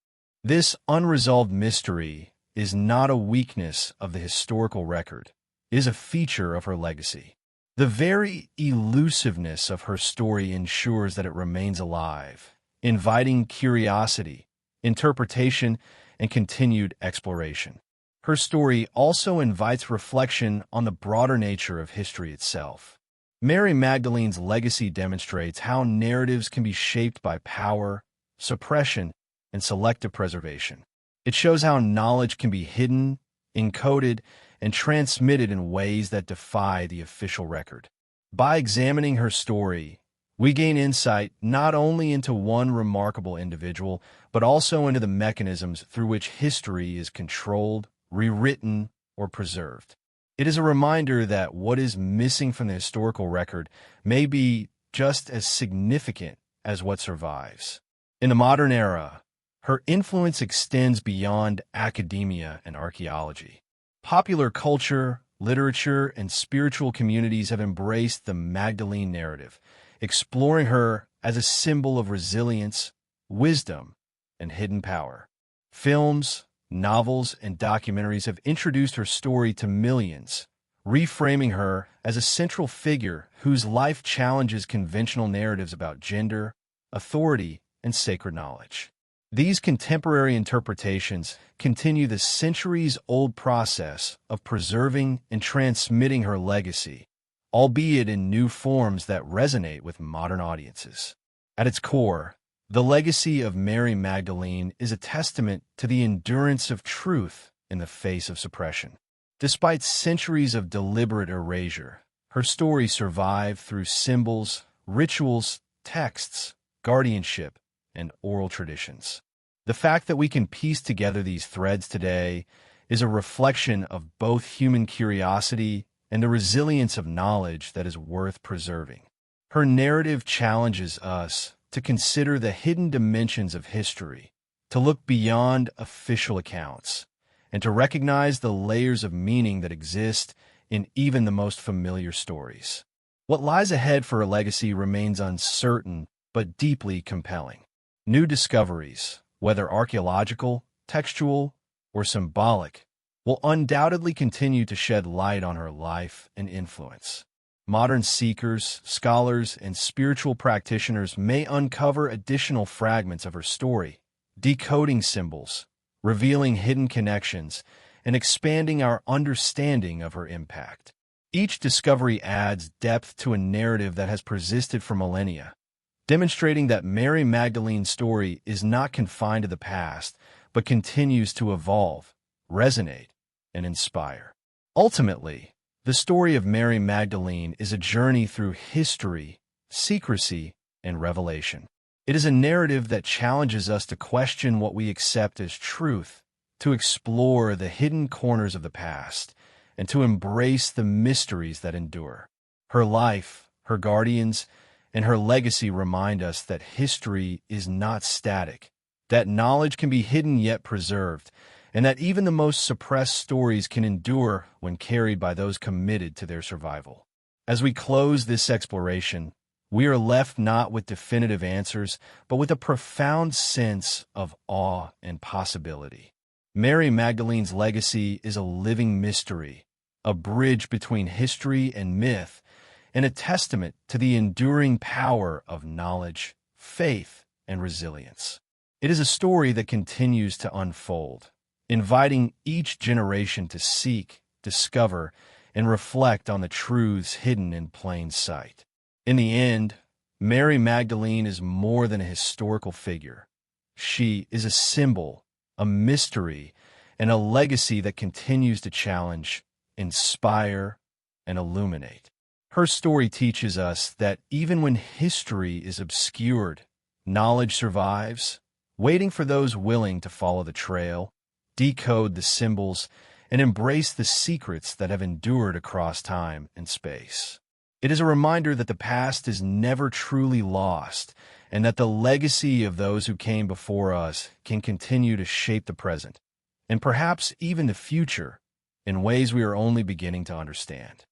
This unresolved mystery is not a weakness of the historical record, it is a feature of her legacy. The very elusiveness of her story ensures that it remains alive, inviting curiosity, interpretation, and continued exploration. Her story also invites reflection on the broader nature of history itself. Mary Magdalene's legacy demonstrates how narratives can be shaped by power, suppression, and selective preservation. It shows how knowledge can be hidden, encoded, and transmitted in ways that defy the official record. By examining her story, we gain insight not only into one remarkable individual, but also into the mechanisms through which history is controlled, rewritten, or preserved. It is a reminder that what is missing from the historical record may be just as significant as what survives. In the modern era, her influence extends beyond academia and archaeology. Popular culture, literature, and spiritual communities have embraced the Magdalene narrative, exploring her as a symbol of resilience, wisdom, and hidden power. Films, novels, and documentaries have introduced her story to millions, reframing her as a central figure whose life challenges conventional narratives about gender, authority, and sacred knowledge. These contemporary interpretations continue the centuries-old process of preserving and transmitting her legacy, albeit in new forms that resonate with modern audiences. At its core, the legacy of Mary Magdalene is a testament to the endurance of truth in the face of suppression. Despite centuries of deliberate erasure, her story survived through symbols, rituals, texts, guardianship, and oral traditions. The fact that we can piece together these threads today is a reflection of both human curiosity and the resilience of knowledge that is worth preserving. Her narrative challenges us to consider the hidden dimensions of history, to look beyond official accounts, and to recognize the layers of meaning that exist in even the most familiar stories. What lies ahead for her legacy remains uncertain but deeply compelling. New discoveries, whether archaeological, textual, or symbolic, will undoubtedly continue to shed light on her life and influence. Modern seekers, scholars, and spiritual practitioners may uncover additional fragments of her story, decoding symbols, revealing hidden connections, and expanding our understanding of her impact. Each discovery adds depth to a narrative that has persisted for millennia, demonstrating that Mary Magdalene's story is not confined to the past, but continues to evolve, resonate, and inspire. Ultimately, the story of Mary Magdalene is a journey through history, secrecy, and revelation. It is a narrative that challenges us to question what we accept as truth, to explore the hidden corners of the past, and to embrace the mysteries that endure. Her life, her guardians, and her legacy remind us that history is not static, that knowledge can be hidden yet preserved, and that even the most suppressed stories can endure when carried by those committed to their survival. As we close this exploration, we are left not with definitive answers, but with a profound sense of awe and possibility. Mary Magdalene's legacy is a living mystery, a bridge between history and myth, and a testament to the enduring power of knowledge, faith, and resilience. It is a story that continues to unfold, inviting each generation to seek, discover, and reflect on the truths hidden in plain sight. In the end, Mary Magdalene is more than a historical figure. She is a symbol, a mystery, and a legacy that continues to challenge, inspire, and illuminate. Her story teaches us that even when history is obscured, knowledge survives, waiting for those willing to follow the trail, decode the symbols, and embrace the secrets that have endured across time and space. It is a reminder that the past is never truly lost, and that the legacy of those who came before us can continue to shape the present, and perhaps even the future, in ways we are only beginning to understand.